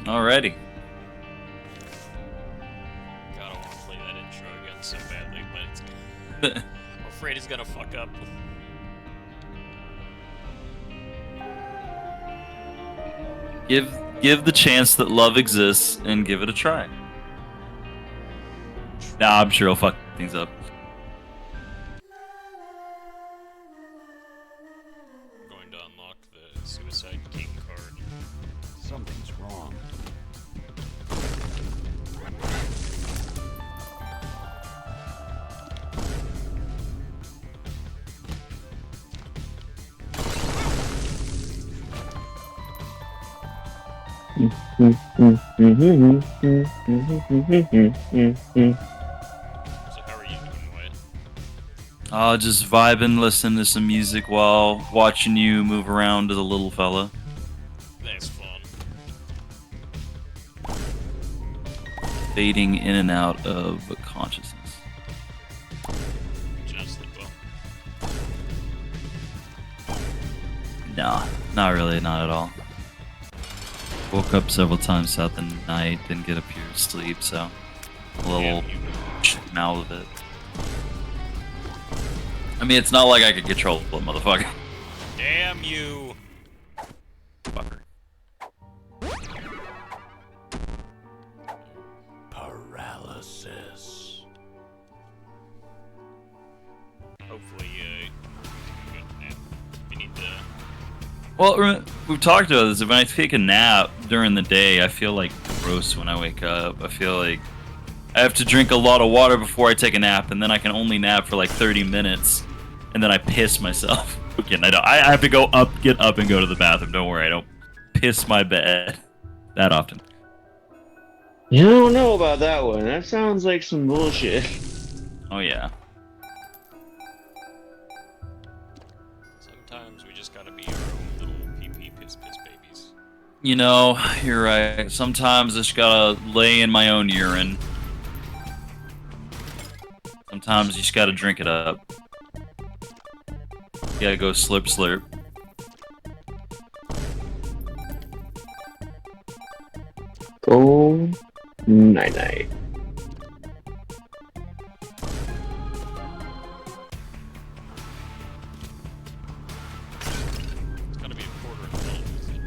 Alrighty. God, I want to play that intro again so badly, but I'm afraid it's gonna fuck up. Give the chance that love exists and give it a try. Nah, I'm sure he'll fuck things up. I'm going to unlock the Suicide King card. Something's wrong. So how are you doing, Wyatt? Just vibing, listening to some music while watching you move around as a little fella. That's fun. Fading in and out of consciousness. Did you not sleep well? Nah, not really, not at all. Woke up several times throughout the night, didn't get a pure sleep, so a little shaken out of it. I mean, it's not like I could control the motherfucker. Damn you! Fucker. Paralysis. Hopefully, you need to... Well, we've talked about this. When I take a nap during the day, I feel like gross when I wake up. I feel like I have to drink a lot of water before I take a nap, and then I can only nap for like 30 minutes, and then I piss myself. Again, I have to get up and go to the bathroom. Don't worry, I don't piss my bed that often. You don't know about that one. That sounds like some bullshit. Oh yeah. Sometimes we just gotta be our own little pee-pee piss-piss babies. You know, you're right. Sometimes I just gotta lay in my own urine. Sometimes you just gotta drink it up. You gotta go slurp slurp. Go night night. It's gotta be a quarter of 12. Isn't it?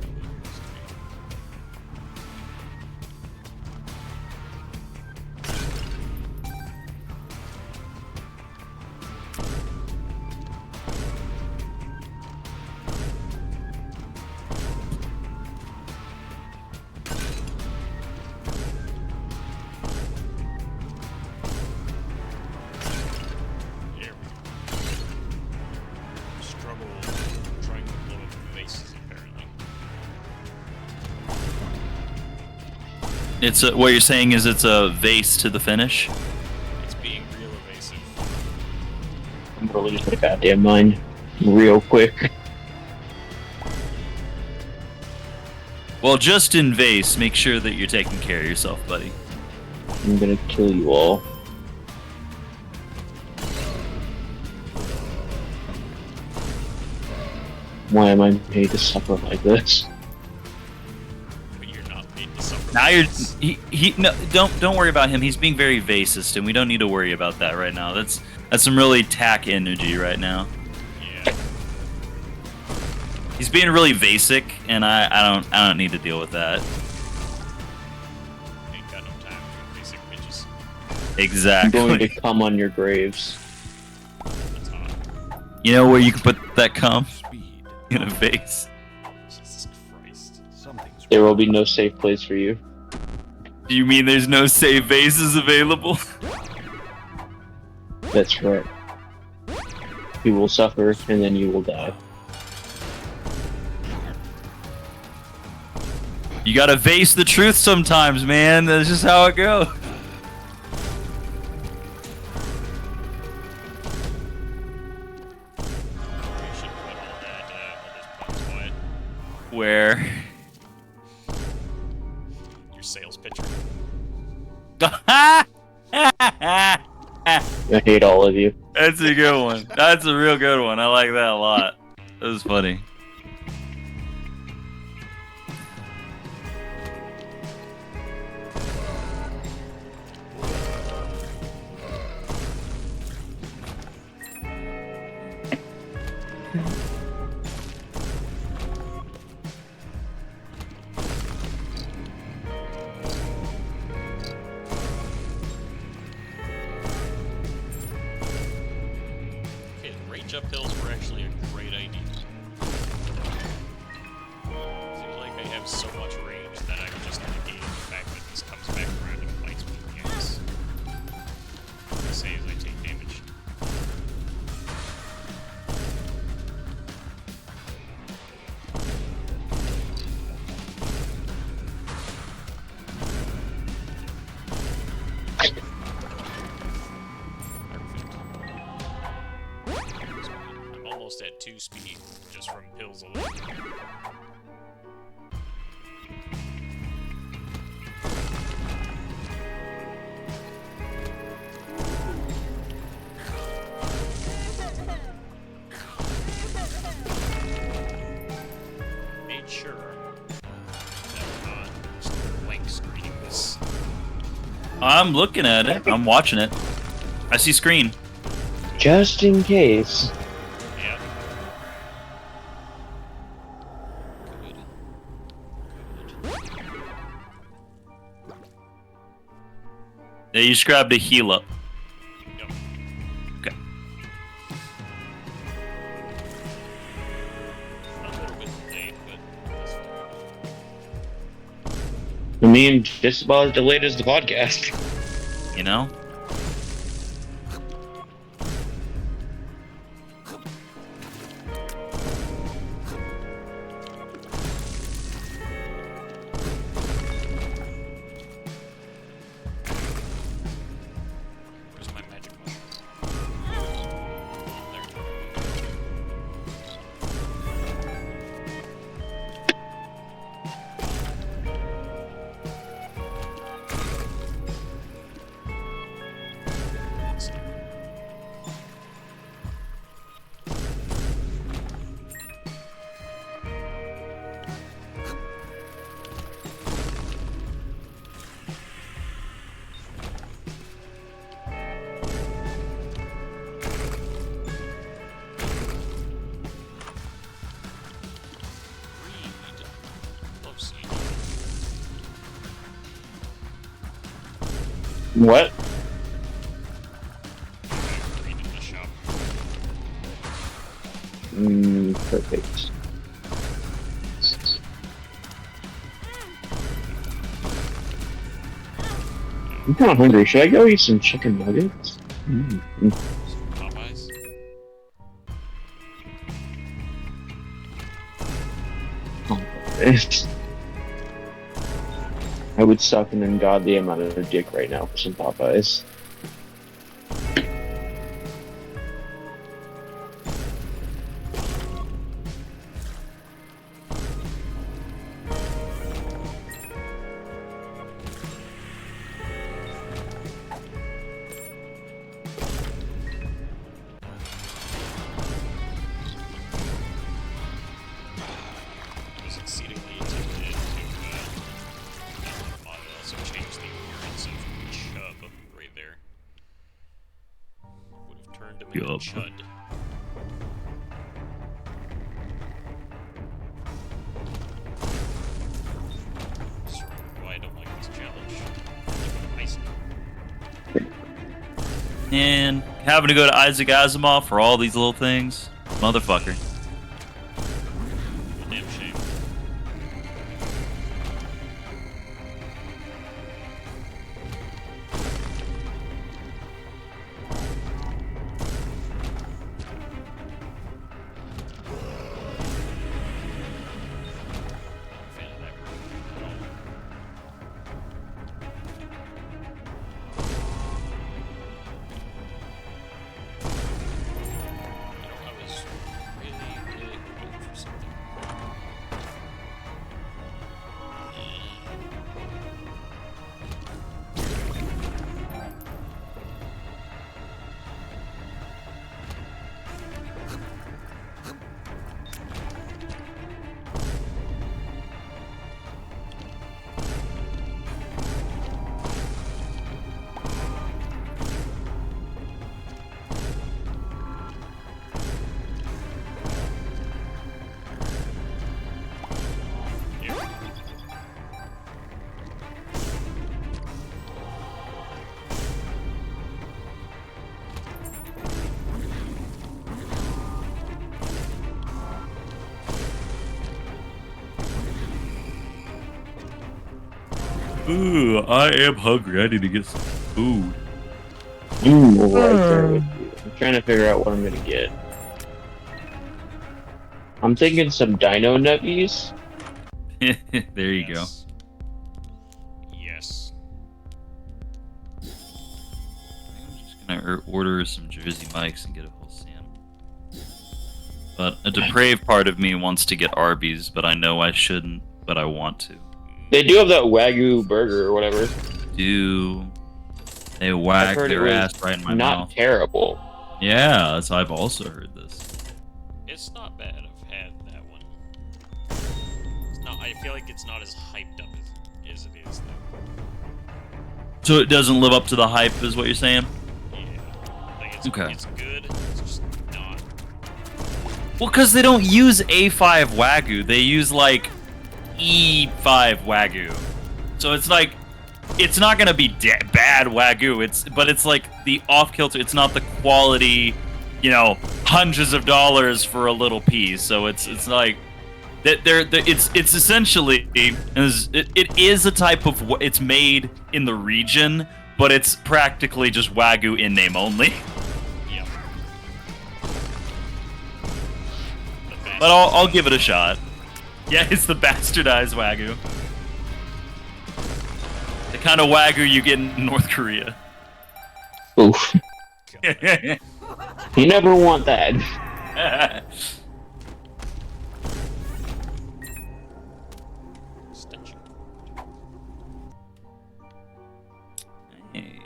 There we go. Struggle trying to blow up vases, apparently. It's what you're saying is it's a vase to the finish. It's being real evasive. I'm gonna lose my goddamn mind real quick. Well, just in vase, make sure that you're taking care of yourself, buddy. I'm gonna kill you all. Why am I made to suffer like this? But you're not made to suffer. Now you're this. no, don't worry about him. He's being very vasist, and we don't need to worry about that right now. That's some really tack energy right now. Yeah. He's being really basic, and I don't need to deal with that. Ain't got no time for basic bitches. I'm going to Exactly. come on your graves. That's hot. You know where you can put that cum? Speed. In a vase. Jesus Christ. Something's There will be no safe place for you. Do you mean there's no safe vases available? That's right. You will suffer, and then you will die. You gotta face the truth sometimes, man. That's just how it goes. We should put all those points, Wyatt. Where? Your sales pitcher. I hate all of you. That's a good one. That's a real good one. I like that a lot. That was funny. have so much range that I'm just negating the fact that this comes back around and bites me in the ass. I say as I take damage. I'm almost at 2 speed just from pills alone. Made sure that I'm not just blank screening this. I'm looking at it. I'm watching it. I see screen. Just in case. Yeah. Yeah, you just grabbed a heal up. Yep. Okay. A little bit delayed, but that's fine. I mean, just about as delayed as the podcast. You know? Where's my magic mushroom? There. Love seed. What? Read in the shop. Perfect. I'm kind of hungry. Should I go eat some chicken nuggets? Some Popeyes. I would suck an ungodly amount of dick right now for some Popeyes. I was exceedingly tempted to also change the appearance of Chub right there. Would have turned him into Yup. Chud. Just remember why I don't like this challenge. Ice. And having to go to Isaac Asimov for all these little things. Motherfucker. Damn shame. Not a fan of that room at all. You know, I was really Ooh, I am hungry. I need to get some food. Ooh, right there with you. I'm trying to figure out what I'm gonna get. I'm thinking some dino nuggies. There you go. Yes. Yes. I'm just gonna order some Jersey Mike's and get a whole sandwich. But a depraved part of me wants to get Arby's, but I know I shouldn't, but I want to. They do have that Wagyu burger or whatever. They I've whack heard their it ass was right in my not mouth. terrible. Yeah, I've also heard this. It's not bad. I've had that one. It's not. I feel like it's not as hyped up as it is though. So it doesn't live up to the hype, is what you're saying? Yeah. Like it's Okay. It's good. It's just not. Well, because they don't use A5 Wagyu. They use, like, E5 Wagyu. So it's like, it's not going to be bad Wagyu. But it's like the off-kilter. It's not the quality, hundreds of dollars for a little piece. So it's like, it's essentially, it is a type of, it's made in the region, but it's practically just Wagyu in name only. Yep. But I'll give it a shot. Yeah, it's the bastardized Wagyu. The kind of Wagyu you get in North Korea. Oof. You never want that. Stenching. Hey.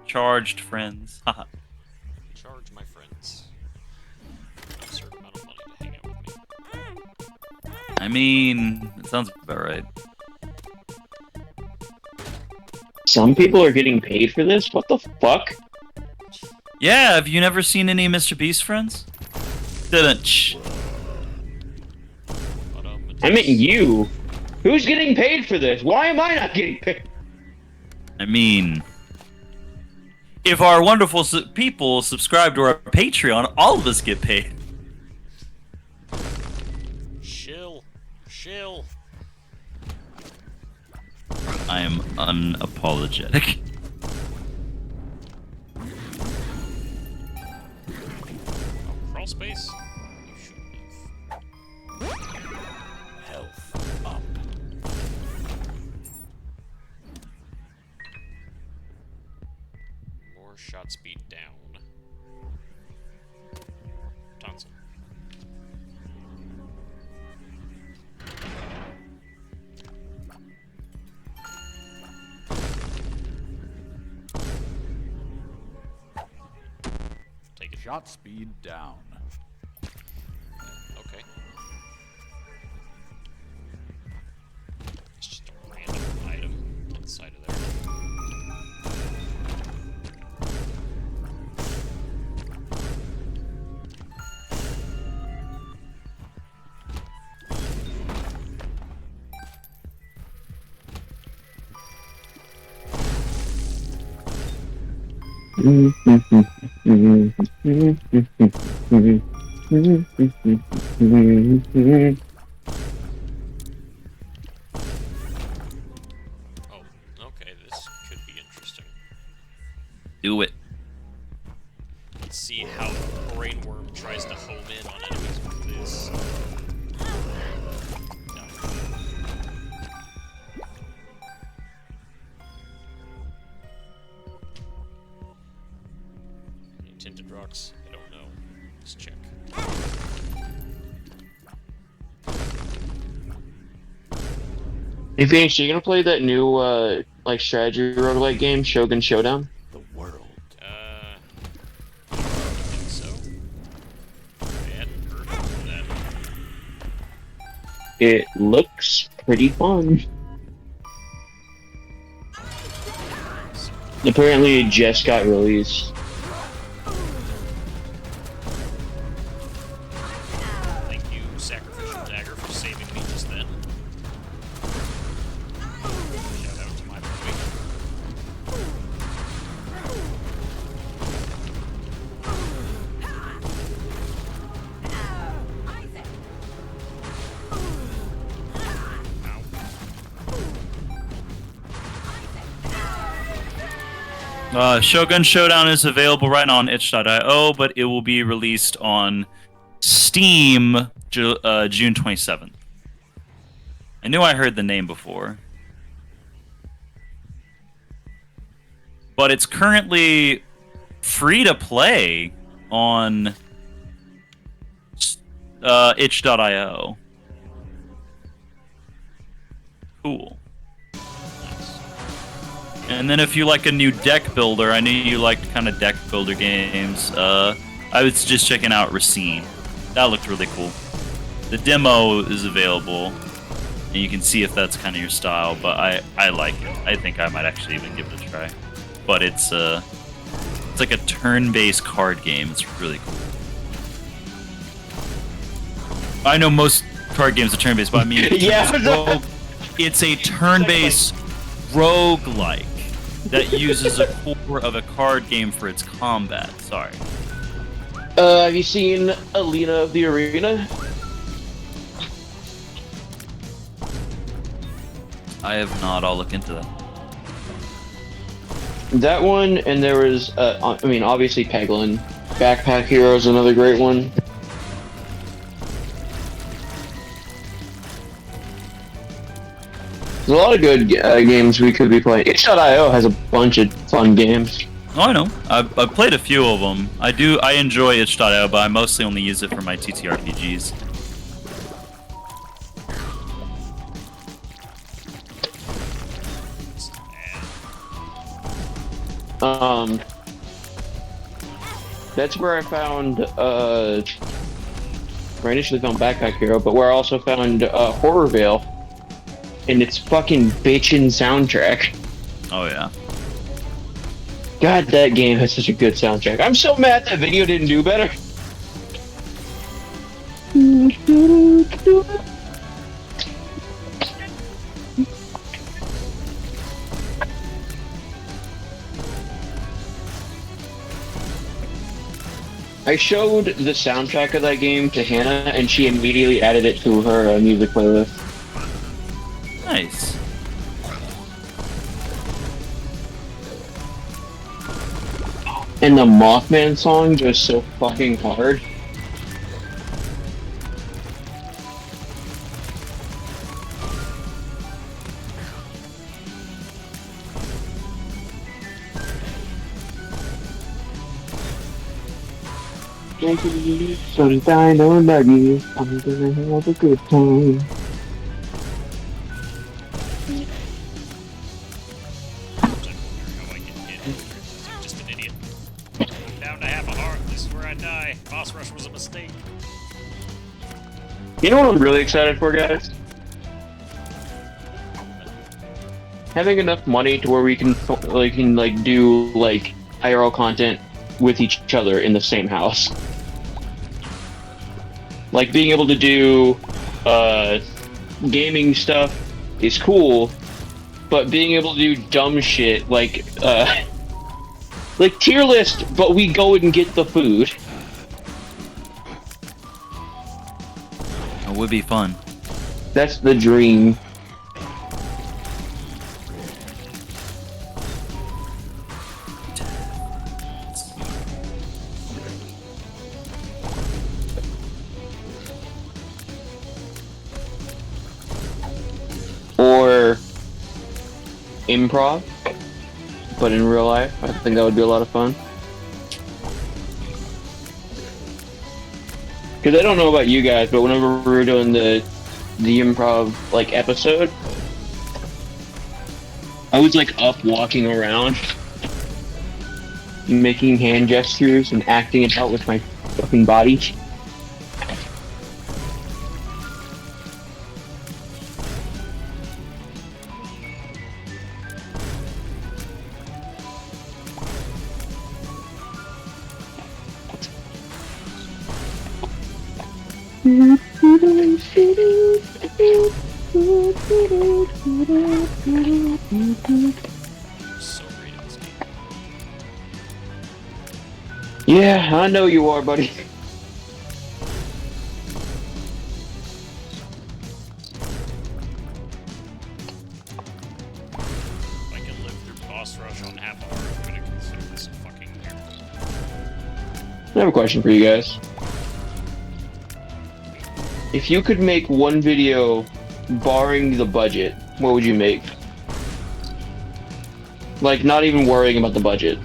Charged friends. Haha. Charge my friends. A certain amount of money to hang out with me. I mean, it sounds about right. Some people are getting paid for this? What the fuck? Yeah, have you never seen any Mr. Beast friends? Didn't. But, I meant you. Who's getting paid for this? Why am I not getting paid? I mean, if our wonderful people subscribe to our Patreon, all of us get paid. Shill. Shill. I am unapologetic. Crawl space? You should leave. Health up. More shot speed down. Tonsil. Take it. Shot speed down. Okay. It's just a random item inside of there. Oh, okay, this could be interesting. Do it. Let's see how Brainworm tries to home in on enemies with this. No. Any tinted rocks? I don't know. Let's check. Hey Phoenix, you gonna play that new like strategy roguelike game, Shogun Showdown? The world. I think so. I hadn't heard of that. It looks pretty fun. Apparently it just got released. Thank you, Sacrificial Dagger, for saving me just then. Shout out to my boy. Ow. Shogun Showdown is available right now on itch.io, but it will be released on Steam June 27th. I knew I heard the name before. But it's currently free to play on itch.io. Cool. And then if you like a new deck builder, I knew you liked kind of deck builder games, I was just checking out Racine. That looked really cool. The demo is available, and you can see if that's kind of your style, but I like it. I think I might actually even give it a try. But it's like a turn-based card game. It's really cool. I know most card games are turn-based, but I mean, Yeah. it's a turn-based roguelike that uses a core of a card game for its combat. Sorry. Have you seen Alina of the Arena? I have not. I'll look into that. That one, and there was, I mean, obviously Peglin. Backpack Hero is another great one. There's a lot of good games we could be playing. itch.io has a bunch of fun games. Oh, I know. I've played a few of them. I enjoy itch.io, but I mostly only use it for my TTRPGs. That's where I found, where I initially found Backpack Hero, but where I also found, Horror Veil. And its fucking bitchin' soundtrack. Oh, yeah. God, that game has such a good soundtrack. I'm so mad that video didn't do better. I showed the soundtrack of that game to Hannah, and she immediately added it to her music playlist. Nice. And the Mothman song goes so fucking hard. Sometime on buggy, I'm gonna have a good time. How I get hit. I'm just an idiot. I'm down to half a heart. This is where I die. Boss rush was a mistake. You know what I'm really excited for, guys? Having enough money to where we can do like IRL content with each other in the same house. Like being able to do gaming stuff is cool, but being able to do dumb shit like tier list, but we go and get the food. It would be fun. That's the dream. Or improv, but in real life. I think that would be a lot of fun. Because I don't know about you guys, but whenever we were doing the improv like episode, I was like up walking around, making hand gestures and acting it out with my fucking body. So great at this game. Yeah, I know you are, buddy. If I can live through boss rush on half a heart, I'm gonna I have a question for you guys. If you could make one video, barring the budget, what would you make? Like, not even worrying about the budget.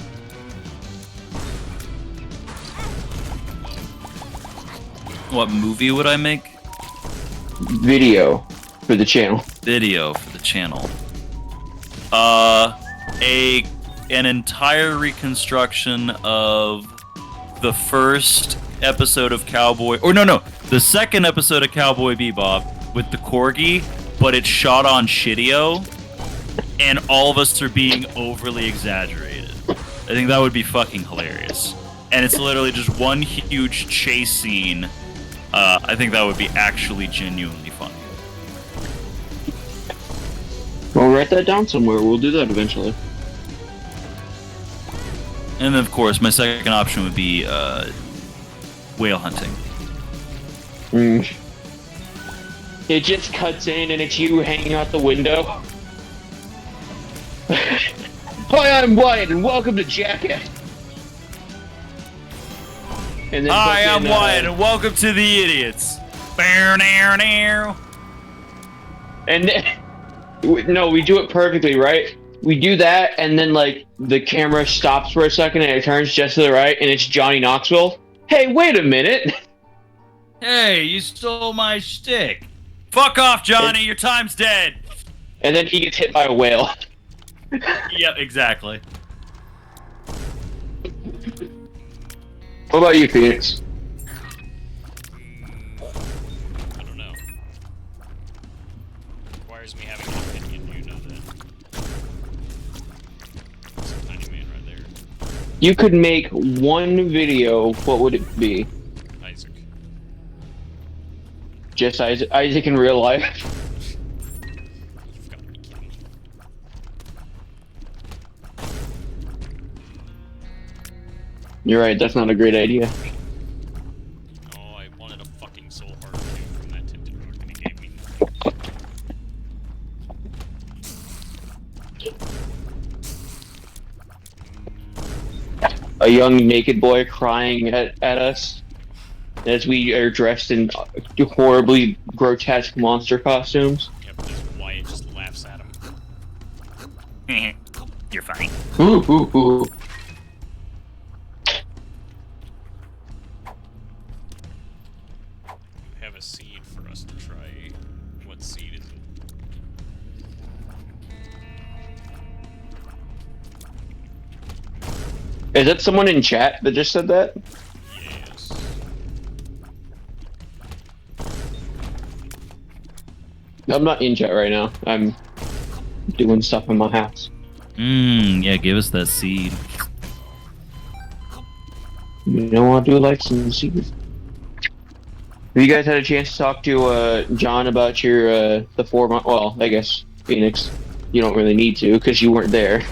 What movie would I make? Video for the channel. Video for the channel. An entire reconstruction of the first episode of Cowboy, or no, the second episode of Cowboy Bebop with the corgi, but it's shot on Shitio, and all of us are being overly exaggerated. I think that would be fucking hilarious. And it's literally just one huge chase scene. I think that would be actually genuinely funny. We'll write that down somewhere. We'll do that eventually. And then, of course, my second option would be whale hunting. It just cuts in and it's you hanging out the window. Hi, I'm Wyatt, and welcome to Jackass. And then Hi, I'm fucking, Wyatt, and welcome to the Idiots. And then, no, we do it perfectly, right? We do that, and then like the camera stops for a second, and it turns just to the right, and it's Johnny Knoxville. Hey, wait a minute! Hey, you stole my shtick. Fuck off, Johnny. Your time's dead. And then he gets hit by a whale. Yep, exactly. What about you, Phoenix? I don't know. Requires me having an opinion, you know that. That's a tiny man right there. You could make one video, what would it be? Isaac. Just Isaac in real life? You've got to be kidding me. You're right, that's not a great idea. Oh, I wanted a fucking soul heart too from that tinted rock, and he gave me. A young naked boy crying at us as we are dressed in horribly grotesque monster costumes. Yep, just Wyatt just laughs at him. You're fine. Ooh, ooh, ooh. You have a seed for us to try. What seed is it? Is that someone in chat that just said that? Yes. I'm not in chat right now. I'm doing stuff in my house. Yeah, give us that seed. You know, I do like some secrets. Have you guys had a chance to talk to John about your the 4 month? Well, I guess Phoenix. You don't really need to because you weren't there.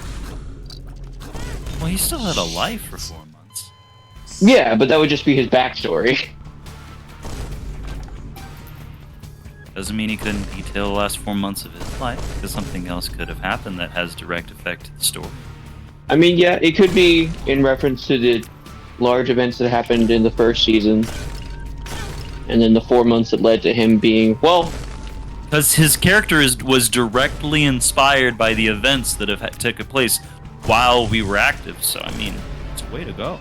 Well, he still had a life for 4 months. Yeah, but that would just be his backstory. Doesn't mean he couldn't detail the last 4 months of his life, because something else could have happened that has direct effect to the story. I mean, yeah, it could be in reference to the large events that happened in the first season, and then the 4 months that led to him being, well, Because his character was directly inspired by the events that have taken place while we were active. So I mean, it's a way to go.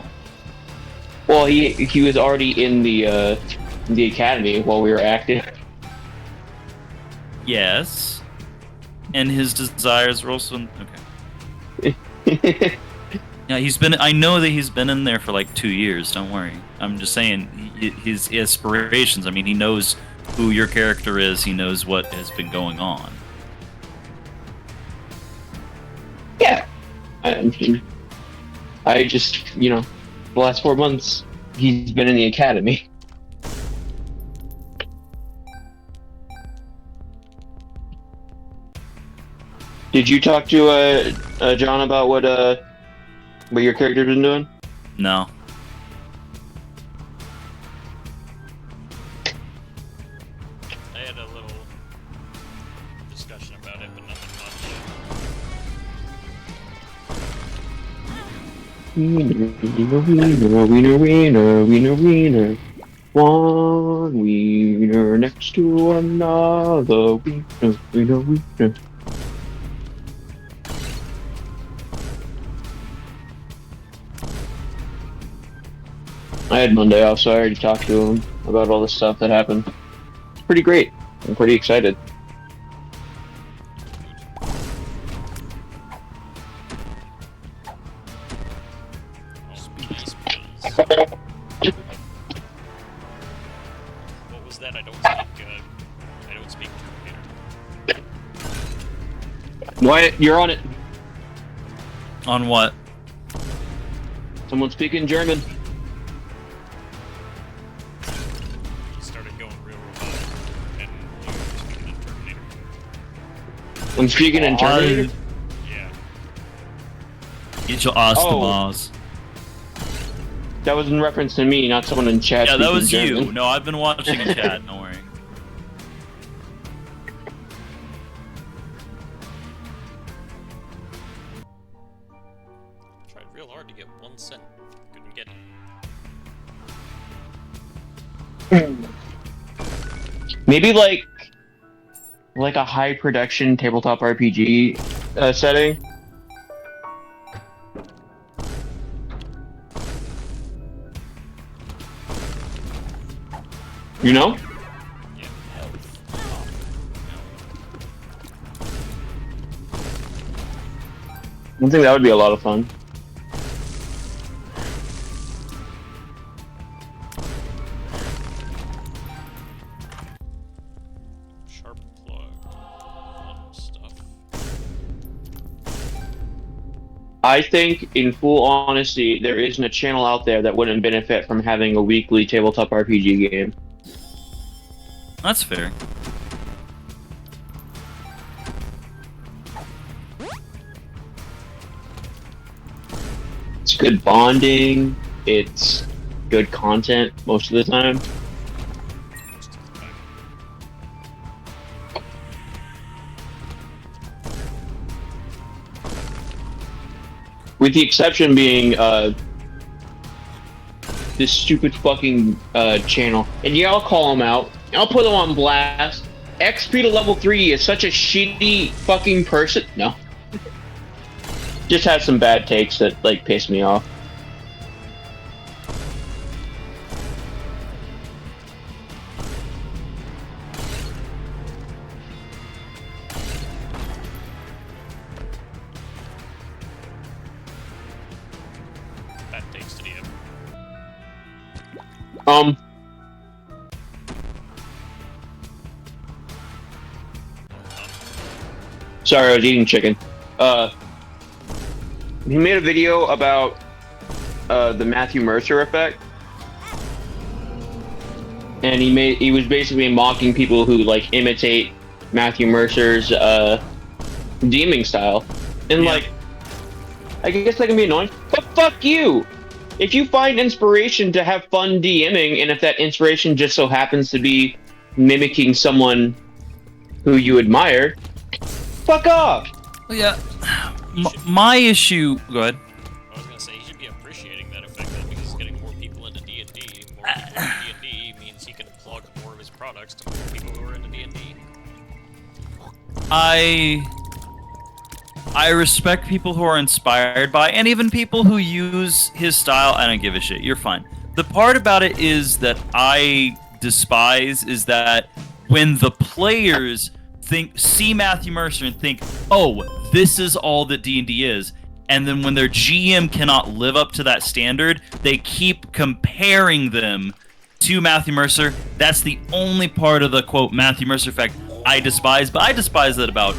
well, he was already in the academy while we were active. Yes, and his desires were also okay. Yeah, he's been. I know that he's been in there for like 2 years. Don't worry. I'm just saying his aspirations. I mean, he knows who your character is. He knows what has been going on. Yeah. I just, you know, the last 4 months, he's been in the academy. Did you talk to John about what your character's been doing? No. I had a little discussion about it, but nothing much. Wiener, wiener, wiener, wiener, wiener, wiener. One wiener next to another wiener, wiener, wiener. I had Monday off, so I already talked to him about all the stuff that happened. It's pretty great. I'm pretty excited. What was that? I don't speak Terminator. Wyatt, you're on it. On what? Someone speaking German. He started going real robotic, and you were speaking in Terminator. I'm speaking in Terminator. Yeah. Get your ass to Oh. Mars. That was in reference to me, not someone in chat. Yeah, that speaking was German. you. No, I've been watching in chat. Don't worry. Tried real hard to get 1 cent. Couldn't get it. Maybe like a high production tabletop RPG setting. You know? Yeah. I think that would be a lot of fun. Sharp plug. Fun stuff. I think, in full honesty, there isn't a channel out there that wouldn't benefit from having a weekly tabletop RPG game. That's fair. It's good bonding. It's good content most of the time. Most of the time. With the exception being this stupid fucking channel. And yeah, I'll call them out. I'll put them on blast. XP to level 3 is such a shitty fucking person. No. Just have some bad takes that like piss me off. Bad takes to DM. Sorry, I was eating chicken. He made a video about the Matthew Mercer effect, and he was basically mocking people who like imitate Matthew Mercer's DMing style, and Yeah. like, I guess that can be annoying, but fuck you. If you find inspiration to have fun DMing, and if that inspiration just so happens to be mimicking someone who you admire, fuck off. Well, yeah. My issue. Go ahead. I was gonna say he should be appreciating that effect then, because he's getting more people into D&D. More people into D&D means he can plug more of his products to more people who are into D&D. I respect people who are inspired by, and even people who use his style. I don't give a shit. You're fine. The part about it is that I despise is that when the players see Matthew Mercer and think, oh, this is all that D&D is, and then when their GM cannot live up to that standard, they keep comparing them to Matthew Mercer. That's the only part of the quote Matthew Mercer effect I despise, but I despise that about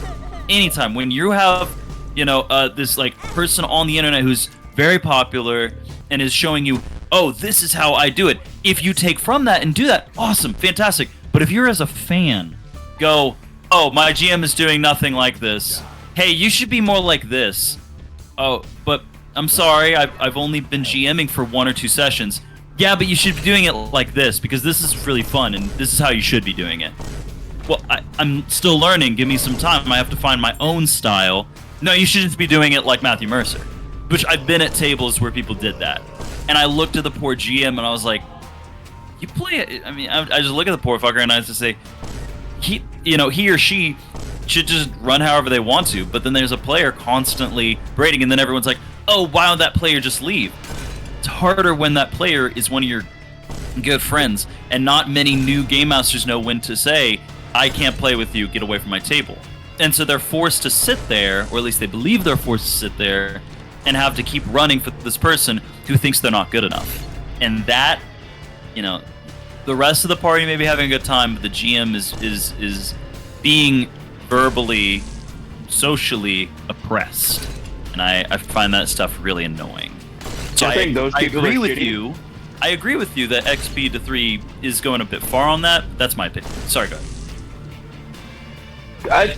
any time when you have, you know, this like person on the internet who's very popular and is showing you, oh, this is how I do it. If you take from that and do that, awesome, fantastic. But if you're as a fan, go, oh, my GM is doing nothing like this. Hey, you should be more like this. Oh, but I'm sorry, I've only been GMing for 1 or 2 sessions. Yeah, but you should be doing it like this because this is really fun and this is how you should be doing it. Well, I'm still learning. Give me some time. I have to find my own style. No, you should just be doing it like Matthew Mercer. which I've been at tables where people did that, and I looked at the poor GM and I was like, you play it. I mean, I just look at the poor fucker and I just say, he or she should just run however they want to. But then there's a player constantly braiding, and then everyone's like, oh, why don't that player just leave? It's harder when that player is one of your good friends, and not many new game masters know when to say, I can't play with you, get away from my table. And so they're forced to sit there, or at least they believe they're forced to sit there, and have to keep running for this person who thinks they're not good enough. And that, the rest of the party may be having a good time, but the GM is being verbally, socially oppressed. And I find that stuff really annoying. So I think those people agree are with shitty. you. I agree with you that XP to 3 is going a bit far on that. That's my opinion. Sorry, go ahead.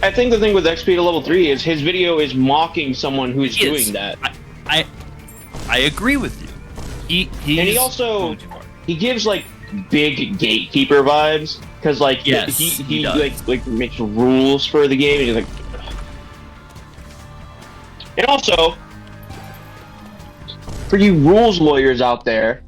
I think the thing with XP to level 3 is his video is mocking someone who's He is. doing that. I agree with you. And he also he gives like big gatekeeper vibes because like Yes, he he does. like makes rules for the game and he's like. And also, for you rules lawyers out there,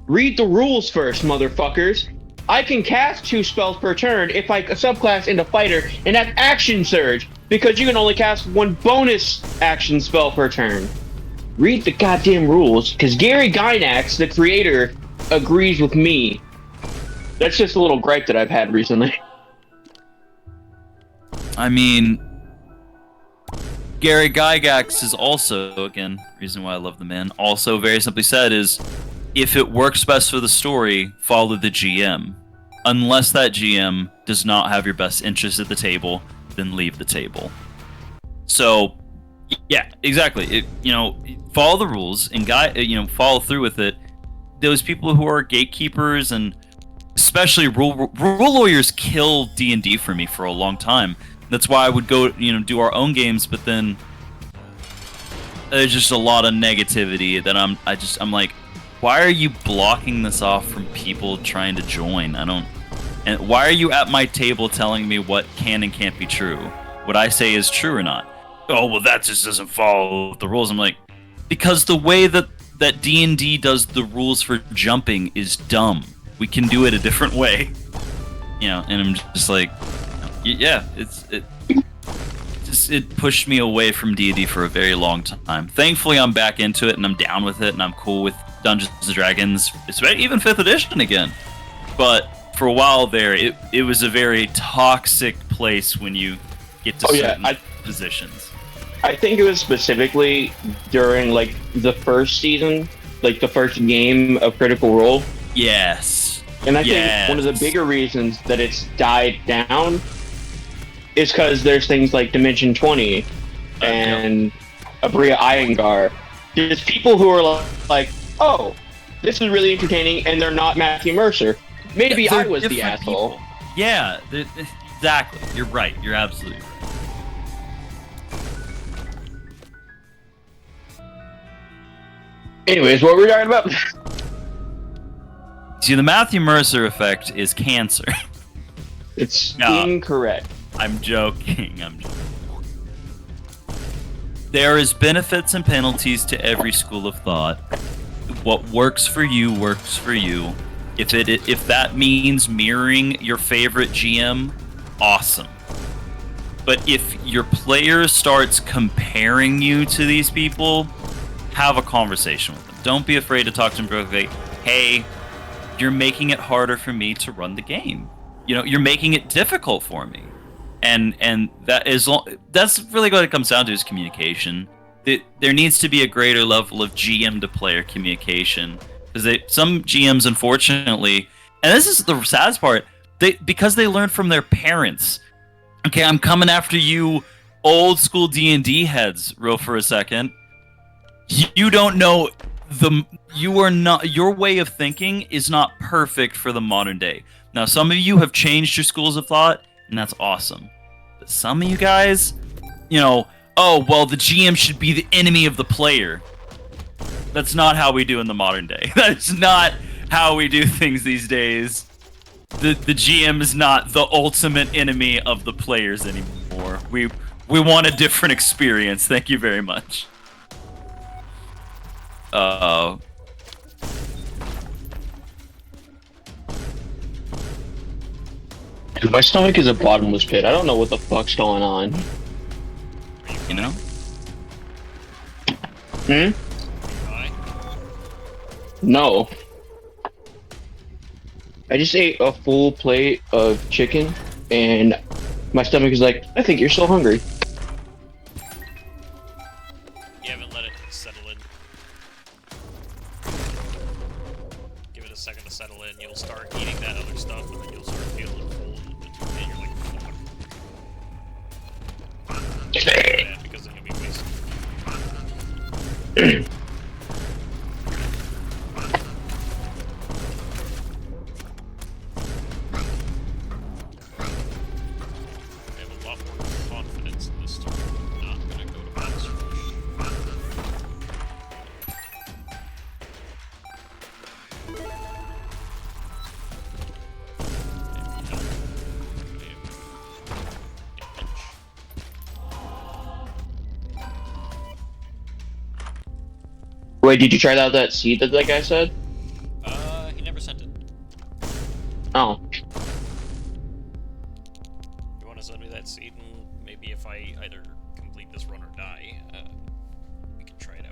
read the rules first, motherfuckers. I can cast 2 spells per turn if I subclass into fighter and have action surge, because you can only cast 1 bonus action spell per turn. Read the goddamn rules, because Gary Gynax, the creator, agrees with me. That's just a little gripe that I've had recently. I mean, Gary Gygax is also, again, reason why I love the man, also very simply said is, if it works best for the story, follow the GM. Unless that GM does not have your best interest at the table, then leave the table. So, yeah, exactly. Follow the rules and follow through with it. Those people who are gatekeepers and especially rule lawyers kill D&D for me for a long time. That's why I would go, do our own games, but then there's just a lot of negativity that I'm like, why are you blocking this off from people trying to join? And why are you at my table telling me what can and can't be true? What I say is true or not? Oh, well, that just doesn't follow the rules. I'm like, because the way that D&D does the rules for jumping is dumb. We can do it a different way. And I'm just like, yeah, it pushed me away from D&D for a very long time. Thankfully, I'm back into it, and I'm down with it, and I'm cool with Dungeons & Dragons, even 5th edition again. But for a while there, it was a very toxic place when you get to certain positions. I think it was specifically during like the first season, like the first game of Critical Role. Yes. And I think one of the bigger reasons that it's died down is because there's things like Dimension 20 and Abria Iyengar. There's people who are like, oh, this is really entertaining, and they're not Matthew Mercer. Maybe I was the asshole. People. Yeah, exactly. You're right. You're absolutely right. Anyways, what were we talking about? See, the Matthew Mercer effect is cancer. It's incorrect. I'm joking. There is benefits and penalties to every school of thought. What works for you works for you. If that means mirroring your favorite GM, awesome. But if your player starts comparing you to these people, have a conversation with them. Don't be afraid to talk to them. Like, hey, you're making it harder for me to run the game. You're making it difficult for me. And that's really what it comes down to is communication. There needs to be a greater level of GM to player communication, because some GMs, unfortunately, and this is the saddest part, because they learn from their parents. Okay, I'm coming after you, old school D&D heads, real for a second. You don't know your way of thinking is not perfect for the modern day. Now, some of you have changed your schools of thought, and that's awesome. But some of you guys, oh, well, the GM should be the enemy of the player. That's not how we do in the modern day. That's not how we do things these days. The GM is not the ultimate enemy of the players anymore. We want a different experience. Thank you very much. Dude, my stomach is a bottomless pit. I don't know what the fuck's going on. You know? Hmm? Hi. No. I just ate a full plate of chicken, and my stomach is like, I think you're still hungry. You haven't let it settle in. Give it a second to settle in. You'll start eating that other stuff, and then you'll start feeling full, and you're like, fuck. Bad, because then you'll be wasted. I have a lot more confidence in this turn. I'm not gonna go to boss rush. Wait, did you try out that seed that guy said? He never sent it. Oh. You want to send me that seed, and maybe if I either complete this run or die, we can try it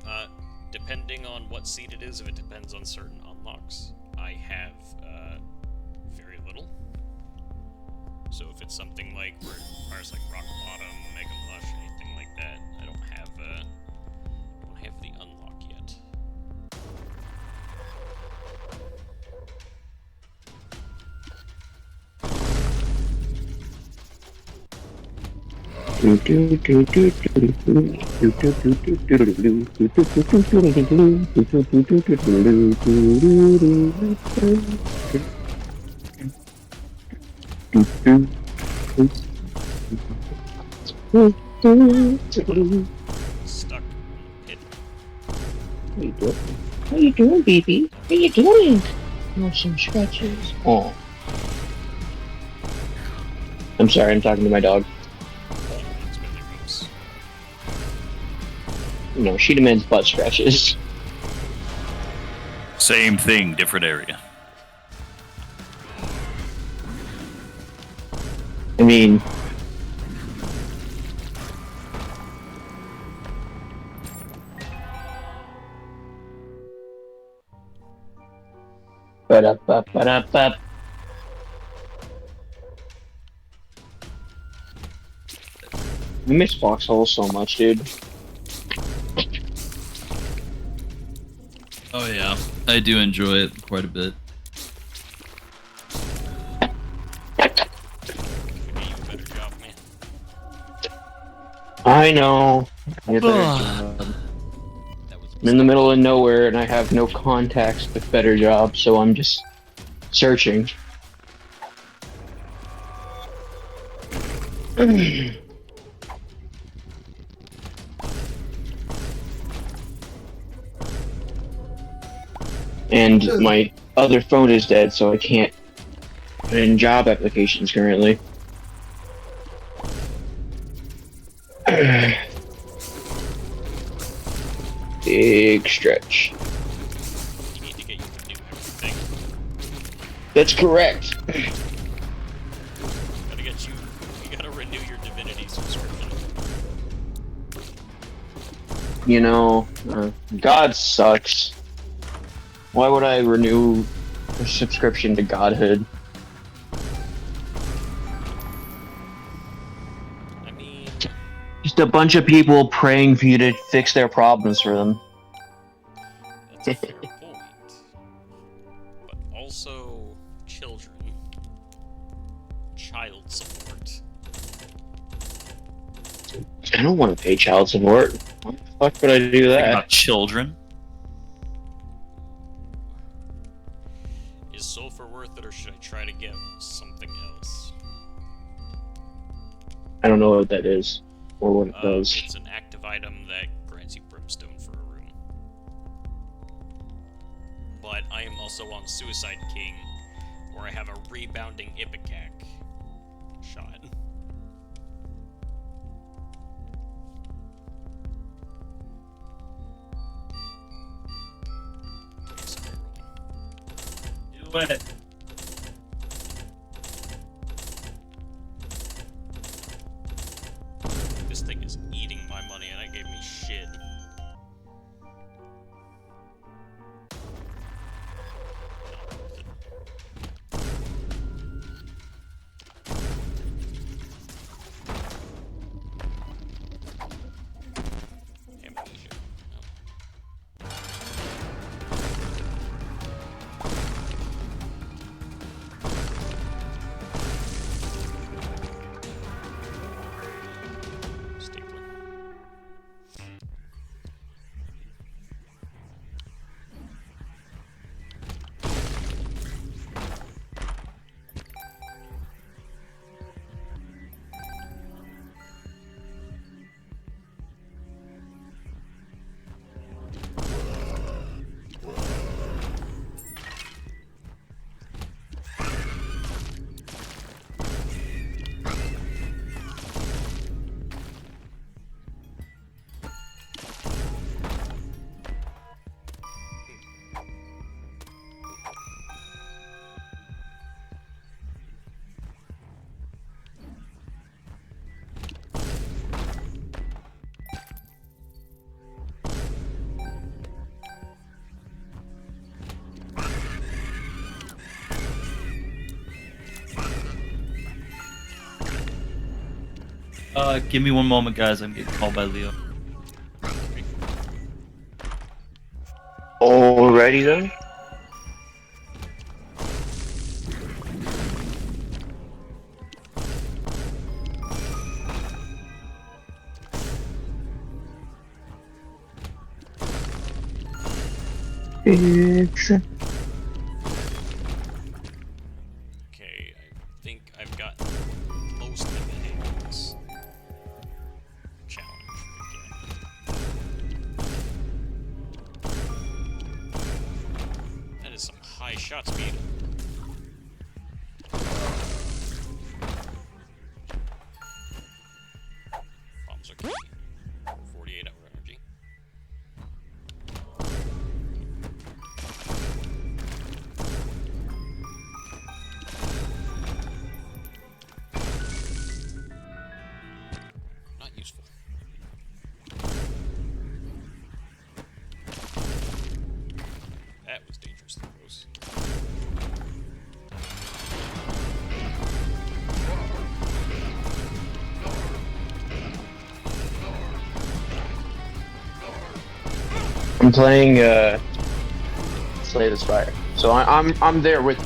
out. Depending on what seed it is, if it depends on certain unlocks, I have, very little. So if it's something like where it requires like Rock Bottom, Mega Lush, anything like that, I don't have the unlock yet. Stuck in the pit. How you doing, baby? How you doing? Oh, some scratches. Oh. I'm sorry, I'm talking to my dog. That's what it moves. No, she demands butt scratches. Same thing, different area. I mean... Ba-da-ba-ba-da-ba. I miss Foxhole so much, dude. Oh yeah, I do enjoy it quite a bit. Could be a better job, man. I know. Yeah, better Ugh. job. That was I'm in the middle of nowhere and I have no contacts with better jobs, so I'm just searching. And my other phone is dead, so I can't put in job applications currently. Big stretch. You need to get you to do everything. That's correct. Gotta get you. You gotta renew your Divinity subscription. You know, God sucks. Why would I renew a subscription to Godhood? I mean, Just a bunch of people praying for you to fix their problems for them. that's a fair point. But also, children. Child support. I don't want to pay child support. Why the fuck would I do Think that? about children. Is sulfur worth it, or should I try to get something else? I don't know what that is or what it does. It's an active item that grants you brimstone for a room. But I am also on Suicide King, where I have a rebounding Ipecac. shot. Do it. This thing is eating my money and it gave me shit. Amnesia. No. Stapler. Give me one moment, guys. I'm getting called by Leo. Alrighty then. It's Okay, I think I've got most of the hang of this challenge again. That is some high shot speed. Bombs are key. 48-hour energy. Not useful. That was dangerously close. I'm playing Slay the Spire, so I'm there with.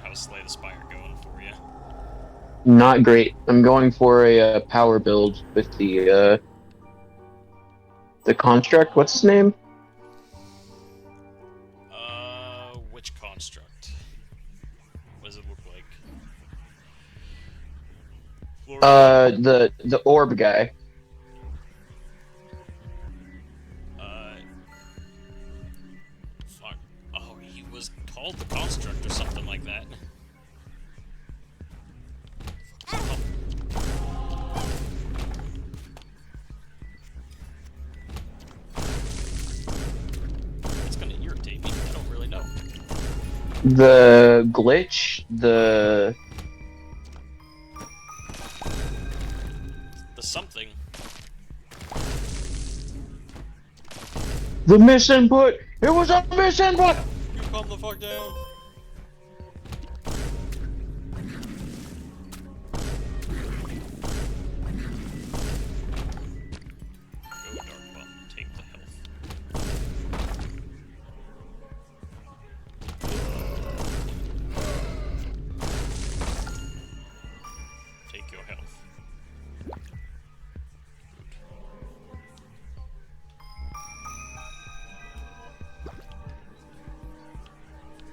How's Slay the Spire going for you? Not great. I'm going for a power build with the construct. What's his name? Which construct? What does it look like? The orb guy. Fuck. Oh, he was called the construct or something like that. It's gonna irritate me. I don't really know. The glitch. The something. misinput. It was a misinput. You calm the fuck down. Go dark button. Take the health. Take your health.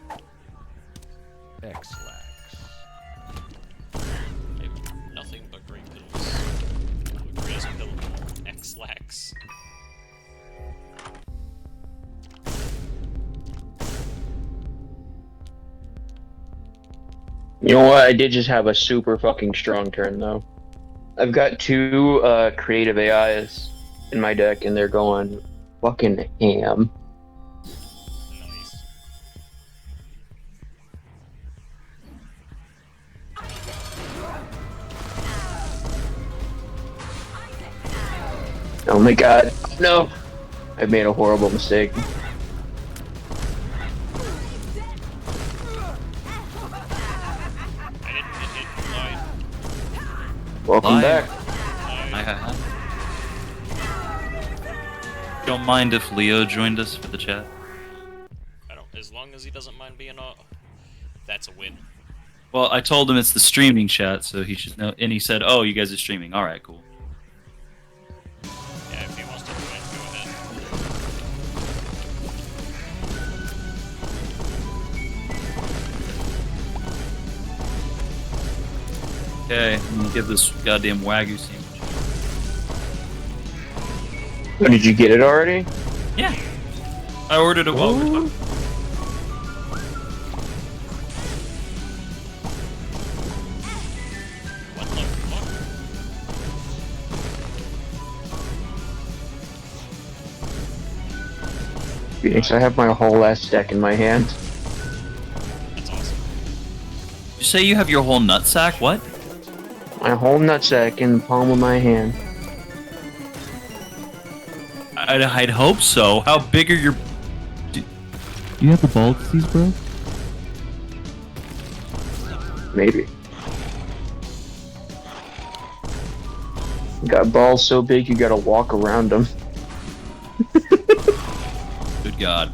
Good. You know what? I did just have a super fucking strong turn though. I've got two creative AIs in my deck, and they're going fucking ham. Nice. Oh my god. No! I made a horrible mistake. I didn't get hit. Lied. Welcome Live. back. Lied. Don't mind if Leo joined us for the chat. I don't. As long as he doesn't mind being that's a win. Well, I told him it's the streaming chat, so he should know. And he said, "Oh, you guys are streaming. All right, cool." Yeah, if he wants to join, go ahead. Okay, I'm gonna give this goddamn Wagyu sandwich. Oh, did you get it already? Yeah, I ordered it while we were talking. What the fuck? Phoenix, I have my whole ass deck in my hand. That's awesome. You say you have your whole nutsack? What? My whole nutsack in the palm of my hand. I'd hope so. How big are your? Do you have the ball disease, bro? Maybe. Got balls so big you gotta walk around them. Good God.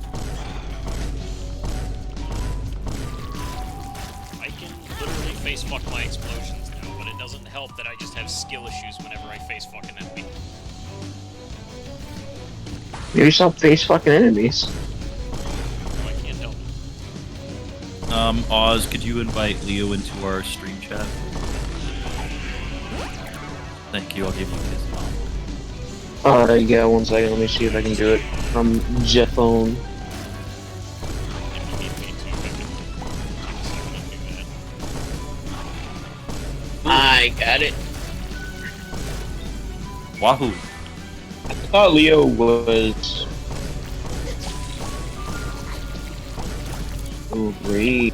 I can literally face fuck my explosions now, but it doesn't help that I just have skill issues whenever I face fucking enemy. Maybe stop face fucking enemies. No, I can't help it. Oz, could you invite Leo into our stream chat? Thank you. I'll give you his phone. Yeah, one second. Let me see if I can do it from the phone. If you need me to, I can do that. I got it. Wahoo! I thought Leo was. Oh, great.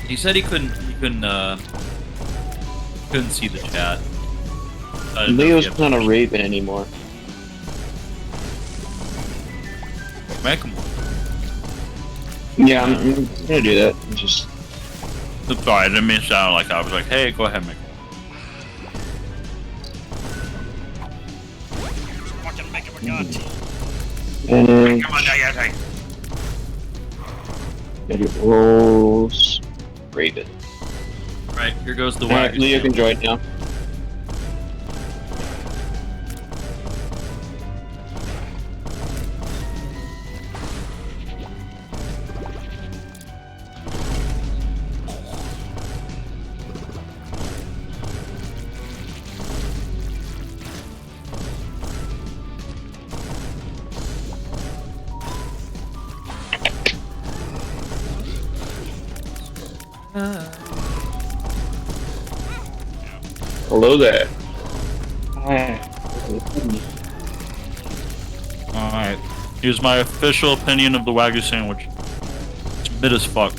He said he couldn't see the chat. I didn't know if Leo's he had not a permission. Raven anymore. Man, come on. Yeah, I'm gonna do that. Just. I'm sorry, I didn't mean to sound like that. I was like, hey, go ahead, make Fucking make him a god. And Come on, Nayate. maybe rolls. Raven. Right, here goes the Alright, Wagyu Leo can sandwich. join now. Hello there. Alright, here's my official opinion of the Wagyu sandwich. It's mid as fuck.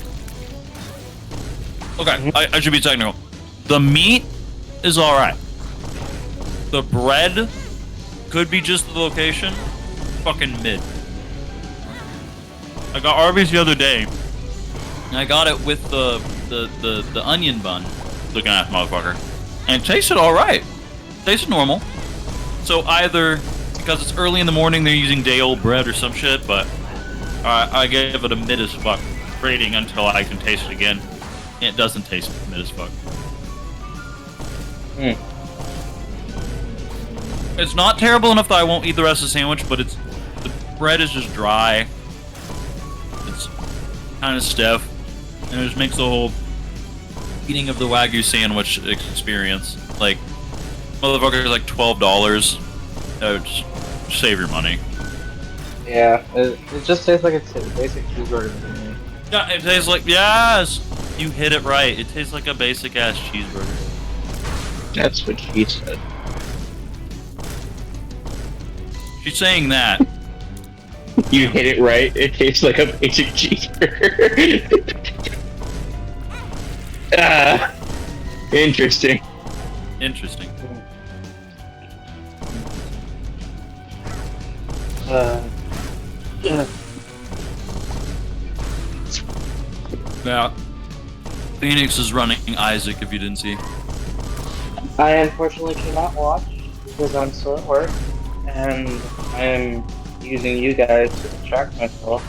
Okay, I should be technical. The meat is alright. The bread could be just the location. Fucking mid. I got Arby's the other day, and I got it with the onion bun. Looking at motherfucker. And it tasted alright. Tasted normal. So either because it's early in the morning they're using day old bread or some shit, but I gave it a mid as fuck rating until I can taste it again. And it doesn't taste mid as fuck. It's not terrible enough that I won't eat the rest of the sandwich, but the bread is just dry. It's kind of stiff, and it just makes the whole eating of the Wagyu sandwich experience like motherfucker is like $12. Just save your money. Yeah, it just tastes like it's a basic cheeseburger to me. Yeah, it tastes like yes. You hit it right. It tastes like a basic ass cheeseburger. That's what she said. She's saying that. You hit it right. It tastes like a basic cheeseburger. Ah, interesting. Interesting. Now, Phoenix is running Isaac. If you didn't see. I unfortunately cannot watch because I'm still at work, and I am using you guys to distract myself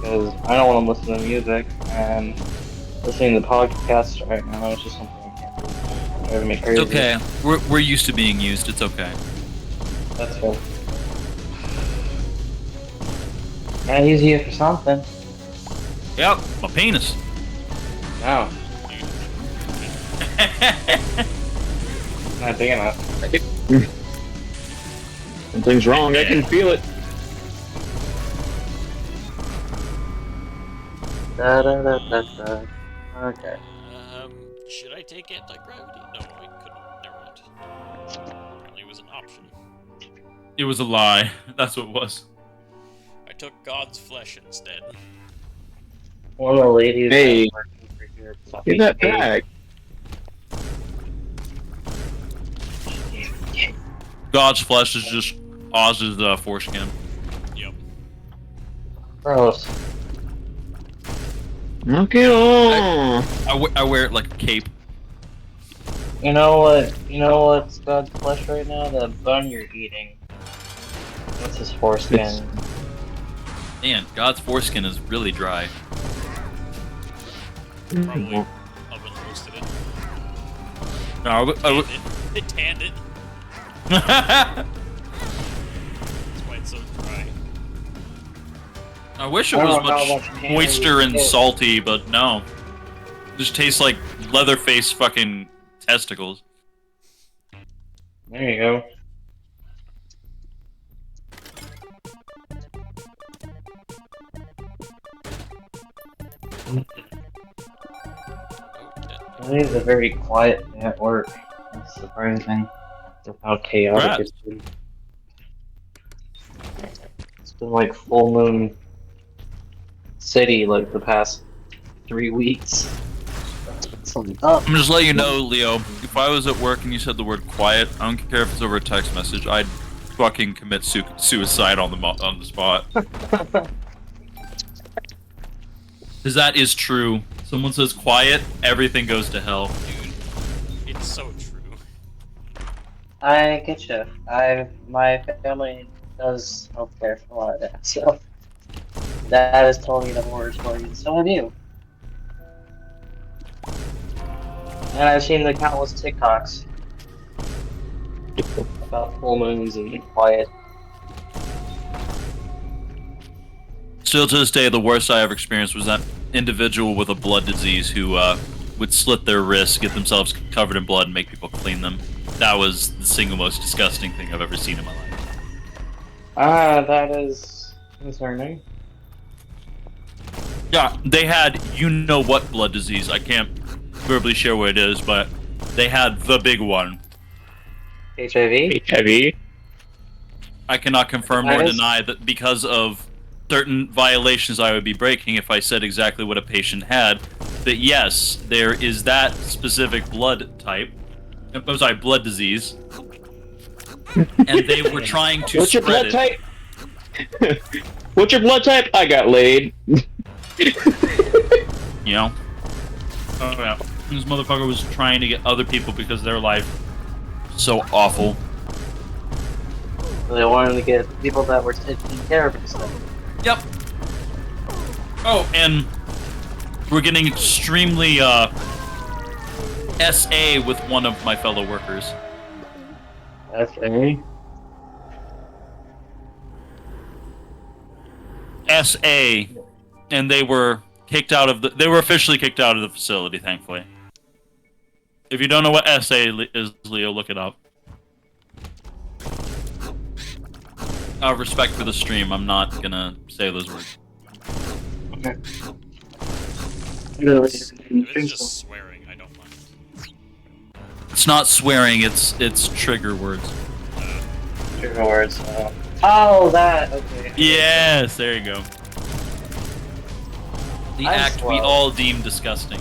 because I don't want to listen to music, and listening to podcasts right now is just something I can't do. It's driving me crazy. It's okay. We're used to being used. It's okay. That's good. I use you for something. Yep, my penis. No. Not big enough. Something's wrong. I can feel it. Da, da, da, da, da. Okay. Should I take anti-gravity? No, I couldn't. Never mind. Apparently it was an option. It was a lie. That's what it was. I took God's flesh instead. One of the ladies Hey. that working for here Give that back. God's flesh is just Oz's foreskin. Yep. Gross. Okay. Oh. I wear it like a cape. You know what? You know what's God's flesh right now? The bun you're eating. What's his foreskin? Man, God's foreskin is really dry. Probably oven roasted it. No, I would. It tanned it. That's why it's so dry. I wish it I was don't know how much much moisture and tannin you get. salty, but no. It just tastes like Leatherface fucking testicles. There you go. Today is a very quiet day at work. That's surprising. Of how chaotic Right. it's been. It's been like full moon city like the past 3 weeks. It's like, up. I'm just letting you know, Leo, if I was at work and you said the word quiet, I don't care if it's over a text message, I'd fucking commit suicide on the spot. Because that is true. Someone says quiet, everything goes to hell. Dude, it's so true. I get you. My family does healthcare for a lot of that, so that has told me the horror stories, and so have you. And I've seen the countless TikToks about full moons and quiet. Still to this day, the worst I ever experienced was that individual with a blood disease who would slit their wrists, get themselves covered in blood, and make people clean them. That was the single most disgusting thing I've ever seen in my life. Ah, that is concerning. Yeah, they had you-know-what blood disease. I can't verbally share what it is, but they had the big one. HIV? HIV. I cannot confirm nor Virus? deny that because of certain violations I would be breaking if I said exactly what a patient had, that yes, there is that specific blood type. I'm sorry, blood disease. And they were trying to What's your spread blood it. type? What's your blood type? I got laid. You know? Oh, yeah. This motherfucker was trying to get other people because their life was so awful. So they wanted to get people that were taking care of themselves. Yep. Oh, and we're getting extremely SA with one of my fellow workers. Okay. SA, and they were kicked out of they were officially kicked out of the facility, thankfully. If you don't know what SA is, Leo, look it up. Out of respect for the stream, I'm not gonna say those words. Okay. If it's just swearing, I don't mind. It's not swearing. It's trigger words. Trigger words. Oh, that. Okay. Yes, there you go. The I'm act we slow. all deem disgusting.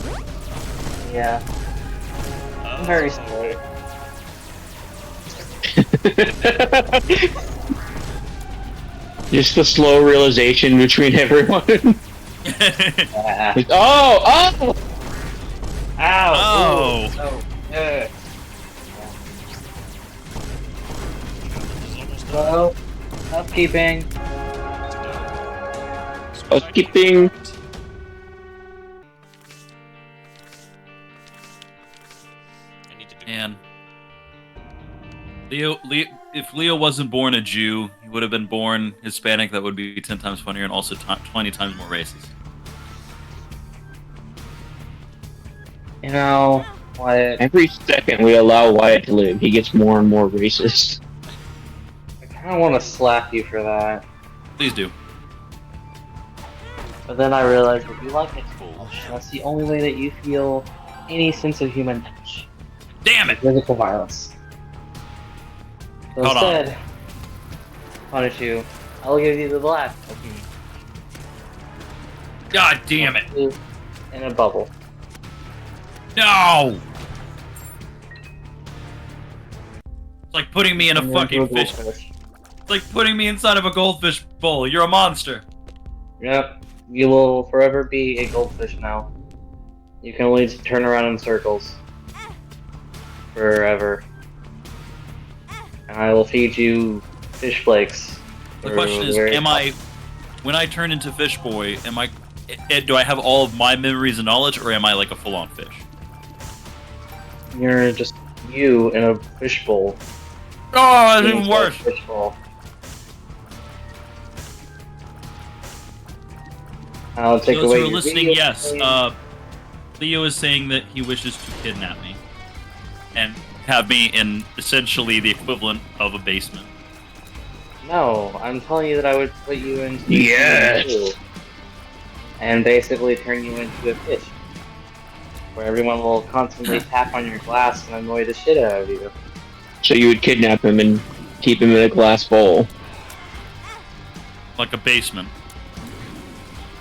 Yeah. I'm very slow. Just the slow realization between everyone. Yeah. Like, oh! Ow! Oh. Ooh. Oh. Yeah. Hello. Housekeeping. Housekeeping. I need to do And Leo, if Leo wasn't born a Jew, he would have been born Hispanic. That would be 10 times funnier and also 20 times more racist. You know what? Every second we allow Wyatt to live, he gets more and more racist. I kind of want to slap you for that, Please do. but then I realized that you like it too much. That's the only way that you feel any sense of human touch. Damn it! Physical violence. So Hold on. instead, punish you. I'll give you the blast. Okay. God damn it! In a bubble. No! It's like putting me in a And fucking into fish. goldfish. It's like putting me inside of a goldfish bowl. You're a monster. Yep. You will forever be a goldfish now. You can only turn around in circles. Forever. And I will feed you fish flakes. The for question is, very- am I, when I turn into Fish Boy, do I have all of my memories and knowledge, or am I like a full-on fish? You're just you in a fishbowl. Oh, it's even Inside worse. a Fishbowl. I'll take Those away who are your listening, video yes. game. Leo is saying that he wishes to kidnap me and have me in essentially the equivalent of a basement. No, I'm telling you that I would put you into Yes. season 2 and basically turn you into a fish, where everyone will constantly tap on your glass and annoy the shit out of you. So you would kidnap him and keep him in a glass bowl. Like a basement.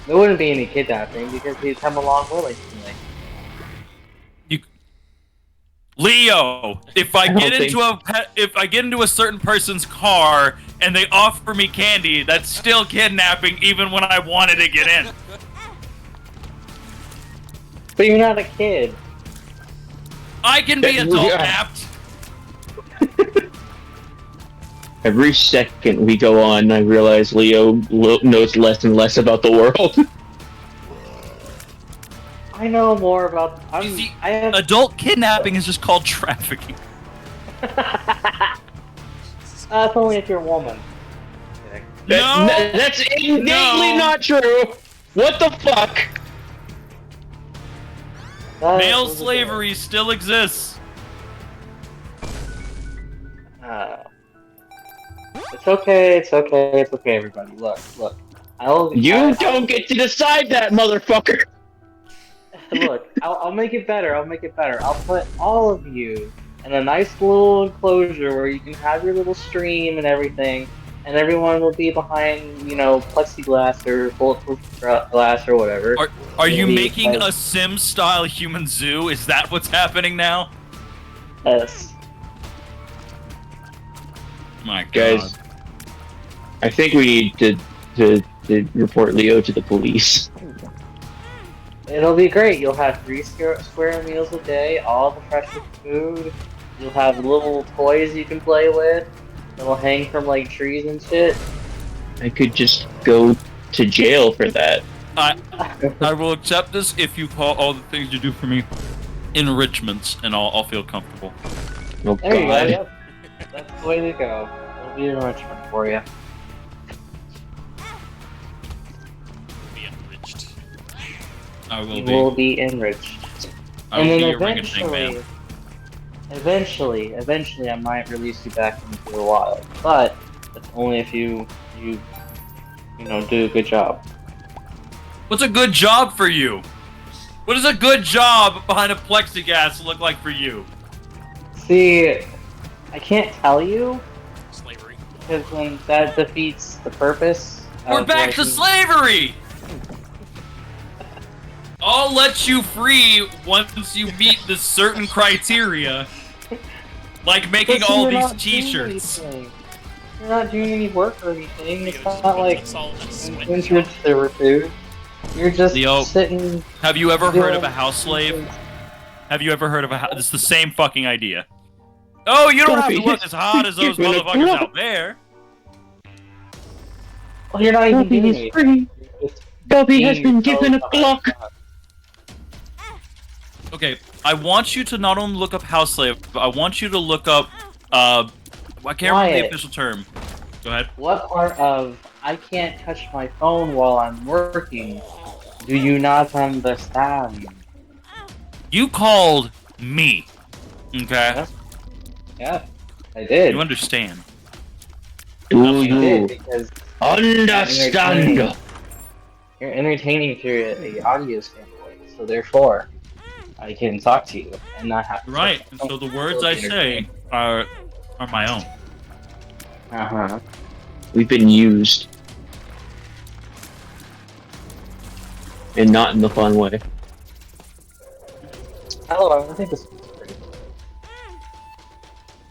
There wouldn't be any kidnapping because he'd come along willingly. Leo, if I don't get think- if I get into a certain person's car and they offer me candy, that's still kidnapping even when I wanted to get in. But you're not a kid. I can be adult Yeah. napped. Every second we go on, I realize Leo knows less and less about the world. I know more about. You see, I have. adult kidnapping is just called trafficking. That's only if you're a woman. Okay. No! That's innately No. not true. What the fuck? That Male was a- slavery still exists. It's okay. It's okay. It's okay. Everybody, look. You don't get to decide that, motherfucker. Look, I'll make it better. I'll put all of you in a nice little enclosure where you can have your little stream and everything, and everyone will be behind, plexiglass or bulletproof glass or whatever. Are you Maybe making like- a Sim-style human zoo? Is that what's happening now? Yes. My God. Guys, I think we need to report Leo to the police. It'll be great. You'll have 3 square meals a day, all the freshest food. You'll have little toys you can play with that'll hang from like trees and shit. I could just go to jail for that. I will accept this if you call all the things you do for me enrichments, and I'll feel comfortable. Oh There you go. god. Yep. That's the way to go. It'll be enrichment for you. be enriched. I will You be. will be enriched. I And will then be a ring-a-ding man. eventually, I might release you back into the wild. But that's only if you do a good job. What's a good job for you? What does a good job behind a plexiglass look like for you? See, I can't tell you Slavery. because then that defeats the purpose. We're of, back like, to slavery! I'll let you free once you meet this certain criteria. Like making But all you're these not doing t-shirts. anything. You're not doing any work or anything. It's Yeah, not like it's all that sweat. winter servitude. You're just Leo, sitting. Have you ever heard of a doing house slave? things. Have you ever heard of a house? It's the same fucking idea. Oh, you don't have to work as hard as those motherfuckers out there. Well, you're not even Dobby doing is anything. free. You're just Dobby has being been given a yourself behind Glock. God. Okay, I want you to not only look up house slave, but I want you to look up, I can't remember the Wyatt. official term. Go ahead. What part of I can't touch my phone while I'm working do you not understand? You called me. Okay? Yeah, I did. You understand. Do I you did because understand? you're entertaining through a audio standpoint, so therefore I can talk to you and not have to. Right, and so the words I say are my own. Uh-huh. We've been used. And not in the fun way. Hello, I think this is pretty.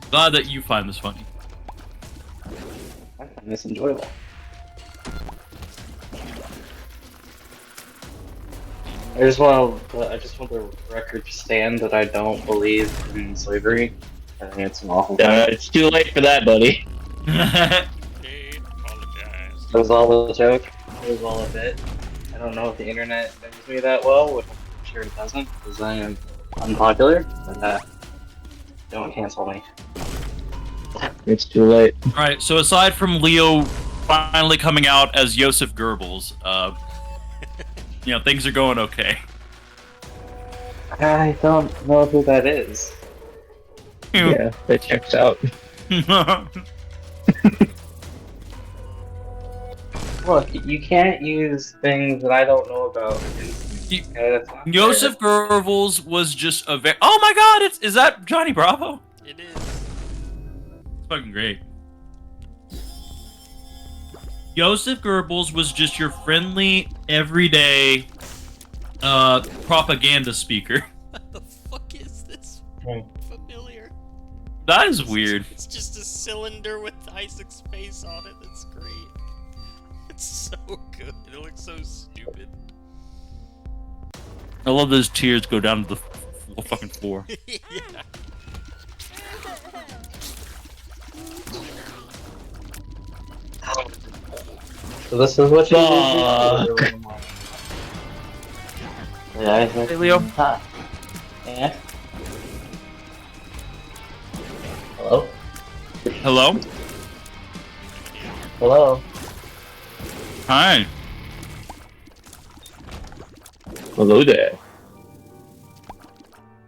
Glad that you find this funny. I find this enjoyable. I just want the record to stand that I don't believe in slavery. I think it's an awful thing. It's too late for that, buddy. Okay, apologize. It was all a joke. It was all a bit. I don't know if the internet knows me that well, which I'm sure it doesn't, because I am unpopular, but don't cancel me. It's too late. Alright, so aside from Leo finally coming out as Joseph Goebbels, things are going okay. I don't know who that is. Yeah, that checks out. Look, you can't use things that I don't know about. You- Okay, that's not Joseph Goebbels was just a very— oh my god, is that Johnny Bravo? It is. It's fucking great. Joseph Goebbels was just your friendly, everyday, propaganda speaker. What the fuck is this? fair. Familiar. That is weird. It's just a cylinder with Isaac's face on it. That's great. It's so good. It looks so stupid. I love those tears go down to the fucking floor. Yeah. So this is what you Fuck. Yeah, Hey, Leo. Huh. Yeah. Hello? Hello? Hello? Hi. Hello there.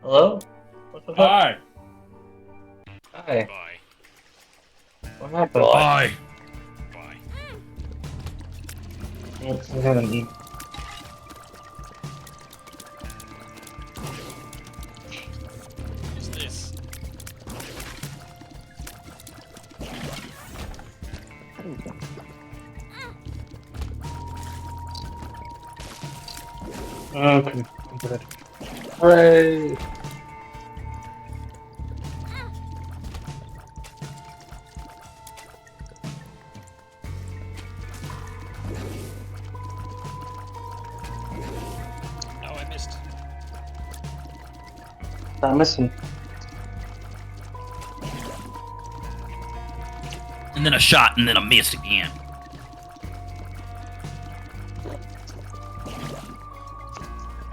Hello? What the fuck? Hi. Hi. Bye. What happened? Hi. Bye. What's gonna be? Who's this? Okay, I'm good. Hooray! Oh, I missed. I'm missing. And then a shot, and then a miss again.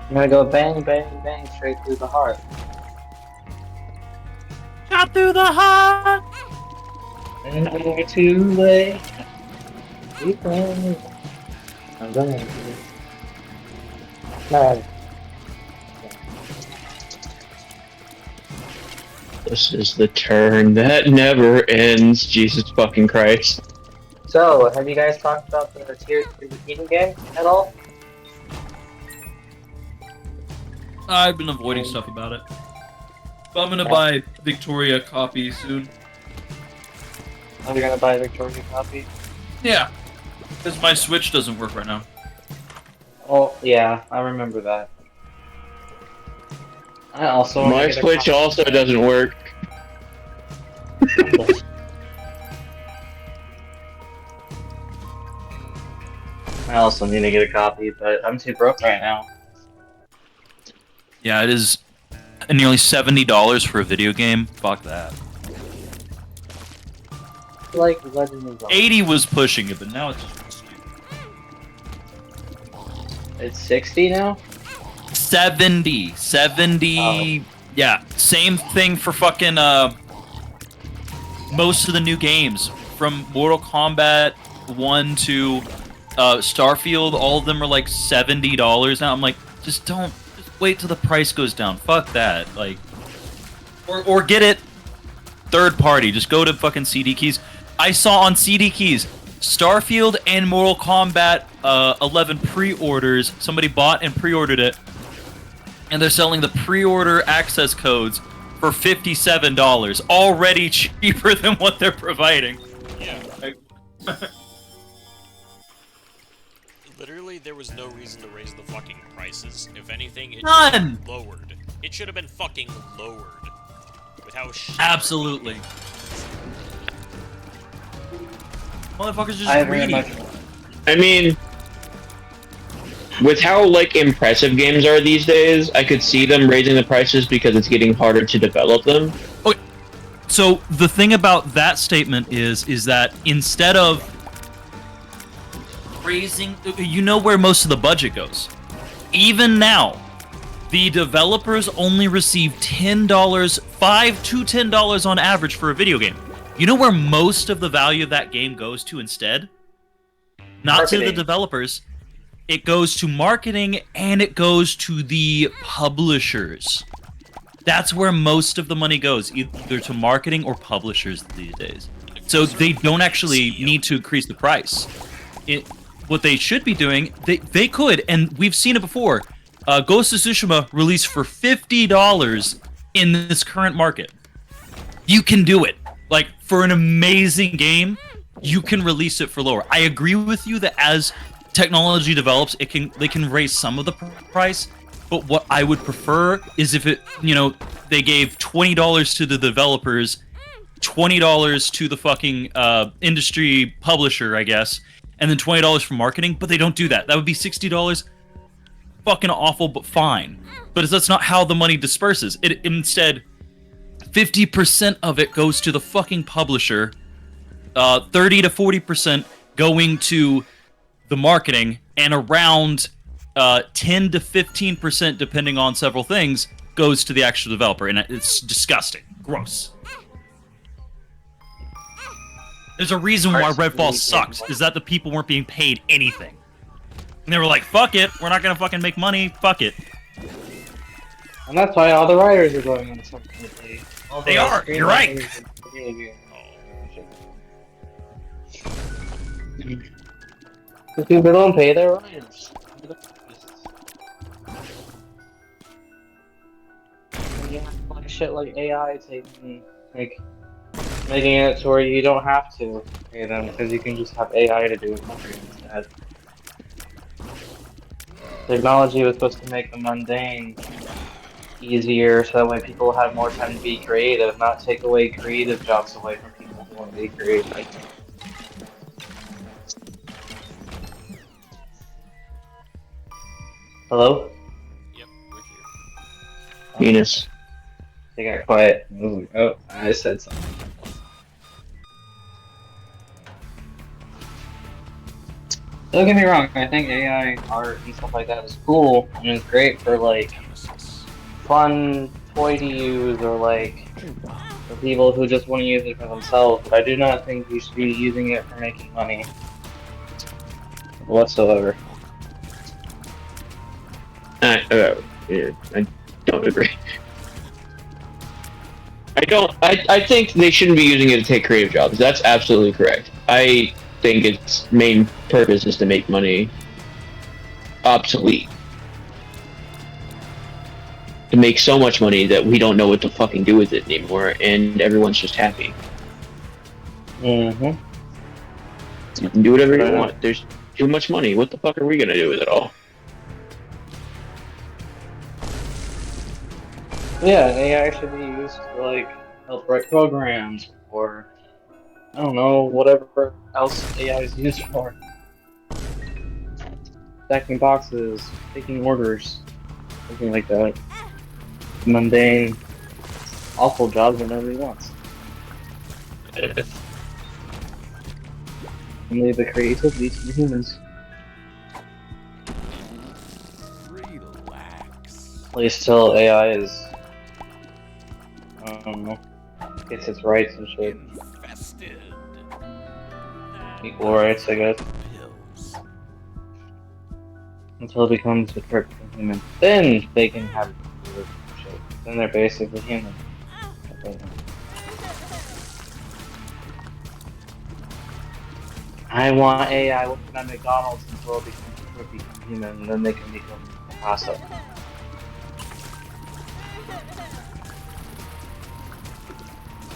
I'm gonna go bang, bang, bang straight through the heart. Shot through the heart. And I'm too late. You can. I'm going to. No. This is the turn that never ends. Jesus fucking Christ. So, have you guys talked about the Tears of the Kingdom game at all? I've been avoiding stuff about it. But I'm gonna buy Victoria copy soon. Are you gonna buy a Victoria copy? Yeah. Because my Switch doesn't work right now. Oh, yeah, I remember that. I also wanna My get a Switch copy. also doesn't work. I also need to get a copy, but I'm too broke right now. Yeah, it is nearly $70 for a video game. Fuck that. Like Legend of Zelda. 80 was pushing it, but now it's just It's 60 now? 70. 70. Yeah, same thing for fucking most of the new games from Mortal Kombat 1 to Starfield. All of them are like $70 now. I'm like, just wait till the price goes down. Fuck that. Like, or get it third party. Just go to fucking CD Keys. I saw on CD Keys Starfield and Mortal Kombat 11 pre-orders. Somebody bought and pre-ordered it, and they're selling the pre-order access codes for $57, already cheaper than what they're providing. Yeah. Literally, there was no reason to raise the fucking prices. If anything, it should have None! been lowered. It should have been fucking lowered. With how shit. Absolutely. Motherfuckers I just very greedy. much. I mean, with how like impressive games are these days, I could see them raising the prices because it's getting harder to develop them. So the thing about that statement is that instead of raising, you know where most of the budget goes. Even now, the developers only receive $10, $5 to $10 on average for a video game. You know where most of the value of that game goes to instead? Not to the Marketing. developers. It goes to marketing and it goes to the publishers. That's where most of the money goes, either to marketing or publishers these days. So they don't actually need to increase the price. What they should be doing, they could, and we've seen it before. Ghost of Tsushima released for $50 in this current market. You can do it. Like, for an amazing game, you can release it for lower. I agree with you that as technology develops, they can raise some of the price. But what I would prefer is if they gave $20 to the developers, $20 to the fucking industry publisher, I guess, and then $20 for marketing. But they don't do that. That would be $60. Fucking awful, but fine. But that's not how the money disperses. It instead, 50% of it goes to the fucking publisher, 30 to 40% going to the marketing, and around 10 to 15%, depending on several things, goes to the actual developer, and it's disgusting. Gross. There's a reason why Redfall sucks, is that the people weren't being paid anything. And they were like, fuck it, we're not gonna fucking make money, fuck it. And that's why all the writers are going on something. They are, you're right. Because people don't pay their writers. And you have like shit like AI taking, making it to where you don't have to pay them because you can just have AI to do it for you instead. Technology was supposed to make the mundane easier so that way people have more time to be creative, not take away creative jobs away from people who want to be creative. Hello? Yep, we're here. Penis. They got quiet. Oh, I said something. Don't get me wrong, I think AI art and stuff like that is cool and it's great for like fun toy to use or like for people who just want to use it for themselves, but I do not think you should be using it for making money whatsoever. Yeah, I don't agree. I think they shouldn't be using it to take creative jobs. That's absolutely correct. I think its main purpose is to make money obsolete. to make so much money that we don't know what to fucking do with it anymore, and everyone's just happy. Mm-hmm. You can do whatever you Right. want. There's too much money. What the fuck are we gonna do with it all? Yeah, AI should be used to like help write programs or I don't know, whatever else AI is used for. Stacking boxes, taking orders, something like that. Mundane, awful jobs that nobody wants. Only the creativity to the humans. Relax. At least till AI is, I don't know, gets its rights and shit. Infested. Equal rights, I guess. Pills. Until it becomes a perfect human. Then they can have shit. Then they're basically human. I want AI working at McDonald's until it becomes human, and then they can become Picasso.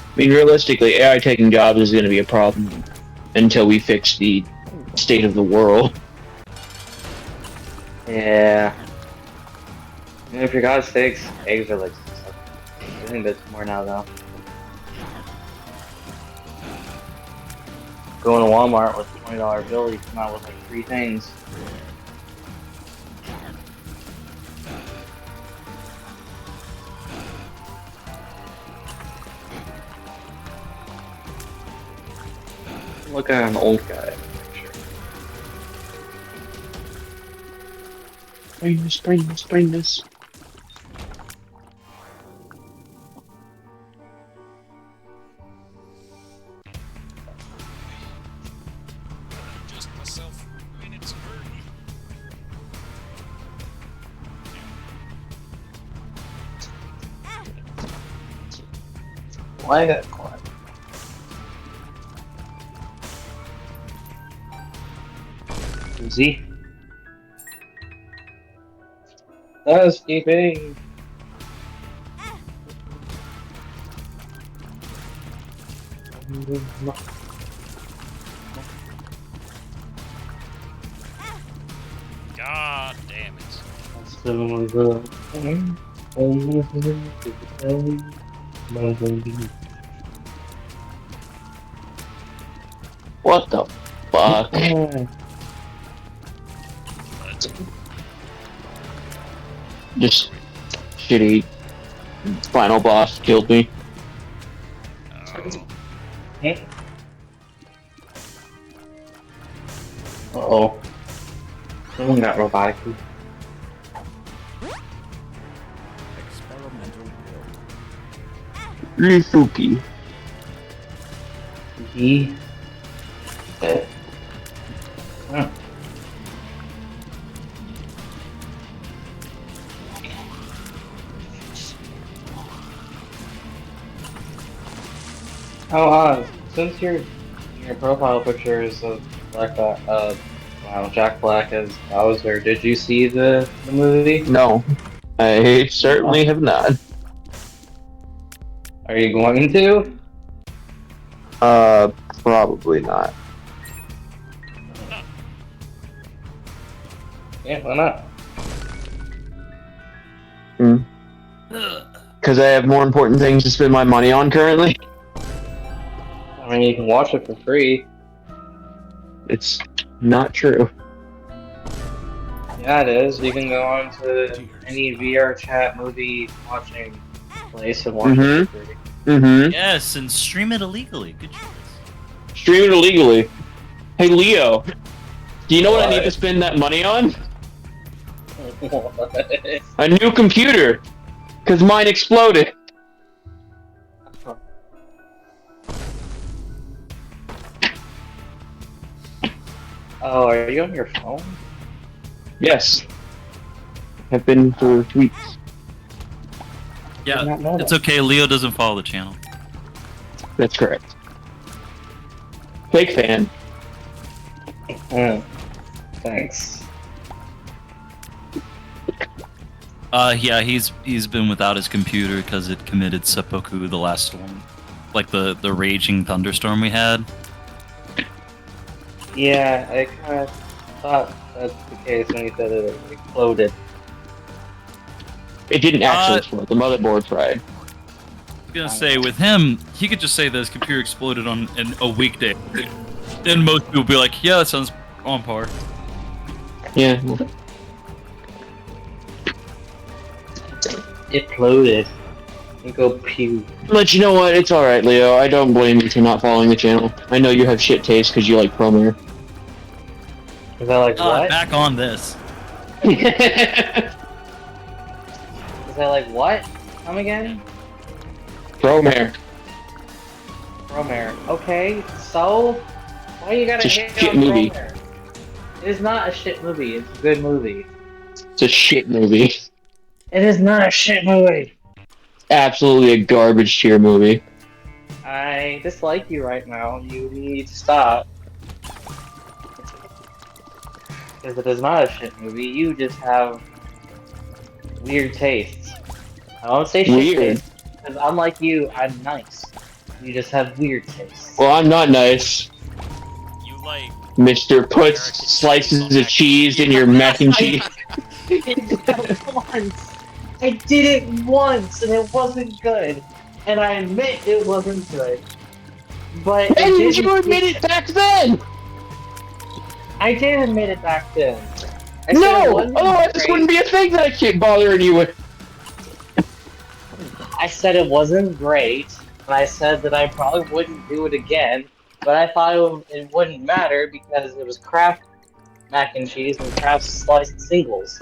I mean, realistically, AI taking jobs is going to be a problem until we fix the state of the world. Yeah. And for God's sakes, eggs are like. I think that's more now though. Going to Walmart with a $20 bill, you come out with like 3 things. Look at an old guy. Bring this. Adjust myself when it's hurting. Why that quiet? Z. Housekeeping. God damn it. What the fuck? But Just shitty final boss killed me. Uh-oh. Someone got robotically. Experimental pill. Risuki. He. Huh. Oh, since your profile picture is of like Jack Black as Bowser, did you see the movie? No, I certainly have not. Are you going to? Probably not. Yeah, why not? Because I have more important things to spend my money on currently. I mean, you can watch it for free. It's not true. Yeah, it is. You can go on to any VR chat movie watching place and watch it for free. Mm-hmm. Yes, and stream it illegally. Good choice. Stream it illegally. Hey, Leo, do you know what I need What? to spend that money on? What? A new computer. Because mine exploded. Oh, are you on your phone? Yes. Have been for weeks. Yeah, Did not know it's that. okay. Leo doesn't follow the channel. That's correct. Fake fan. Thanks. Yeah, he's been without his computer because it committed seppuku the last storm, like the raging thunderstorm we had. Yeah, I kind of thought that's the case when you said it exploded. It didn't actually Uh, explode. The motherboard fried. I'm gonna say with him, he could just say that his computer exploded on a weekday, and most people be like, "Yeah, that sounds on par." Yeah. It exploded. You go pew. But you know what? It's alright, Leo. I don't blame you for not following the channel. I know you have shit taste because you like Promare. Is that like what? Back on this. Is that like what? Come again? Promare. Promare. Okay, so why you gotta It's a hate shit on movie. Promare? It is not a shit movie. It's a good movie. It's a shit movie. It is not a shit movie. Absolutely a garbage tier movie. I dislike you right now. You need to stop. Because it is not a shit movie. You just have weird tastes. I won't say shit Weird. tastes. Because unlike you, I'm nice. You just have weird tastes. Well, I'm not nice. You like Mr. Puts American slices cheese on of cheese in your mac and cheese. I did it once. I did it once, and it wasn't good. And I admit it wasn't good. But Hey, it did didn't- you admit it back then? I did admit it back then. I said it No! wasn't Otherwise, this great. wouldn't be a thing that I keep bothering you with. I said it wasn't great, and I said that I probably wouldn't do it again, but I thought it wouldn't matter because it was Kraft mac and cheese and Kraft sliced singles,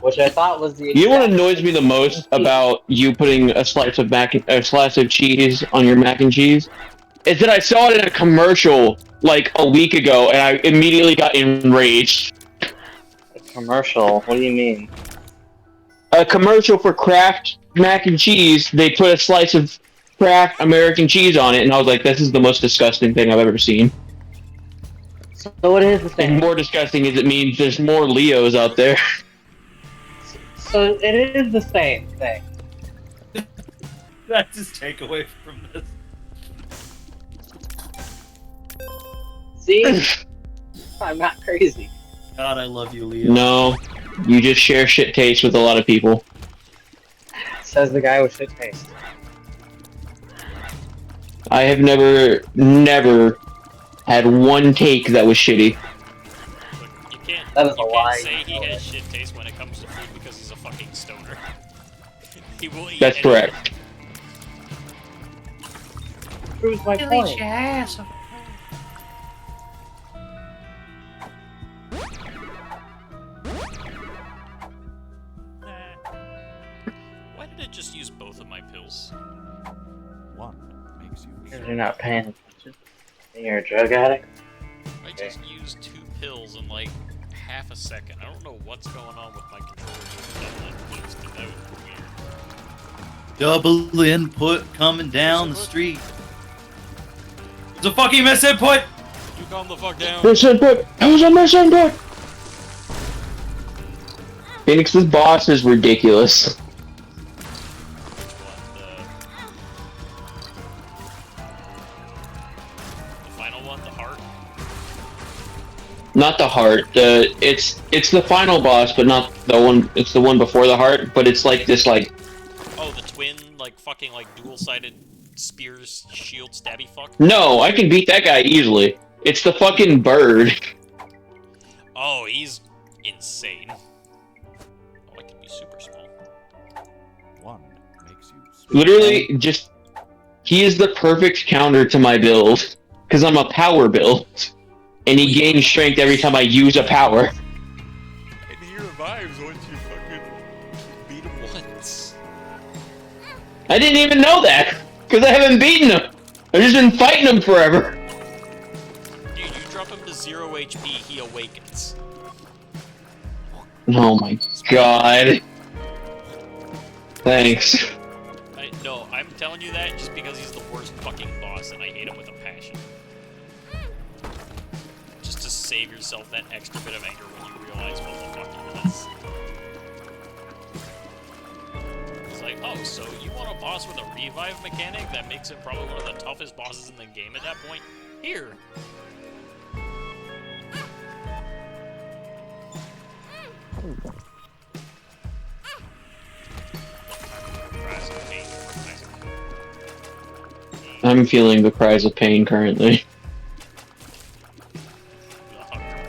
which I thought was the You know what exact annoys me the most cheese. about you putting a slice of cheese on your mac and cheese? Is that I saw it in a commercial like a week ago, and I immediately got enraged. A commercial? What do you mean? A commercial for Kraft mac and cheese. They put a slice of Kraft American cheese on it, and I was like, "This is the most disgusting thing I've ever seen." So it is the And same. more disgusting is it means there's more Leos out there. So it is the same thing. That's his takeaway from this. See? I'm not crazy. God, I love you, Leo. No, you just share shit taste with a lot of people. Says the guy with shit taste. I have never had one take that was shitty. Look, you can't. That is you a can't lie. say he has shit taste when it comes to food because he's a fucking stoner. He will eat. That's anything. correct. Proves my point. Why did it just use both of my pills? One makes you Because you're not paying attention. And you're a drug addict. I just used 2 pills in like half a second. I don't know what's going on with my controller, but it's been out weird. Double input coming down the street. It's a fucking miss input! You calm the fuck down. Miss input! That was a miss input! Phoenix's boss is ridiculous. The final one, the heart. Not the heart. It's the final boss, but not the one. It's the one before the heart. But it's like this, like Oh, the twin, like fucking like dual-sided spears, shield, stabby fuck. no, I can beat that guy easily. It's the fucking bird. Oh, he's insane. Oh, I can be super small. one makes you Literally, just he is the perfect counter to my build because I'm a power build, and he gains strength every time I use a power. And he revives once you fucking beat him once. I didn't even know that because I haven't beaten him. I've just been fighting him forever. Dude, you drop him to 0 HP, he awakens. Oh my god. Thanks. No, I'm telling you that just because he's the worst fucking boss and I hate him with a passion. Just to save yourself that extra bit of anger when you realize what the fuck he is. Oh, so you want a boss with a revive mechanic that makes him probably one of the toughest bosses in the game at that point? Here. I'm feeling the cries of pain currently.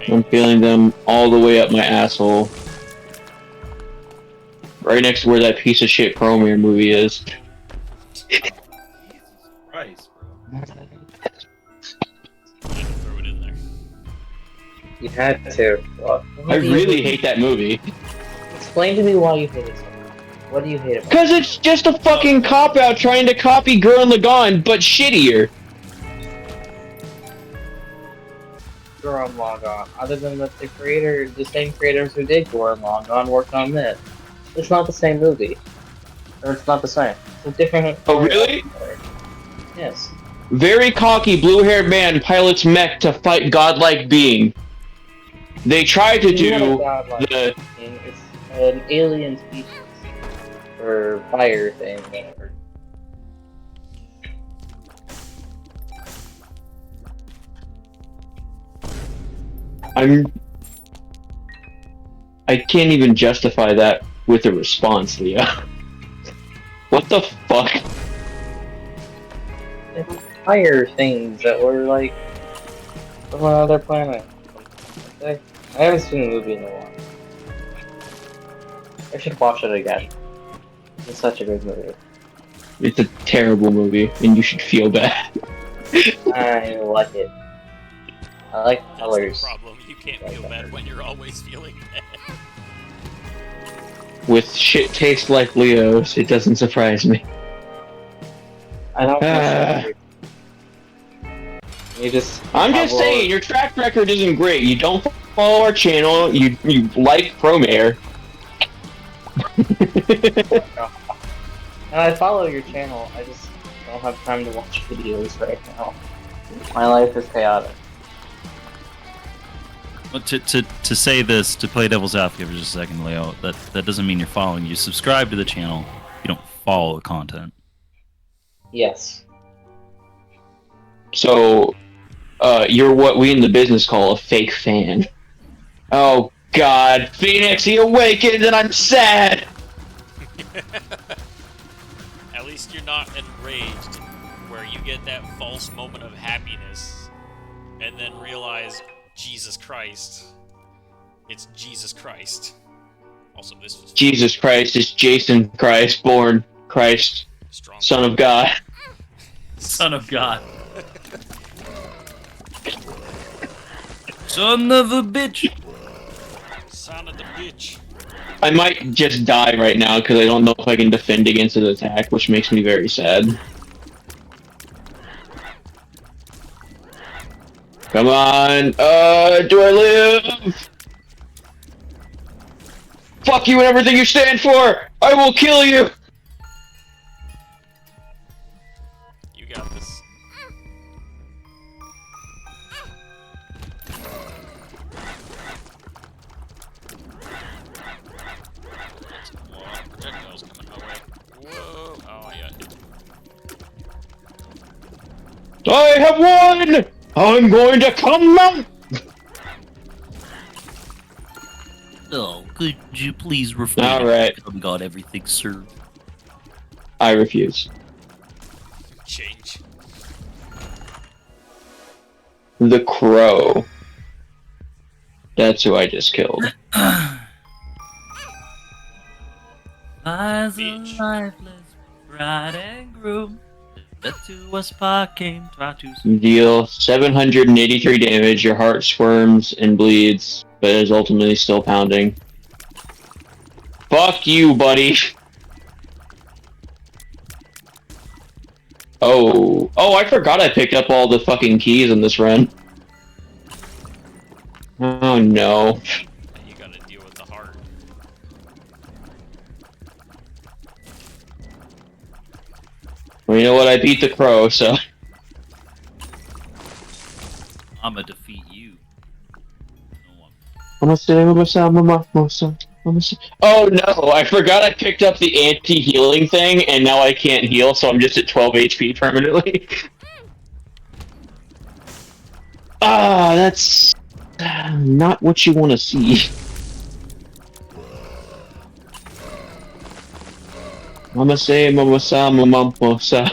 I'm feeling them all the way up my asshole. Right next to where that piece of shit Promare movie is. Christ, bro. Throw it in there. You had to. Well, I really hate that movie. Explain to me why you hate it so much. What do you hate about it? Because it's just a fucking cop-out trying to copy Gurren Lagann, but shittier. Gurren Lagann. Other than that, the same creators who did Gurren Lagann worked on this. It's not the same movie. Or it's not the same. It's a different... Oh, really? Yes. Very cocky blue-haired man pilots mech to fight godlike being. They try to do the... It's an alien species. Or fire thing, whatever. I can't even justify that with a response, Leah. What the fuck? It's fire things that were like from another planet. I haven't seen the movie in a while. I should watch it again. It's such a good movie. It's a terrible movie, and you should feel bad. I like it. I like That's colors. the problem. You can't feel bad when you're always feeling bad. With shit taste like Leo's, it doesn't surprise me. I don't Ah. You just. I'm just saying, your track record isn't great. You don't follow our channel, you like Promare. And I follow your channel, I just don't have time to watch videos right now. My life is chaotic. Well, to say this, to play devil's advocate for just a second, Leo, that doesn't mean you're following. You subscribe to the channel, you don't follow the content. Yes. So, you're what we in the business call a fake fan. Oh god, Phoenix, he awakened and I'm sad! At least you're not enraged, where you get that false moment of happiness, and then realize, Jesus Christ, it's Jesus Christ. Also, this was Jesus Christ is Jason Christ, born Christ, strong. Son of God. Son of God. Son of a bitch. Son of the bitch. I might just die right now because I don't know if I can defend against his attack, which makes me very sad. Come on, do I live? Fuck you and everything you stand for! I will kill you! You got this. Projectiles coming my way. Whoa! Oh, I got hit. I have won! I'm going to come out! Oh, could you please refrain? Alright. Got everything, sir. I refuse. Change. The Crow. That's who I just killed. Eyes Bitch. lifeless, bride and groom. That to a spot came, try to. Deal 783 damage, your heart squirms and bleeds, but is ultimately still pounding. Fuck you, buddy! Oh, I forgot I picked up all the fucking keys in this run. Oh no. You gotta deal with the heart. Well, you know what? I beat the Crow, so... I'ma defeat you. No one. Vamos a Oh no, I forgot I picked up the anti-healing thing, and now I can't heal, so I'm just at 12 HP permanently. Ah, that's not what you want to see. Mama say, mama sa, mama sa.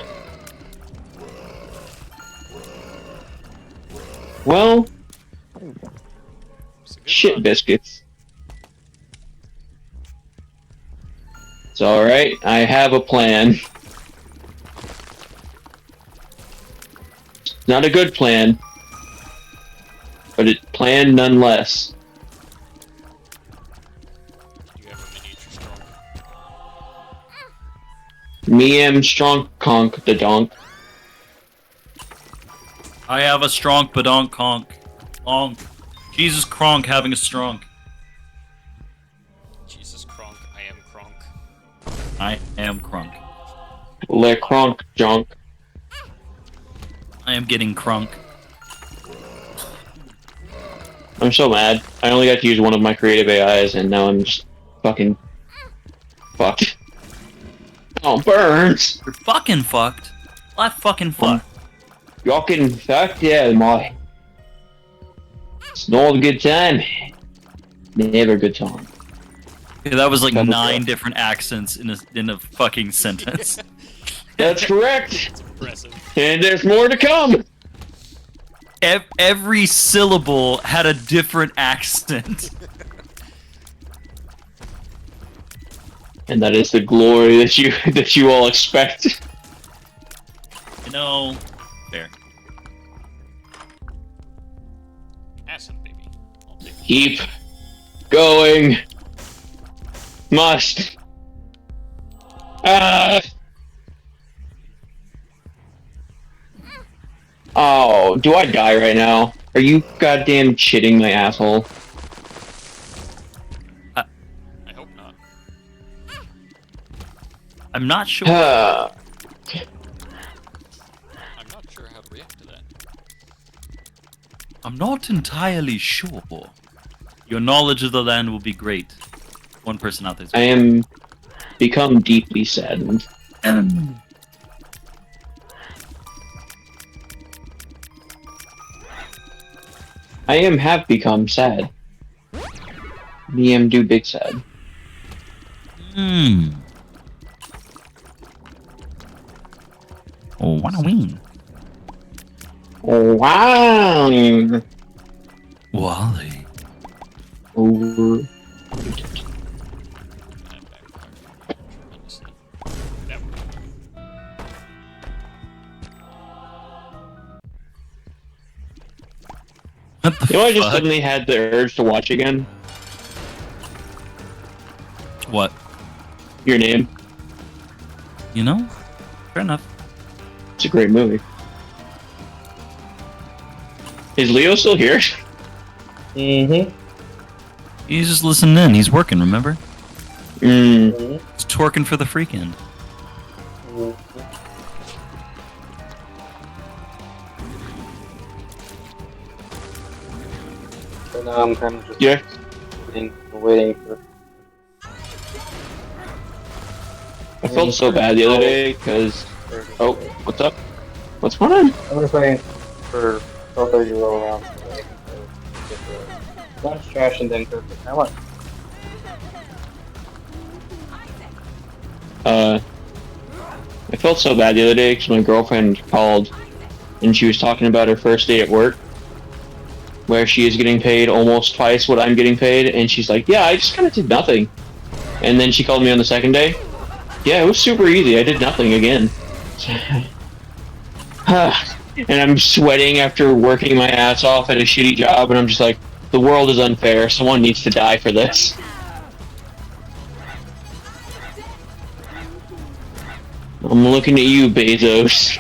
Well, It's a good shit run. biscuits. It's alright, I have a plan. Not a good plan, but it planned nonetheless. You have a miniature strong. Me am strong conk the donk. I have a strong badonk conk. Long. Jesus Kronk having a strong. Jesus Kronk, I am Kronk. I am Kronk. Le cronk junk. I am getting Kronk. I'm so mad. I only got to use one of my creative AIs, and now I'm just fucking fucked. Oh, burns! You're fucking fucked. I fucking fucked. Fucking fucked, yeah, my. It's not a good time. Never a good time. Yeah, that was like Double 9 kill. different accents in a fucking sentence. That's correct! It's impressive. And there's more to come! Every syllable had a different accent. And that is the glory that you all expect. You know, fair. Acid, baby. I'll take it. Keep going. Must. Ah. Oh, do I die right now? Are you goddamn shitting my asshole? I hope not. I'm not sure. Ah. I'm not sure how to react to that. I'm not entirely sure. Your knowledge of the land will be great. One person out there's I am become deeply saddened. I have become sad. Me am do big sad. Hmm. Oh, what a win. Oh, wow. Wally. Over. That backfired tremendously. That worked. What the You know, I just fuck? suddenly had the urge to watch again. What? Your Name. You know? Fair enough. It's a great movie. Is Leo still here? Mm-hmm. He's just listening in. He's working, remember? Mm. He's twerking for the freaking. So now I'm kind of just Yeah. waiting for. I felt so bad the other day because. Oh, what's up? What's going on? I'm just waiting for 12:30 to roll around so that I can get the lunch trash and then go get my lunch. I felt so bad the other day because my girlfriend called and she was talking about her first day at work where she is getting paid almost twice what I'm getting paid, and she's like, yeah, I just kind of did nothing. And then she called me on the second day. Yeah, it was super easy. I did nothing again. And I'm sweating after working my ass off at a shitty job, and I'm just like, the world is unfair. Someone needs to die for this. I'm looking at you, Bezos.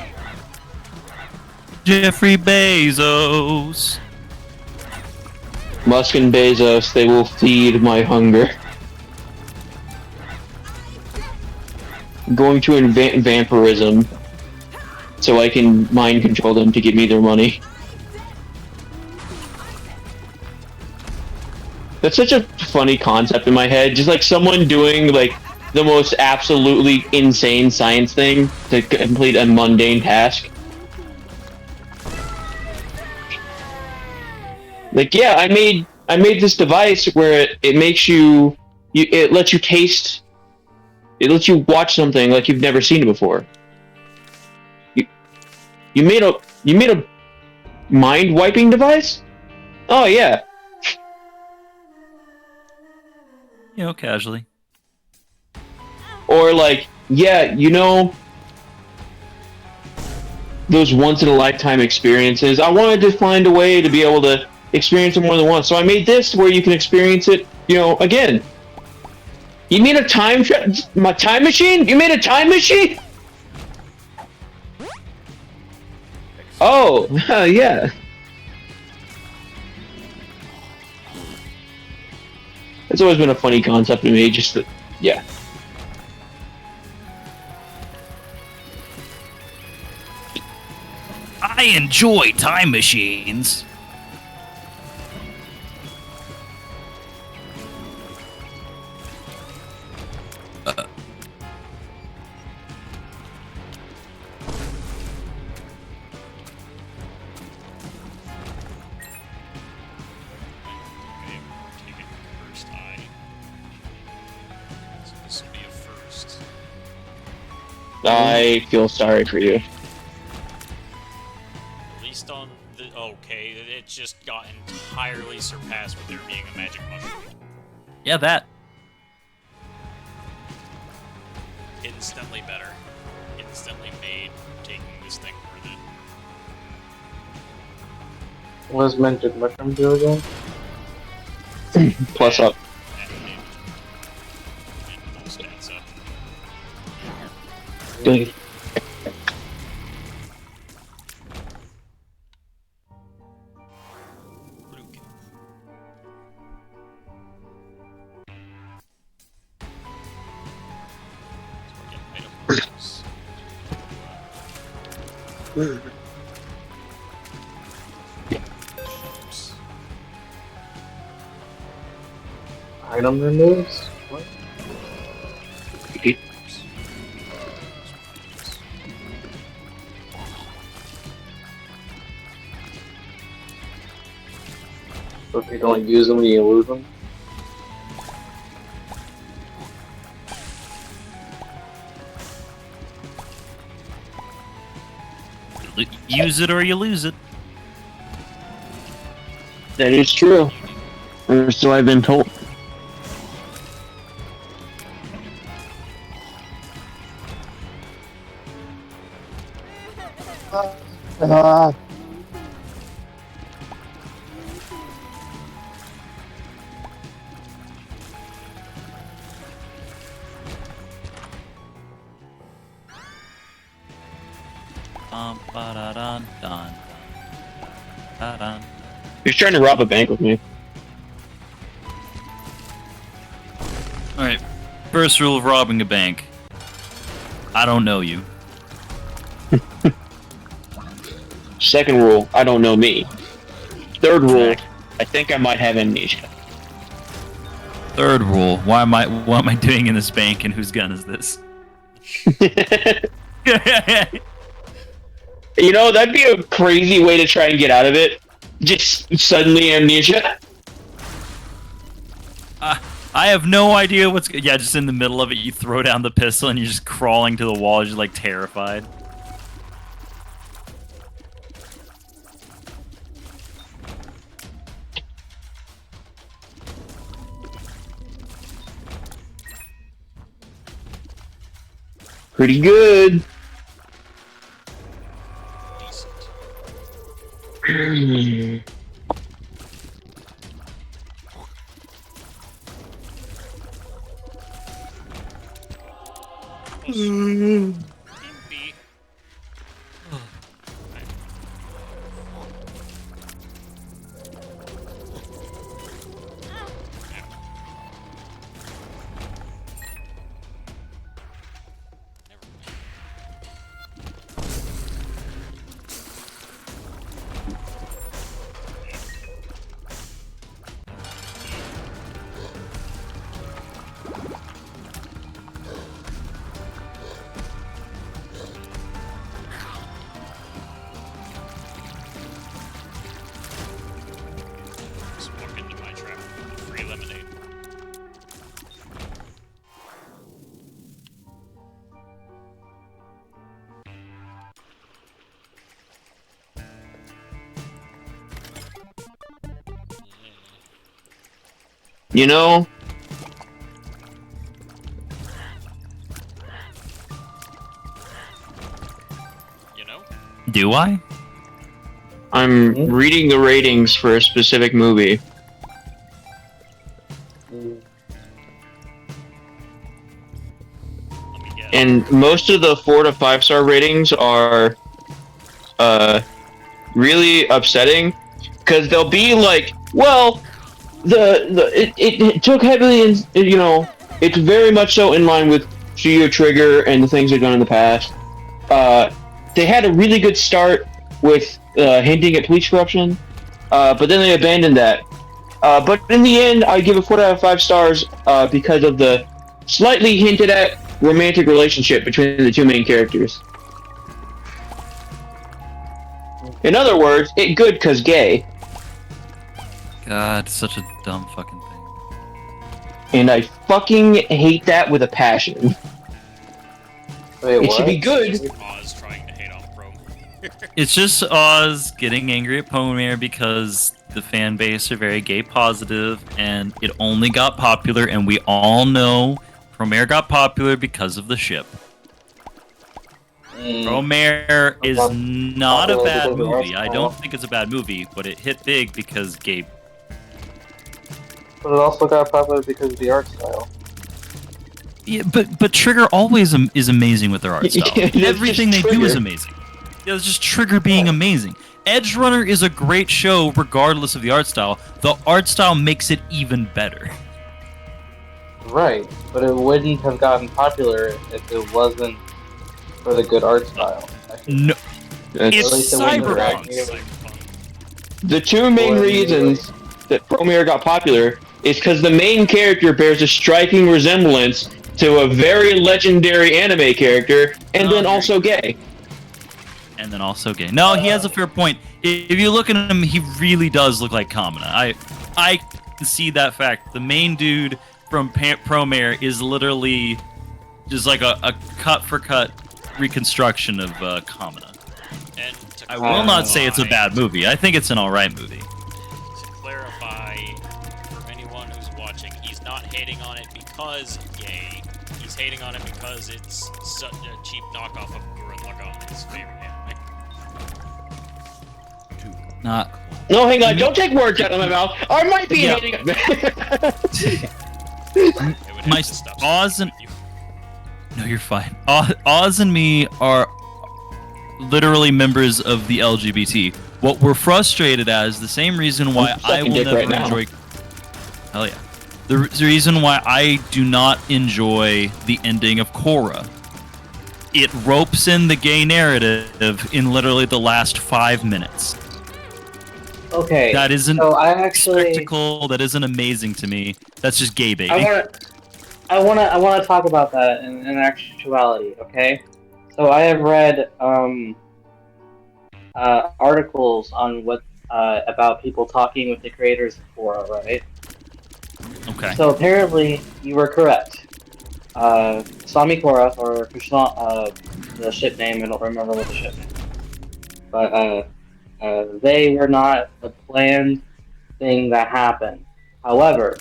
Jeffrey Bezos. Musk and Bezos, they will feed my hunger. I'm going to invent vampirism so I can mind control them to give me their money. That's such a funny concept in my head. Just like someone doing like the most absolutely insane science thing to complete a mundane task. Like, yeah, I made this device where it makes it lets you taste, it lets you watch something like you've never seen it before. You made a mind wiping device? Oh yeah. You know, casually. Or like, yeah, you know, those once in a lifetime experiences. I wanted to find a way to be able to experience it more than once. So I made this where you can experience it, you know, again. You mean my time machine? You made a time machine? Oh, yeah. It's always been a funny concept to me, just that, yeah. I enjoy time machines. Taking first eye. So this will be a first. I feel sorry for you. At least on the okay, it just got entirely surpassed with there being a magic mushroom. Yeah, that. Instantly better. Instantly made taking this thing worth it. What does magic mushroom do again? Plus up. And full stats up. Good. Luke. So we're getting item points. Shops. Item removes? What? So if you don't use them, you lose them? Use it or you lose it. That is true. Or so I've been told. Ba-da-dun, dun. Da-dun. He's trying to rob a bank with me. Alright. First rule of robbing a bank. I don't know you. Second rule, I don't know me. Third rule, I think I might have amnesia. Third rule, what am I doing in this bank and whose gun is this? You know, that'd be a crazy way to try and get out of it. Just suddenly amnesia. I have no idea what's... Yeah, just in the middle of it, you throw down the pistol and you're just crawling to the wall, just like terrified. Pretty good. Decent. Can be. You know? You know? Do I? I'm reading the ratings for a specific movie. Let me guess. And most of the 4 to 5 star ratings are really upsetting because they'll be like, well, it took heavily in, you know, it's very much so in line with Studio Trigger and the things they've done in the past. They had a really good start with hinting at police corruption, but then they abandoned that. But in the end, I give it 4 out of 5 stars because of the slightly hinted at romantic relationship between the two main characters. In other words, it good 'cause gay. God, such a dumb fucking thing. And I fucking hate that with a passion. Wait, It should be what? good. Oz trying to hate on Promare. It's just Oz getting angry at Promare because the fan base are very gay positive, and it only got popular, and we all know Promare got popular because of the ship. Promare is not a bad movie. I don't think it's a bad movie, but it hit big because gay. But it also got popular because of the art style. Yeah, but Trigger always is amazing with their art style. Yeah, it's Everything they just do is Trigger. amazing. Yeah, it's just Trigger being amazing. Edge Runner is a great show regardless of the art style. The art style makes it even better. Right, but it wouldn't have gotten popular if it wasn't for the good art style. I think. No, That's- it's At least it wouldn't have cyberpunk. gotten- The two main Or- reasons that Promare got popular is because the main character bears a striking resemblance to a very legendary anime character, and then also gay. And then also gay. No, he has a fair point. If you look at him, he really does look like Kamina. I can see that fact. The main dude from Promare is literally just like a cut-for-cut reconstruction of Kamina. And to I will not say it's a clarify- bad movie. I think it's an alright movie. To clarify, for anyone who's watching, he's not hating on it because gay. He's hating on it because it's such a cheap knockoff of Gurren Lagann, his favorite anime. Not. No, hang on, don't take words out of my mouth. I might be Yeah. hating. It would My have to stop Oz and- you. No, you're fine. Oz and me are literally members of the LGBT. What we're frustrated at is the same reason why I'm I sucking will dick never right now. enjoy. Hell yeah. The reason why I do not enjoy the ending of Korra. It ropes in the gay narrative in literally the last 5 minutes. Okay. That isn't So I actually spectacle. That isn't amazing to me. That's just gay baiting. I want to talk about that in actuality. Okay. So I have read articles on what about people talking with the creators of Quora, right? Okay. So apparently you were correct. Sami Quora, or Krishna, the ship name, I don't remember what the ship name is. But they were not the planned thing that happened. However,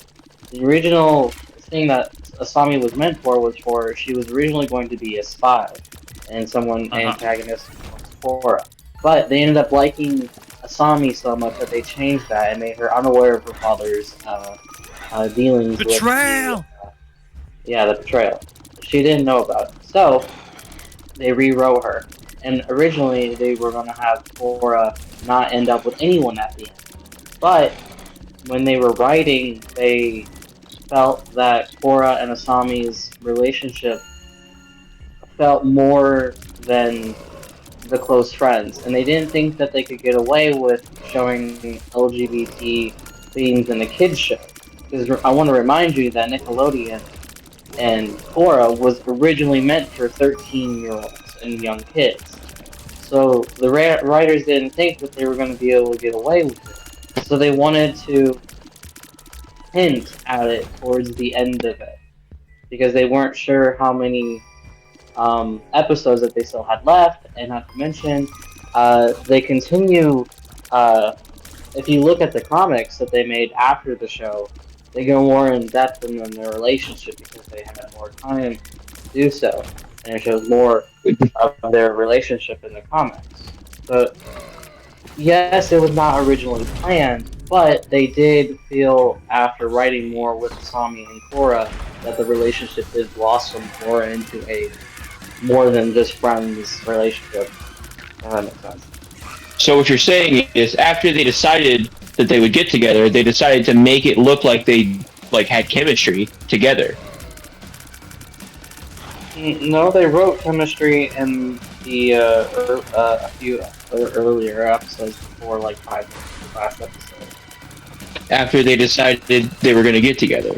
the original thing that Asami was meant for was for she was originally going to be a spy and someone antagonist Quora. But they ended up liking Asami so much that they changed that and made her unaware of her father's dealings Betrayal! with the betrayal. She didn't know about it. So, they rewrote her. And originally, they were going to have Korra not end up with anyone at the end. But, when they were writing, they felt that Korra and Asami's relationship felt more than the close friends. And they didn't think that they could get away with showing LGBT themes in a kids show. Because I want to remind you that Nickelodeon and Korra was originally meant for 13-year-olds and young kids. So the writers didn't think that they were going to be able to get away with it. So they wanted to hint at it towards the end of it. Because they weren't sure how many episodes that they still had left. And not to mention, they continue... if you look at the comics that they made after the show, they go more in depth in their relationship because they had more time to do so, and it shows more of their relationship in the comics. But yes, it was not originally planned, but they did feel after writing more with Asami and Korra that the relationship did blossom more into a more than just friends relationship. If that makes sense. So what you're saying is, after they decided that they would get together, they decided to make it look like they had chemistry together. No, they wrote chemistry in the a few earlier episodes before, like 5 minutes of the last episode. After they decided they were going to get together.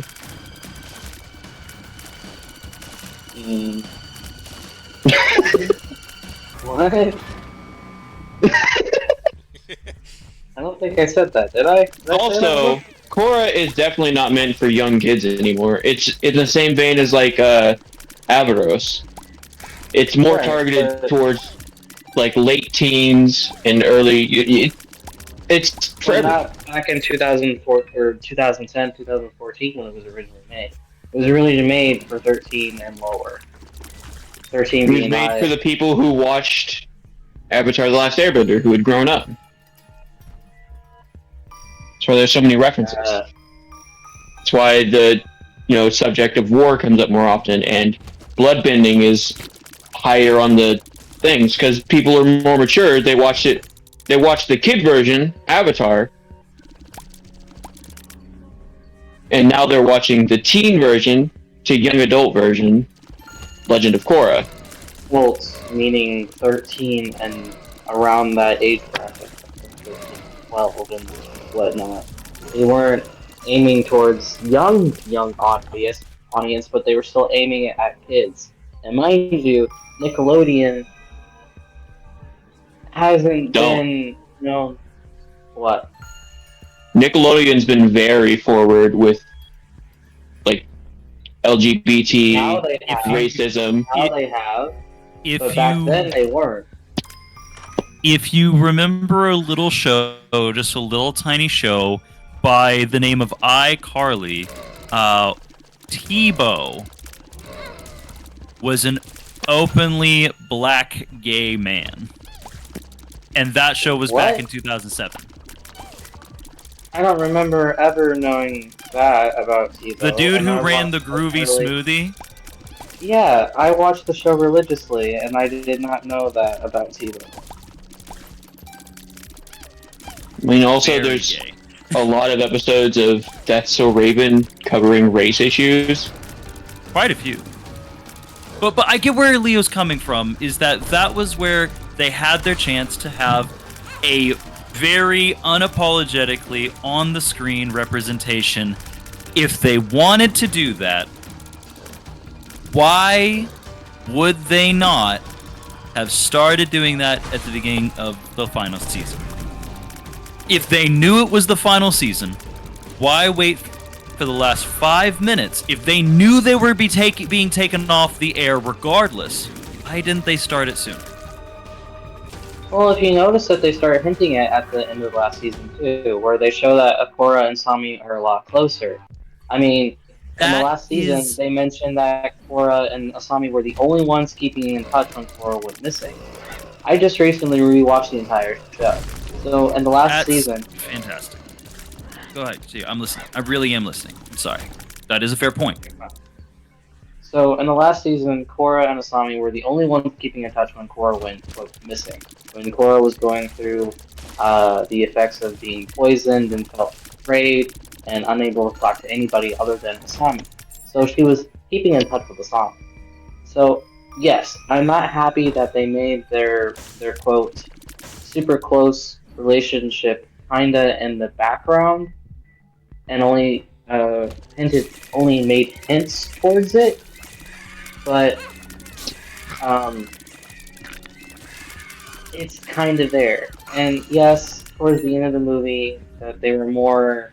What? I don't think I said that, did I? Did I say Also, that? Korra is definitely not meant for young kids anymore. It's in the same vein as Avaros. It's more Right, targeted but- towards late teens and early. It's for Well, everyone. not back in 2004 or 2010, 2014 when it was originally made. It was originally made for 13 and lower. 13 It was being made high. for the people who watched Avatar: The Last Airbender, who had grown up. That's why there's so many references. That's why the subject of war comes up more often, and bloodbending is higher on the things because people are more mature. They watched it. They watched the kid version, Avatar, and now they're watching the teen version to young adult version, Legend of Korra. Adults, meaning 13 and around that age bracket, 13, 12 and whatnot. They weren't aiming towards young audience, but they were still aiming it at kids. And mind you, Nickelodeon hasn't Don't. been known. What? Nickelodeon's been very forward with LGBT, Now they have. racism. Now they have. If But back then they weren't. if you remember a little show, just a little tiny show by the name of iCarly, Tebow was an openly black gay man. And that show was back What? in 2007. I don't remember ever knowing that about Tebow. The dude and who I ran watched the Groovy literally- Smoothie. Yeah, I watched the show religiously, and I did not know that about Tebow. I mean, also Very there's gay. a lot of episodes of That's So Raven covering race issues. Quite a few. But I get where Leo's coming from, is that was where they had their chance to have a very unapologetically on the screen representation. If they wanted to do that, why would they not have started doing that at the beginning of the final season? If they knew it was the final season, why wait for the last 5 minutes? If they knew they were being taken off the air regardless, why didn't they start it soon? Well, if you notice that they started hinting at the end of last season too, where they show that Akora and Sami are a lot closer. I mean, in the That last season, is- they mentioned that Korra and Asami were the only ones keeping in touch when Korra went missing. I just recently rewatched the entire show. So, in the last That's season, fantastic. Go ahead. See, I'm listening. I really am listening. I'm sorry. That is a fair point. in the last season, Korra and Asami were the only ones keeping in touch when Korra went missing. When Korra was going through the effects of being poisoned and felt afraid and unable to talk to anybody other than Asami. So she was keeping in touch with Asami. So, yes, I'm not happy that they made their quote super close relationship kinda in the background and only made hints towards it. But it's kind of there. And yes, towards the end of the movie, that they were more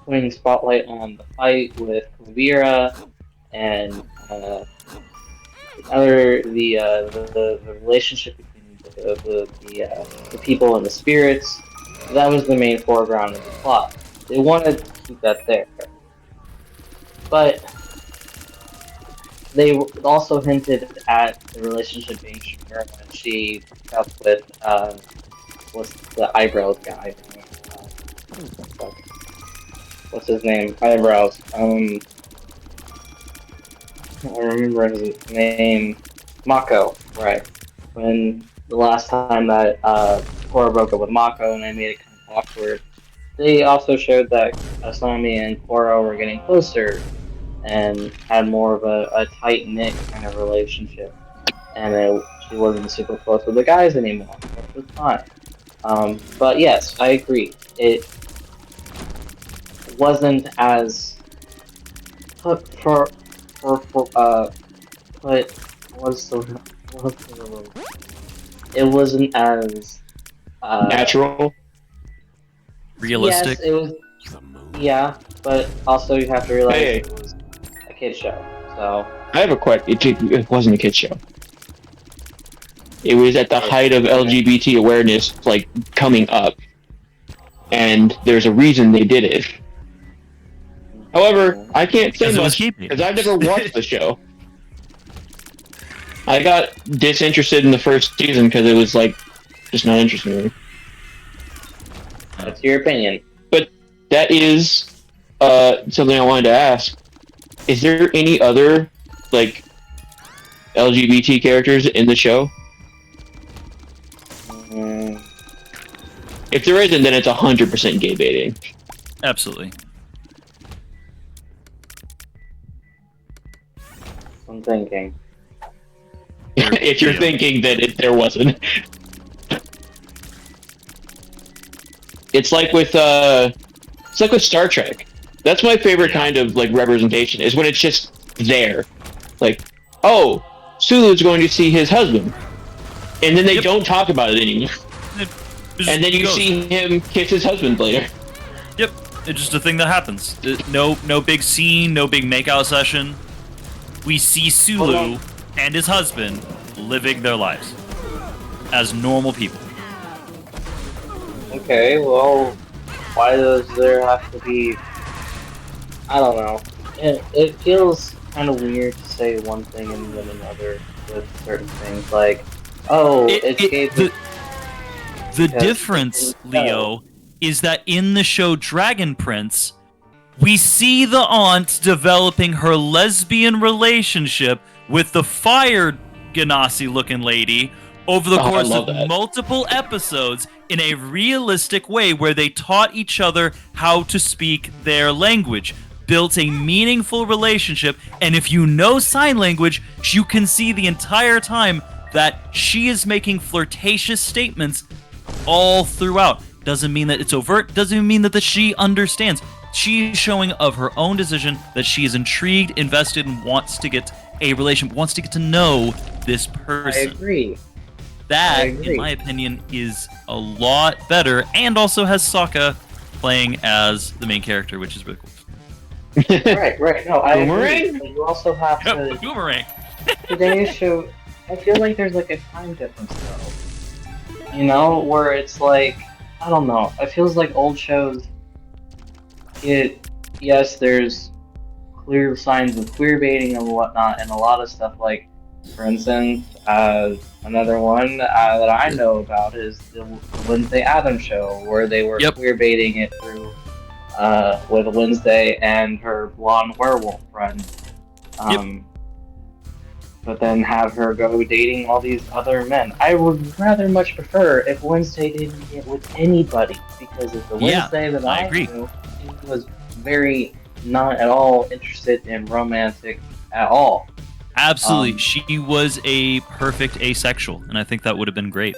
putting spotlight on the fight with Kuvira and the relationship between the people and the spirits. That was the main foreground of the plot. They wanted keep that there. But they also hinted at the relationship being sure when she hooked up with what's the eyebrows guy? What's his name? Eyebrows. I don't remember his name. Mako, right? When the last time that Korra broke up with Mako and they made it kind of awkward, they also showed that Asami and Korra were getting closer and had more of a tight knit kind of relationship. And she wasn't super close with the guys anymore, which was fine. But yes, I agree. It wasn't as put for put what's the word? It wasn't as Natural. Realistic. Yes, it was. The moon. Yeah, but also you have to realize Hey. it was a kid show. So I have a question. It wasn't a kid show. It was at the height of LGBT awareness, like, coming up. And there's a reason they did it. However, I can't say Because it was much gay-baiting. because I've never watched the show. I got disinterested in the first season because it was, like, just not interesting to me. that's your opinion. That is something I wanted to ask. Is there any other, like, LGBT characters in the show? Mm, If there isn't, then it's 100% gay baiting. Absolutely. I'm thinking. If you're Yeah. thinking that there wasn't. It's like with Star Trek. That's my favorite kind of, like, representation, is when it's just there. Like, oh, Sulu's going to see his husband. And then they don't talk about it anymore. It just And then you goes. see him kiss his husband later. Yep, it's just a thing that happens. No big scene, no big makeout session. We see Sulu and his husband living their lives as normal people. Okay, well, why does there have to be? I don't know. It feels kind of weird to say one thing and then another with certain things. Like, oh, it's gay. The because difference, in the show- Leo, is that in the show Dragon Prince, we see the aunt developing her lesbian relationship with the fire Ganassi-looking lady over the Oh, I course love of that. multiple episodes in a realistic way where they taught each other how to speak their language, built a meaningful relationship, and if you know sign language, you can see the entire time that she is making flirtatious statements all throughout. Doesn't mean that it's overt, doesn't mean that she understands. She is showing of her own decision that she is intrigued, invested, and wants to get a relationship, wants to get to know this I person. agree. That, I agree. in my opinion, is a lot better, and also has Sokka playing as the main character, which is really cool. Right. No, I agree. Boomerang? But you also have to. Boomerang. Today's show, I feel like there's like a time difference though. You know, where it's like, I don't know. It feels like old shows. Yes, there's clear signs of queer baiting and whatnot, and a lot of stuff like, for instance, another one that I know about is the Wednesday Addams show, where they were Yep. queer baiting it through with Wednesday and her blonde werewolf friend. But then have her go dating all these other men. I would rather much prefer if Wednesday didn't get with anybody, because of the Yeah, Wednesday that I I agree. knew, she was very not at all interested in romantic at all. Absolutely. She was a perfect asexual, and I think that would have been great.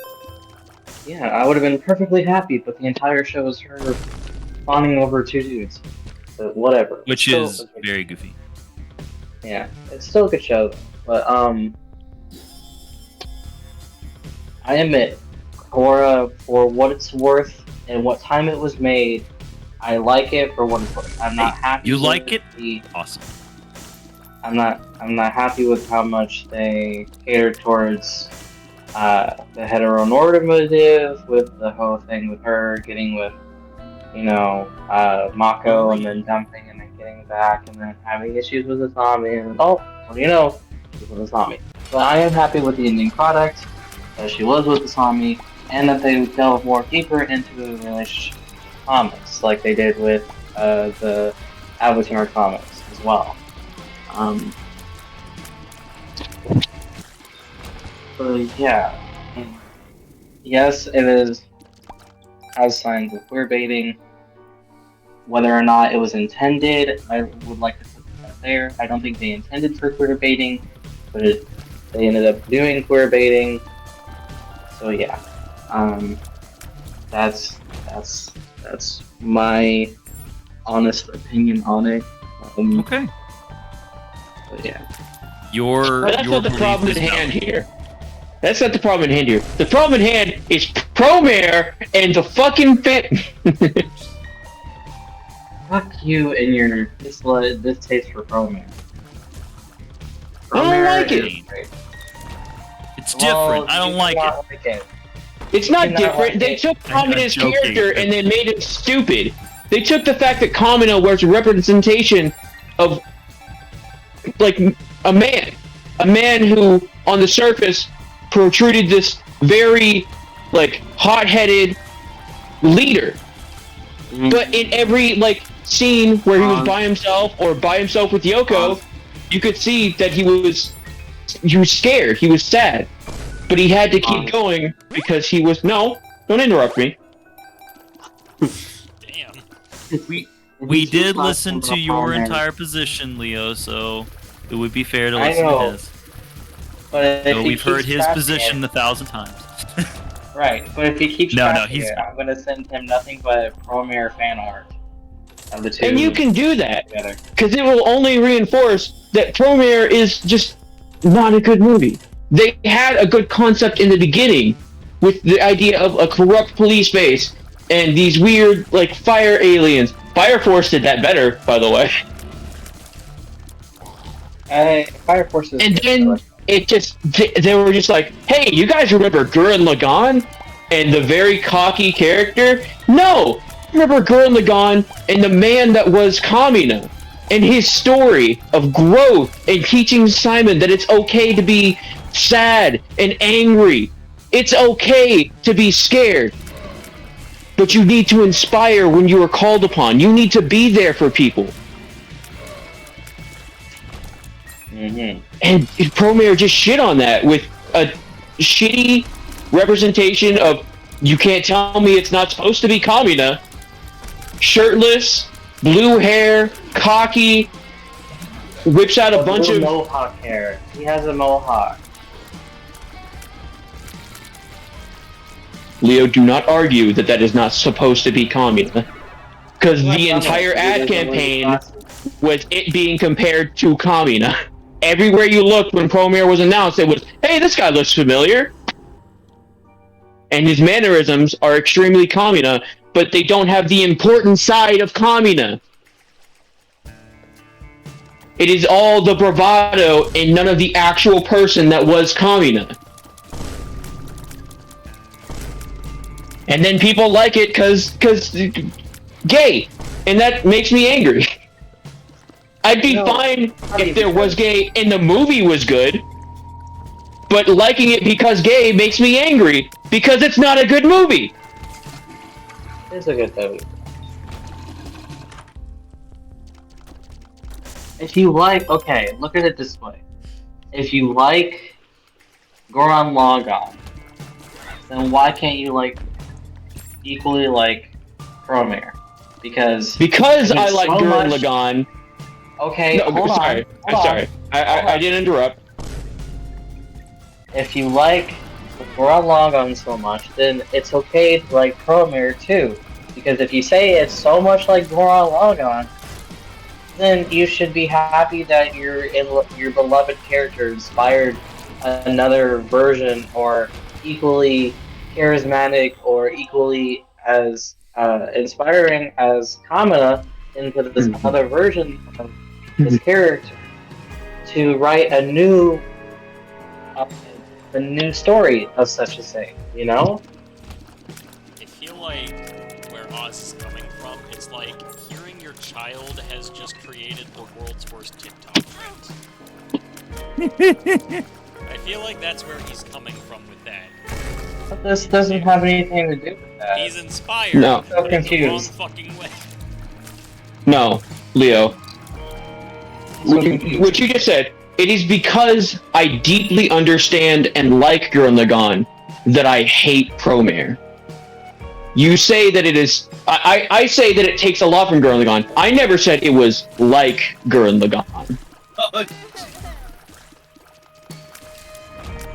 Yeah, I would have been perfectly happy, but the entire show is her fawning over two dudes. But whatever. Which Still is a good- very goofy. Yeah, it's still a good show, but I admit, Korra, for what it's worth and what time it was made, I like it for what it's worth. I'm not happy. you with like it? the- Awesome. I'm not happy with how much they cater towards the heteronormative with the whole thing with her getting with, Mako and then dumping and then getting back and then having issues with Asami and what do you know? She's with Asami. But I am happy with the ending product, that she was with Asami, and that they delve more deeper into the relationship comics, like they did with the Avatar comics as well. But yeah, yes, it has signs of queer baiting. Whether or not it was intended, I would like to put that there. I don't think they intended for queer baiting, but they ended up doing queer baiting. So yeah, that's my honest opinion on it. Okay. But yeah. But that's not the belief problem is at hand valid. here. That's not the problem at hand here. The problem at hand is Promare and the fucking fan. Fuck you and your distaste for Promare. I don't like it. is great. It's Well, different. I don't you like it. cannot like it. It's not You cannot different. like They it. took I'm Kamina's joking. character and they made it stupid. They took the fact that Kamina was a representation of, like, a man who, on the surface, protruded this very, like, hot-headed leader. But in every, like, scene where he was by himself or by himself with Yoko, you could see that he was scared, he was sad. But he had to keep going because he was... No, don't interrupt me. Damn. We did listen to your Promare. entire position, Leo, so it would be fair to I listen know. to his. But if So he we've heard keeps his trashing position it- 1,000 times. Right, but if he keeps No, trashing he's- it, I'm gonna send him nothing but Promare fan art of the two. And you can do that, together. because it will only reinforce that Promare is just not a good movie. They had a good concept in the beginning with the idea of a corrupt police base and these weird, like, fire aliens. Fire Force did that better, by the way. Fire Force is And then it just, they were just like, hey, you guys remember Gurren Lagann and the very cocky character? No! Remember Gurren Lagann and the man that was Kamina and his story of growth and teaching Simon that it's okay to be sad and angry. It's okay to be scared. But you need to inspire when you are called upon. You need to be there for people. Mm-hmm. And Promare just shit on that with a shitty representation of, you can't tell me it's not supposed to be Kamina. Shirtless, blue hair, cocky, whips out a bunch of... mohawk hair. He has a mohawk. Leo, do not argue that that is not supposed to be Kamina. Because the He entire ad doesn't wear campaign glasses. was it being compared to Kamina. Everywhere you looked when Promare was announced, it was, hey, this guy looks familiar. And his mannerisms are extremely Kamina, but they don't have the important side of Kamina. It is all the bravado and none of the actual person that was Kamina. And then people like it cause gay. And that makes me angry. I'd be fine if there was gay and the movie was good. But liking it because gay makes me angry because it's not a good movie. It's a good movie. If you like, okay, look at it this way. If you like Goron Logon, then why can't you equally like Promare? Because I like so Gurren much- Lagann. Okay, No, hold sorry. on. I'm sorry. I didn't interrupt. If you like Goron Logon so much, then it's okay to like Promare too. Because if you say it's so much like Goron Logon, then you should be happy that your beloved character inspired another version or equally charismatic or equally as inspiring as Kamina into this other version of this character to write a new story of such a thing, you know? I feel like where Oz is coming from like, hearing your child has just created the world's worst TikTok trend. I feel like that's where he's coming from with that. But this doesn't have anything to do with that. He's inspired, No. So but in the wrong confused. fucking way. No, Leo. So confused. What you just said, it is because I deeply understand and like Gurren Lagann that I hate Promare. You say that it is... I say that it takes a lot from Gurren Lagann. I never said it was like Gurren Lagann.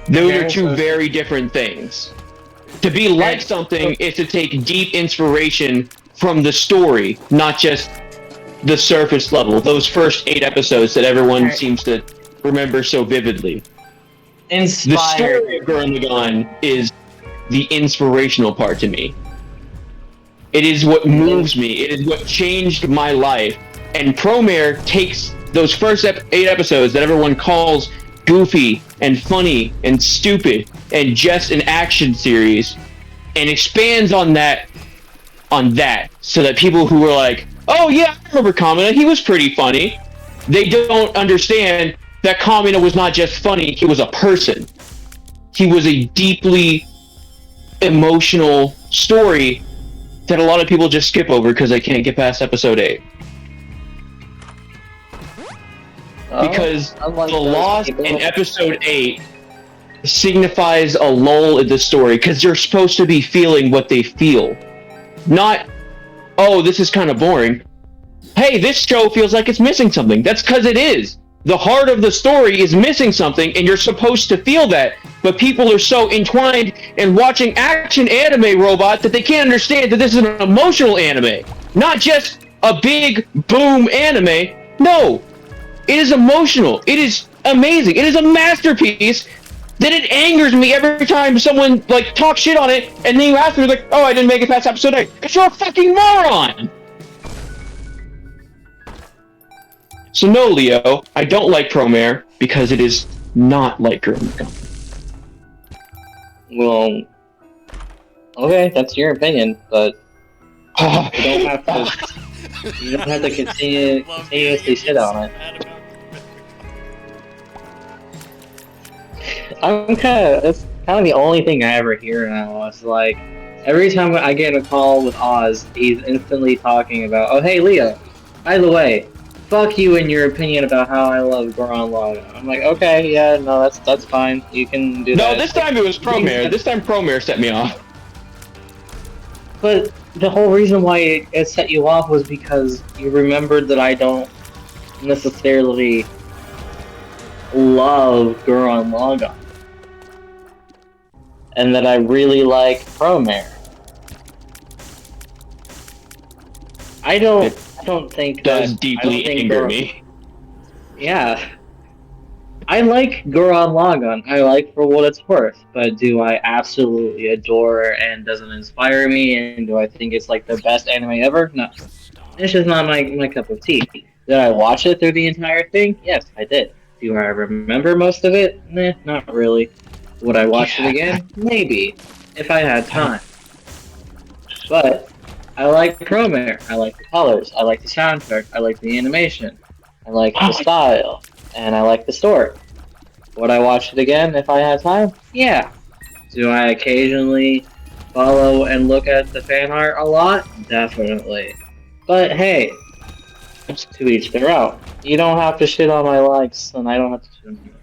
Those are two very different things. To be like something is to take deep inspiration from the story, not just the surface level. Those first 8 episodes that everyone seems to remember so vividly. The Inspired. story of Gurren Lagann is the inspirational part to me. It is what moves me. It is what changed my life. And Promare takes those first 8 episodes that everyone calls goofy and funny and stupid and just an action series and expands on that so that people who were like, oh yeah, I remember Kamina, he was pretty funny. They don't understand that Kamina was not just funny, he was a person. He was a deeply emotional story that a lot of people just skip over because they can't get past episode 8. Because unlike the those loss people- in episode 8 signifies a lull in the story because you're supposed to be feeling what they feel. Not, oh, this is kind of boring. Hey, this show feels like it's missing something. That's because it is. The heart of the story is missing something, and you're supposed to feel that. But people are so entwined in watching action anime robot that they can't understand that this is an emotional anime. Not just a big boom anime. No. It is emotional. It is amazing. It is a masterpiece that it angers me every time someone, like, talks shit on it, and then you ask me, like, oh, I didn't make it past episode 8. Because you're a fucking moron! So no, Leo, I don't like Promare because it is not like Gurren Lagann. Well, okay, that's your opinion, but you don't have to. You don't have to continuously shit on it. I'm that's kind of the only thing I ever hear now. It's like every time I get a call with Oz, he's instantly talking about, oh hey Leo, by the way, fuck you and your opinion about how I love Gurren Lagann. I'm like, okay, yeah, no, that's fine. You can do that. No, this time it was Promare. This time Promare set me off. But the whole reason why it set you off was because you remembered that I don't necessarily love Gurren Lagann. And that I really like Promare. I don't think It does that deeply anger me. Yeah. I like Gurren Lagann. I like for what it's worth, but do I absolutely adore and does it inspire me? And do I think it's like the best anime ever? No, it's just not my cup of tea. Did I watch it through the entire thing? Yes, I did. Do I remember most of it? Nah, not really. Would I watch it again? Maybe, if I had time. But I like Promare. I like the colors. I like the soundtrack. I like the animation. I like the style. And I like the story. Would I watch it again if I had time? Yeah. Do I occasionally follow and look at the fan art a lot? Definitely. But hey, to each their own. You don't have to shit on my likes, and I don't have to shit on yours.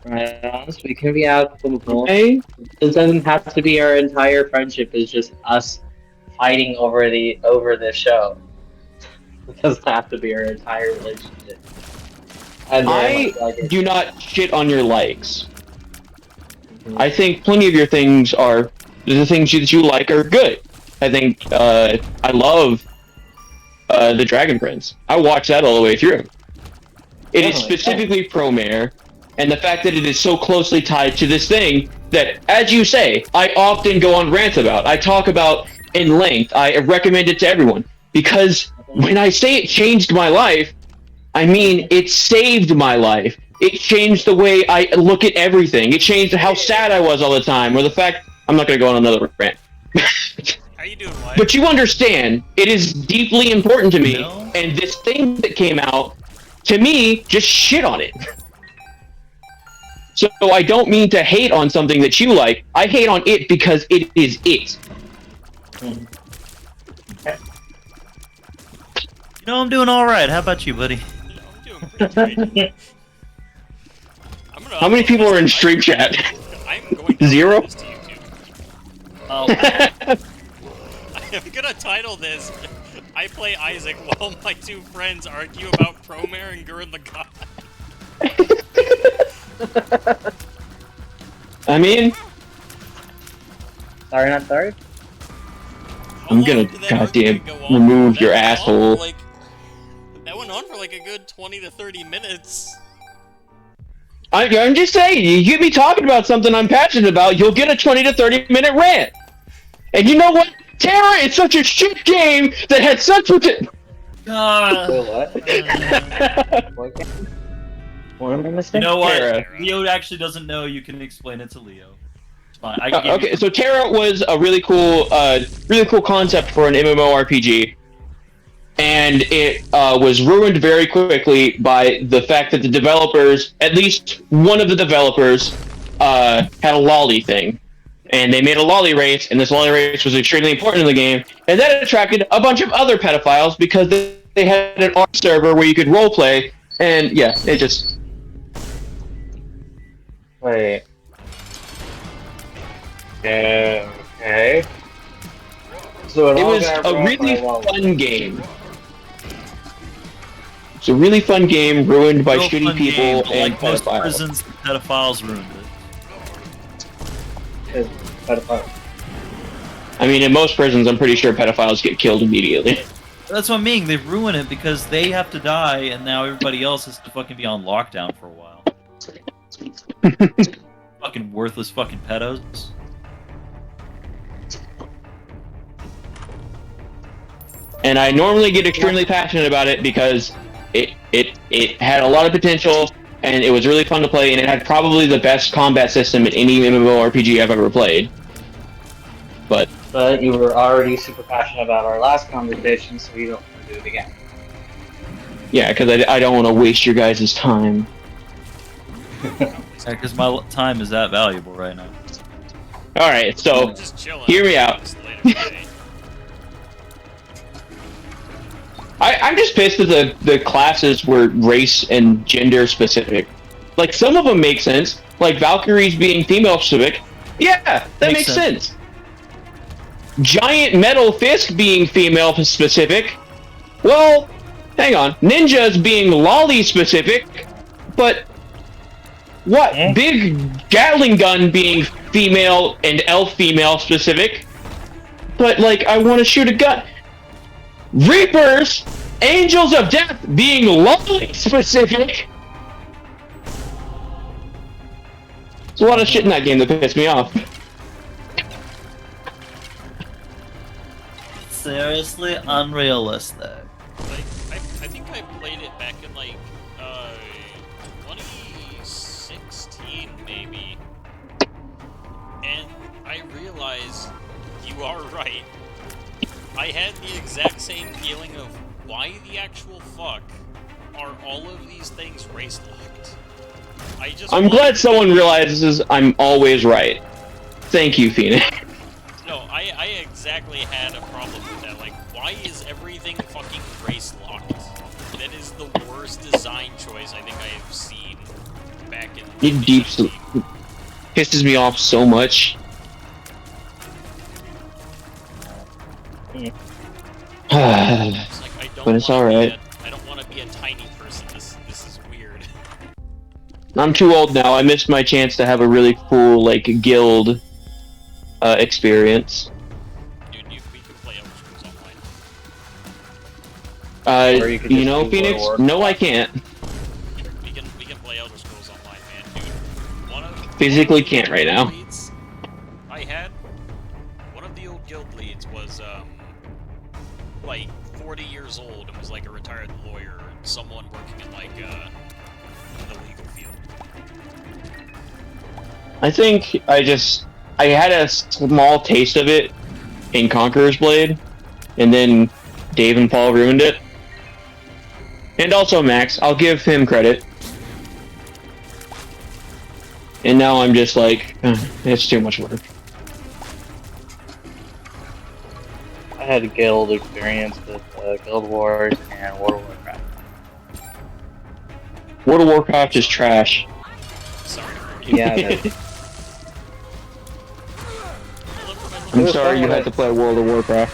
Right, honest, we can be amicable. Hey, It doesn't have to be our entire friendship. It's just us fighting over the show. It doesn't have to be our entire relationship. I very much like it. do not shit on your likes. I think plenty of your things are the things that you like are good. I think I love the Dragon Prince. I watched that all the way through. It is Definitely. specifically Promare, and the fact that it is so closely tied to this thing that, as you say, I often go on rants about. I talk about in length. I recommend it to everyone because when I say it changed my life, I mean it saved my life. It changed the way I look at everything. It changed how sad I was all the time, or the fact I'm not going to go on another rant. How you doing, Wyatt? But you understand, it is deeply important to me, No. and this thing that came out, to me, just shit on it. So I don't mean to hate on something that you like. I hate on it because it is it. You know, I'm doing all right. How about you, buddy? I'm doing pretty great. How many people are in stream chat? I'm going to Zero? upload this to YouTube. Oh, I'm gonna title this I play Isaac while my two friends argue about Promare and Gurren Lagann. I mean, Sorry, not sorry. How I'm gonna long did that goddamn argument go on? remove That your went on for, asshole. like- that went on for like a good 20 to 30 minutes. I'm just saying, you get me talking about something I'm passionate about, you'll get a 20 to 30 minute rant. And you know what? Terra is such a shit game that had such a... God. What? What am I You missing? know what? Terra. Leo actually doesn't know. You can explain it to Leo. It's fine. I can give Okay, you- so Terra was a really cool concept for an MMORPG. And it was ruined very quickly by the fact that the developers, at least one of the developers, had a lolly thing. And they made a lolly race, and this lolly race was extremely important in the game. And that attracted a bunch of other pedophiles because they had an art server where you could roleplay. And yeah, it just... Wait. Okay. So It was a really fun game. It's a really fun game ruined by Real shitty fun people game, but and like most pedophiles. prisons, pedophiles ruined it. I mean, in most prisons, I'm pretty sure pedophiles get killed immediately. That's what I mean. They ruin it because they have to die, and now everybody else has to fucking be on lockdown for a while. Fucking worthless fucking pedos. And I normally get extremely passionate about it because it had a lot of potential, and it was really fun to play, and it had probably the best combat system in any MMORPG I've ever played. But you were already super passionate about our last conversation, so you don't want to do it again. Yeah, because I don't want to waste your guys' time. Because my time is that valuable right now. Alright, so, We're just chilling. hear me out. Just later today. I'm just pissed that the classes were race and gender specific. Like, some of them make sense. Like, Valkyries being female specific. Yeah, that makes sense. Giant Metal Fisk being female specific. Well, hang on. Ninjas being lolly specific. But what? Eh? Big Gatling Gun being female and elf female specific. But, like, I want to shoot a gun. Reapers, Angels of Death being lolly specific. There's a lot of shit in that game that pissed me off. Seriously unrealistic. Like, I think I played it back in like 2016 maybe, and I realized you are right. I had the exact same feeling of why the actual fuck are all of these things race locked. I'm glad someone realizes I'm always right. Thank you, Phoenix. No, I exactly had a problem with that. Like, why is everything fucking race locked? That is the worst design choice I think I have seen back in. It deep pisses me off so much. It's like, I don't But it's wanna be alright. I don't want to be a tiny person. This is weird. I'm too old now. I missed my chance to have a really cool, like, guild experience. Dude, we can play Elder Scrolls Online. Or you could You just know, do Phoenix? World of No, I can't. We can play Elder Scrolls Online, man. Dude, one of Physically the can't right now. guild leads I had, one of the old guild leads was like 40 years old and was like a retired lawyer, and someone working in like the legal field. I think I had a small taste of it in Conqueror's Blade, and then Dave and Paul ruined it. And also Max, I'll give him credit. And now I'm just like, it's too much work. I had a guild experience with Guild Wars and World of Warcraft. World of Warcraft is trash. Sorry. For Yeah, that, I'm was sorry fun you when had I- to play World of Warcrapt.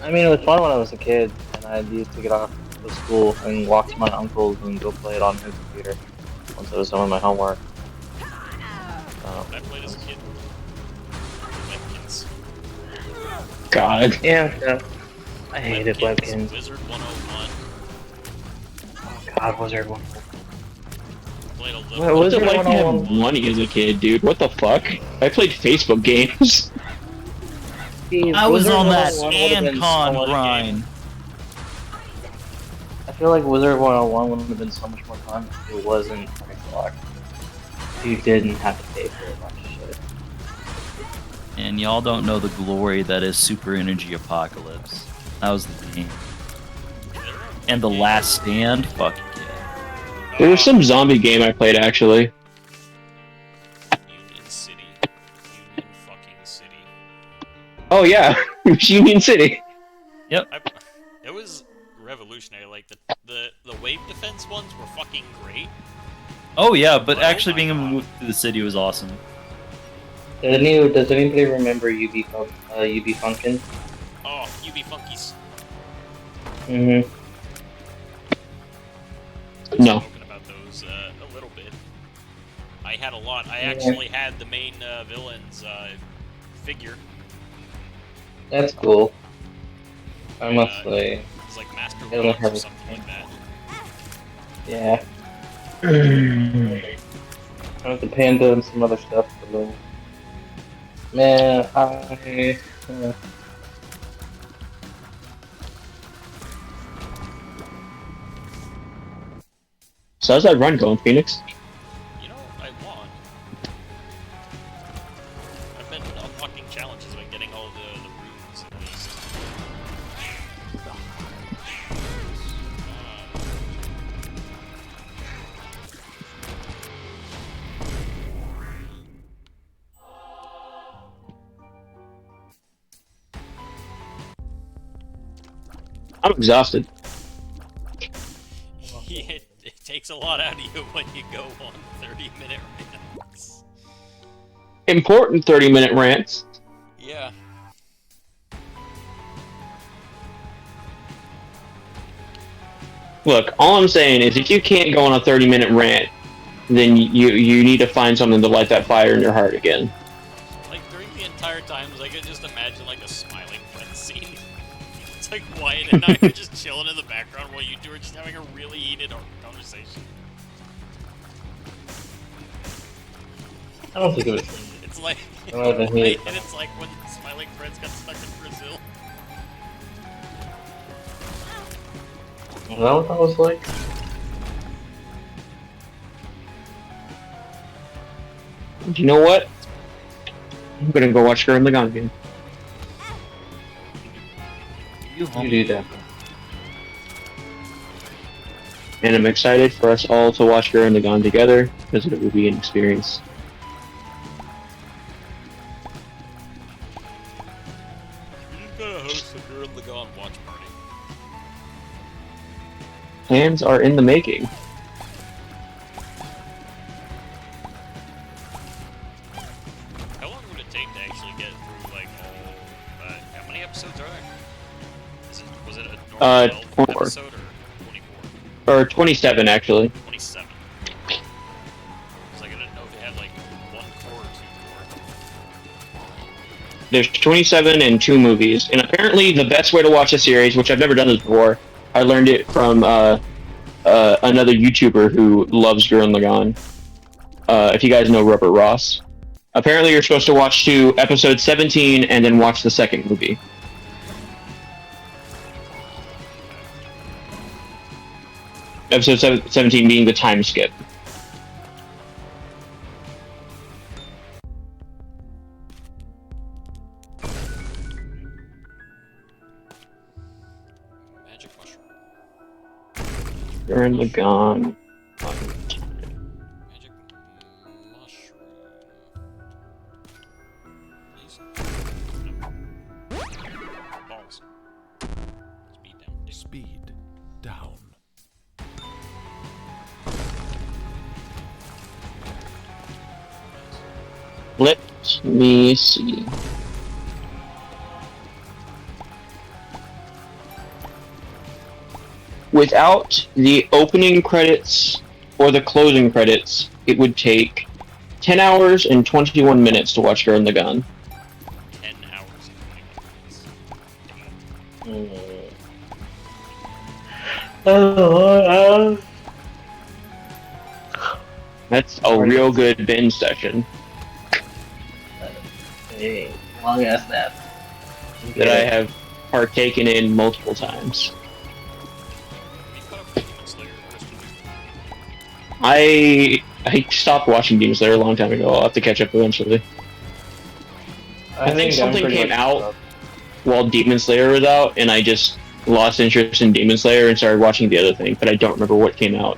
I mean, it was fun when I was a kid, and I used to get off to school and walk to my uncle's and go play it on his computer once I was done with my homework. I played as a kid. Webkins. God. Yeah, I hated Webkins, Webkins. Wizard 101. Oh God, Wizard 1. Played a little. What What was was it it like to have 101? money as a kid, dude? What the fuck? I played Facebook games. I was Wizard on that 101 would've been so Ancon much- grind. I feel like Wizard 101 would have been so much more fun if it wasn't price locked. You didn't have to pay for a bunch of shit. And y'all don't know the glory that is Super Energy Apocalypse. That was the game. And The Last Stand? Fuck yeah. There was some zombie game I played actually. Union City. Union fucking City. Oh yeah, Union City. It was revolutionary. Like the wave defense ones were fucking great. Oh yeah, but Oh actually my being able to God. move through the city was awesome. Does anybody remember UB Funkin'? Oh, UB Funkies. Mm-hmm. No. Spoken about those a little bit. I had a lot. I actually had the main villain's figure. That's cool. I must Uh, say, It was like Master I don't Lux have or a- something like that. yeah. I have the panda and some other stuff. But, man, So how's that run going, Phoenix? You know, I won. I've been unlocking challenges by getting all the runes at least. I'm exhausted. It takes a lot out of you when you go on 30-minute rants. Important 30-minute rants. Yeah. Look, all I'm saying is if you can't go on a 30-minute rant, then you need to find something to light that fire in your heart again. Like, during the entire times, I could just imagine, like, a smiling friend scene. It's like Wyatt and I are just chilling in the background while you two are just having a really heated conversation. I don't think it was. It's like, I don't even hear it. and it's like when Smiling Friends got stuck in Brazil. Is that what that was like? You know what? I'm gonna go watch Gurren Lagann again. You do that. And I'm excited for us all to watch Gurren Lagann together, because it will be an experience. You just gotta host a Gurren Lagann watch party. Plans are in the making. How long would it take to actually get through, like, all, how many episodes are there? Was it a normal 12 4. episode or 24? Or 27, actually. 27. Because I didn't know if they had, like, one core or two core. There's 27 and 2 movies. And apparently the best way to watch a series, which I've never done this before, I learned it from another YouTuber who loves Gurren Lagann. If you guys know Robert Ross. Apparently you're supposed to watch to episode 17 and then watch the second movie. Episode 17 being the time skip. Gurren Lagann. Magic mushroom. Please. No. Balls. Speed down. Dig. Speed down. Let me see. Without the opening credits or the closing credits, it would take 10 hours and 21 minutes to watch Gurren Lagann. 10 hours and 20 minutes. That's a real good binge session Hey, long ass nap. that I have partaken in multiple times. Have you caught up with Demon Slayer, Christian? I stopped watching Demon Slayer a long time ago. I'll have to catch up eventually. I think I'm something pretty came much out up. while Demon Slayer was out, and I just lost interest in Demon Slayer and started watching the other thing, but I don't remember what came out.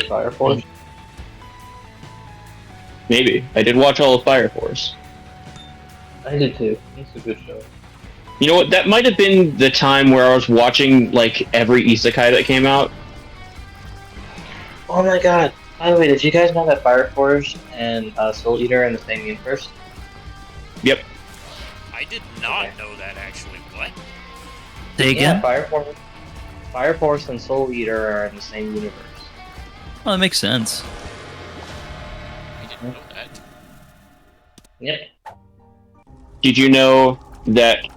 Fire Force. Maybe. I did watch all of Fire Force. I did too. It's a good show. You know what? That might have been the time where I was watching, like, every isekai that came out. Oh my god. By the way, did you guys know that Fire Force and Soul Eater are in the same universe? Yep. I did not Okay. know that, actually. What? Say again? Yeah, Fire Force and Soul Eater are in the same universe. Well, that makes sense. I didn't know that. Yep. Did you know that,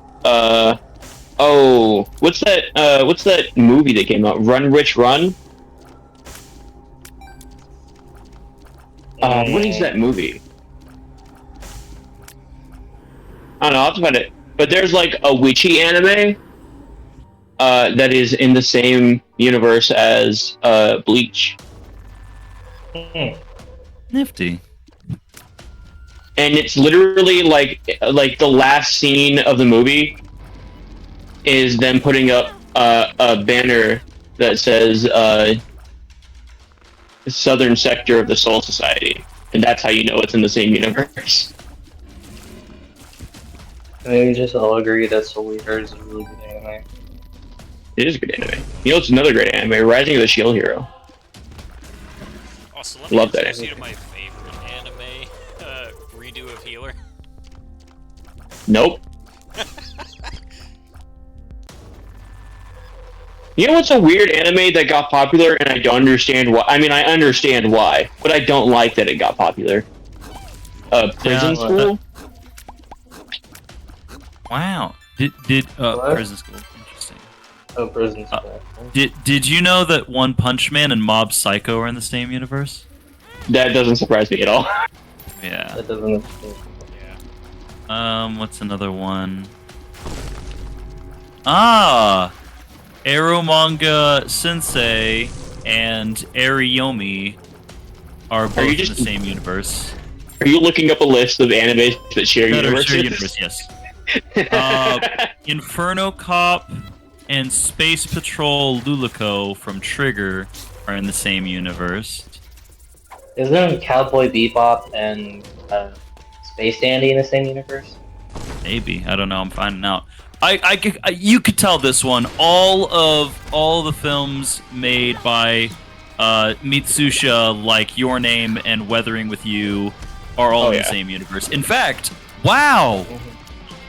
what's that movie that came out? Run, Rich, Run? What is that movie? I don't know, I'll have to find it. But there's like a witchy anime that is in the same universe as Bleach. Nifty. And it's literally like the last scene of the movie is them putting up a banner that says Southern Sector of the Soul Society, and that's how you know it's in the same universe. I mean, we just all agree that Soul Eater is a really good anime. It is a good anime. You know, it's another great anime, Rising of the Shield Hero. Oh, so let me Love that introduce you to my favorite anime redo of Healer. Nope. You know what's a weird anime that got popular, and I don't understand why? I mean, I understand why, but I don't like that it got popular. Prison Yeah, School? Wow. What? Prison School. Interesting. Oh, Prison School. Did you know that One Punch Man and Mob Psycho are in the same universe? That doesn't surprise me at all. Yeah. That doesn't. Yeah. What's another one? Ah! Eromanga Sensei and Ariyomi are both you in just- the same universe. Are you looking up a list of animes that share That are universes? shared universe, yes. Inferno Cop and Space Patrol Lulico from Trigger are in the same universe. Isn't Cowboy Bebop and Space Dandy in the same universe? Maybe, I don't know. I'm finding out. You could tell this one. All the films made by Mitsusha, like Your Name and Weathering with You, are all in the same universe. In fact, wow,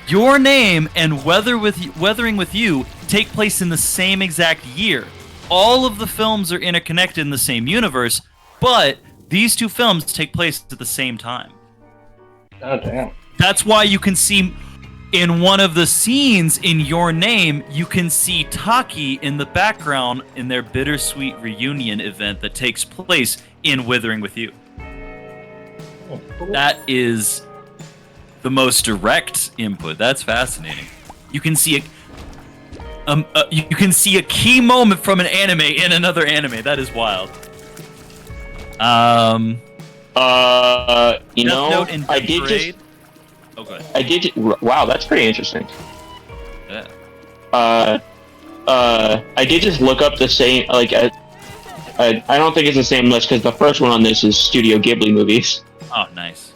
Your Name and Weathering with You take place in the same exact year. All of the films are interconnected in the same universe, but these two films take place at the same time. Oh damn. That's why you can see in one of the scenes in Your Name, you can see Taki in the background in their bittersweet reunion event that takes place in Withering with You. That is the most direct input. That's fascinating. You can see a key moment from an anime in another anime. That is wild. You know, Note in I did Parade. just. Oh, go ahead. I did. Wow, that's pretty interesting. Yeah. I did just look up the same, like, I don't think it's the same list, because the first one on this is Studio Ghibli movies. Oh, nice.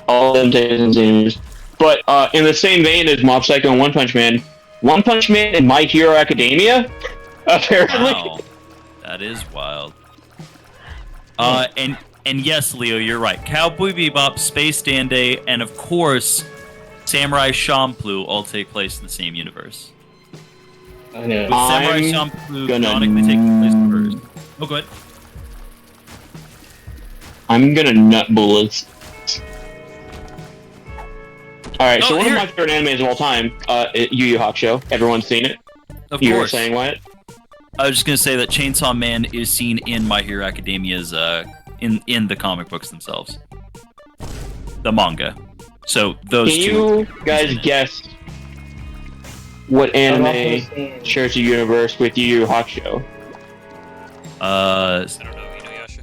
All of them take the same movies. But, in the same vein as Mob Psycho and One Punch Man and My Hero Academia, apparently. Wow. That is wild. And yes, Leo, you're right. Cowboy Bebop, Space Danday, and of course, Samurai Champloo all take place in the same universe. I know. With Samurai I'm Champloo gonna- canonically taking place first. Oh, go ahead. I'm gonna nut bullets. Alright, so Oh, one here- of my favorite animes of all time, Yu Yu Hakusho. Everyone's seen it? Of You were course. saying what? I was just gonna say that Chainsaw Man is seen in My Hero Academia's in the comic books themselves, the manga. So those Can two. you guys guess what I've also anime seen- shares a universe with Yu Yu Hakusho? I don't know, Inuyasha?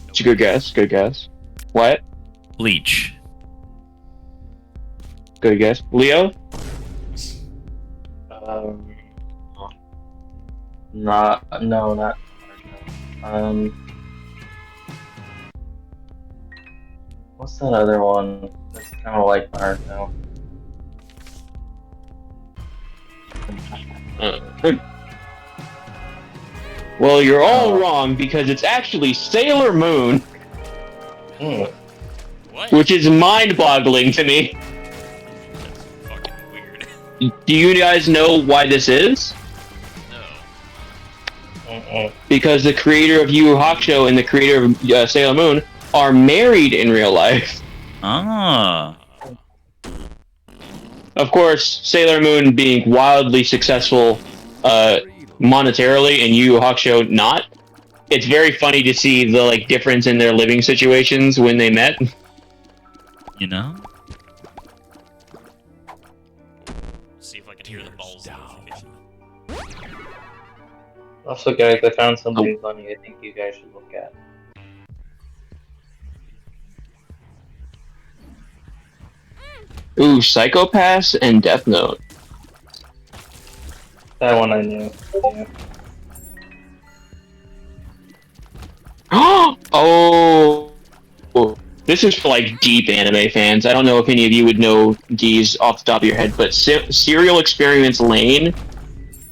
It's a good guess. Good guess. What? Bleach. Good guess. Leo? Not Naruto. What's that other one? That's kind of like Naruto. Well, you're all Oh. wrong because it's actually Sailor Moon, Hmm. What? which is mind-boggling to me. That's fucking weird. Do you guys know why this is? No. Mm-mm. Because the creator of Yu Yu Hakusho and the creator of Sailor Moon are married in real life. Ah. Of course, Sailor Moon being wildly successful monetarily and Yu Yu Hakusho not. It's very funny to see the like difference in their living situations when they met. You know. See if I can hear the balls notification. Also, guys, I found something funny. I think you guys should look at. Ooh, Psychopaths and Death Note. That one I knew. Yeah. Oh, this is for like deep anime fans. I don't know if any of you would know these off the top of your head, but Serial Experiments Lane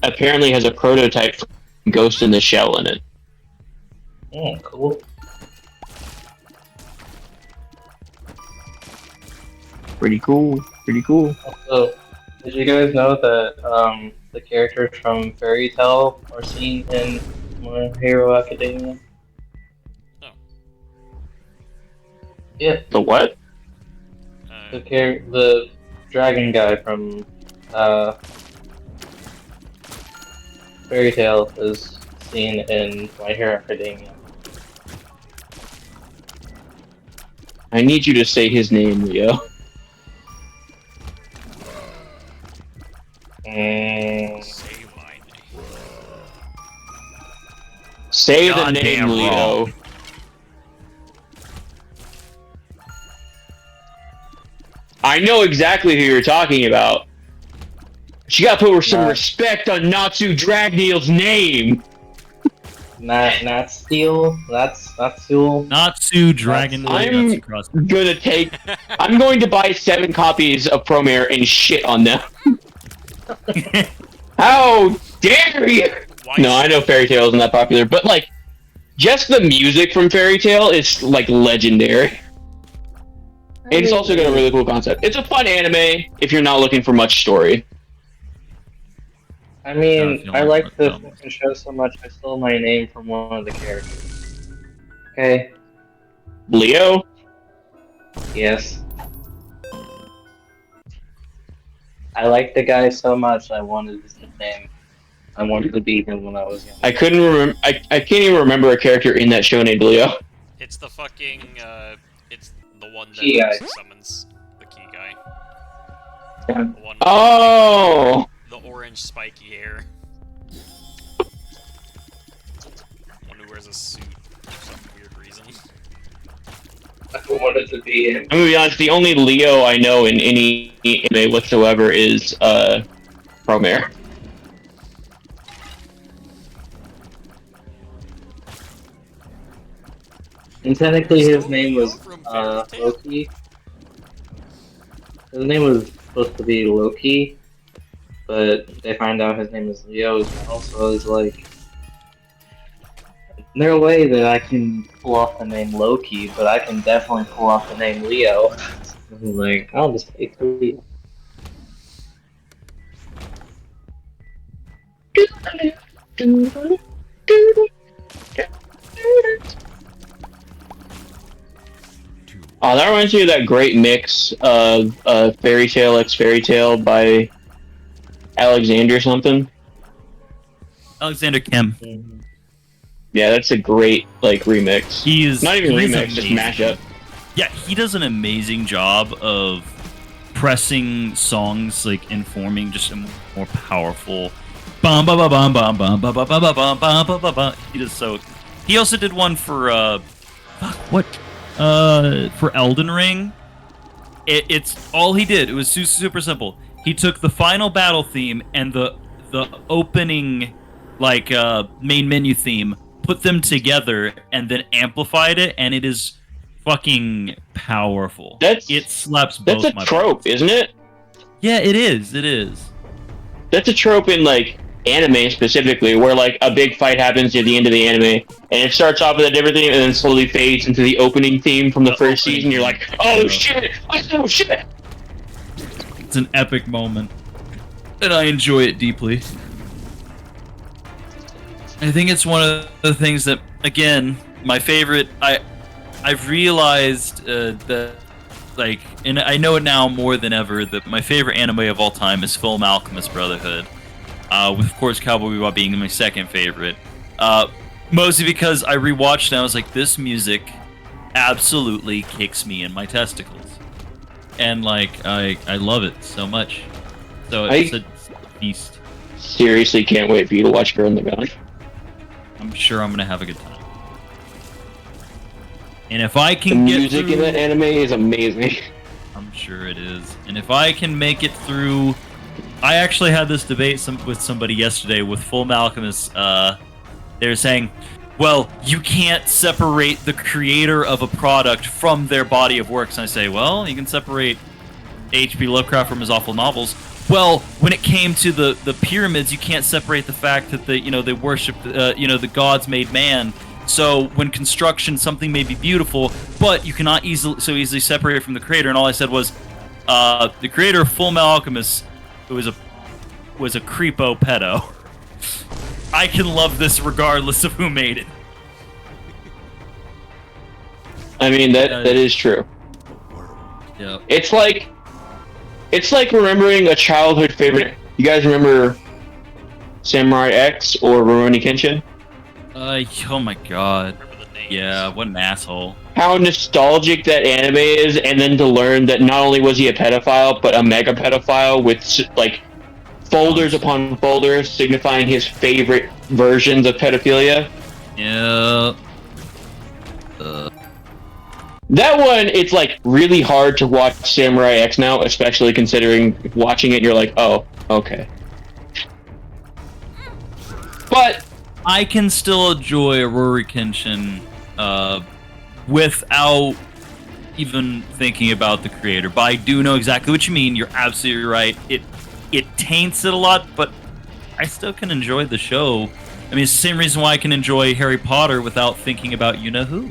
apparently has a prototype for Ghost in the Shell in it. Cool. Pretty cool. Pretty cool. Also, did you guys know that the characters from Fairy Tail are seen in My Hero Academia? No. Yeah, The what? the dragon guy from Fairy Tail is seen in My Hero Academia. I need you to say his name, Leo. Say my name. Say the Goddamn name, Leo. wrong. I know exactly who you're talking about. But you gotta put some Nah. respect on Natsu Dragneel's name. Nat Steel. That's Steel. Natsu Dragon. I'm- Natsu Cross. I'm going to buy 7 copies of Promare and shit on them. How dare you? Why No, I know Fairy Tail isn't that popular, but like, just the music from Fairy Tail is like legendary. It's also got a really cool concept. It's a fun anime if you're not looking for much story. I mean, feel I like like the what- fucking show so much. I stole my name from one of the characters. Okay. Leo? Yes. I like the guy so much. I wanted his name. I wanted to be him when I was young. I couldn't remember. I can't even remember a character in that show named Leo. It's the fucking, it's the one that Key guy. summons the key guy. Yeah. The one Oh, the orange spiky hair. One who wears a suit for some weird reason. I wanted to be him. I'm gonna be honest. The only Leo I know in any anime whatsoever is Promare. And technically, his name was Loki. His name was supposed to be Loki, but they find out his name is Leo as well. So it's like, no way that I can pull off the name Loki, but I can definitely pull off the name Leo. I'm like, I'll just take Leo. Oh, that reminds me of that great mix of Fairy Tale X Fairy Tale by Alexander something. Alexander Kim. Mhm. Yeah, that's a great like remix. He's Not even he's remix, just amazing. mashup. Yeah, he does an amazing job of pressing songs, like informing just a more powerful. Bum ba ba bum bum bum ba ba ba ba bum bum ba ba ba. He does so. He also did one for for Elden Ring. It's all he did. It was super simple. He took the final battle theme and the opening like main menu theme, put them together, and then amplified it, and it is fucking powerful. It slaps both. That's a my trope, buttons. isn't it? Yeah, it is. It is. That's a trope in like anime specifically, where like a big fight happens near the end of the anime, and it starts off with a different theme, and then slowly fades into the opening theme from the first opening season. You're theme. like, oh Yeah. shit! Oh shit! It's an epic moment, and I enjoy it deeply. I think it's one of the things that, again, my favorite. I've realized that, like, and I know it now more than ever, that my favorite anime of all time is Full Alchemist Brotherhood. With, of course, Cowboy Bebop being my second favorite. Mostly because I rewatched and I was like, this music absolutely kicks me in my testicles. And, like, I love it so much. So it's a beast. Seriously, can't wait for you to watch Girl in the Gun. I'm sure I'm going to have a good time. And if I The can get music through... in that anime is amazing. I'm sure it is. And if I can make it through... I actually had this debate with somebody yesterday with Full Alchemist. They were saying, well, you can't separate the creator of a product from their body of works. And I say, well, you can separate H.P. Lovecraft from his awful novels. Well, when it came to the pyramids, you can't separate the fact that they worship the gods made man. So when construction, something may be beautiful, but you cannot easily separate it from the creator. And all I said was, the creator of Full Metal Alchemist was a creepo pedo. I can love this regardless of who made it. I mean that is true. Yeah. It's like remembering a childhood favorite. You guys remember Samurai X or Rurouni Kenshin? Oh my god. Remember the names. Yeah, what an asshole. How nostalgic that anime is, and then to learn that not only was he a pedophile, but a mega pedophile with like folders upon folders signifying his favorite versions of pedophilia. Yeah. That one, it's like really hard to watch Samurai X now, especially considering watching it, you're like, oh, okay. But I can still enjoy Rory Kenshin without even thinking about the creator. But I do know exactly what you mean. You're absolutely right. It taints it a lot, but I still can enjoy the show. I mean, it's the same reason why I can enjoy Harry Potter without thinking about you-know-who.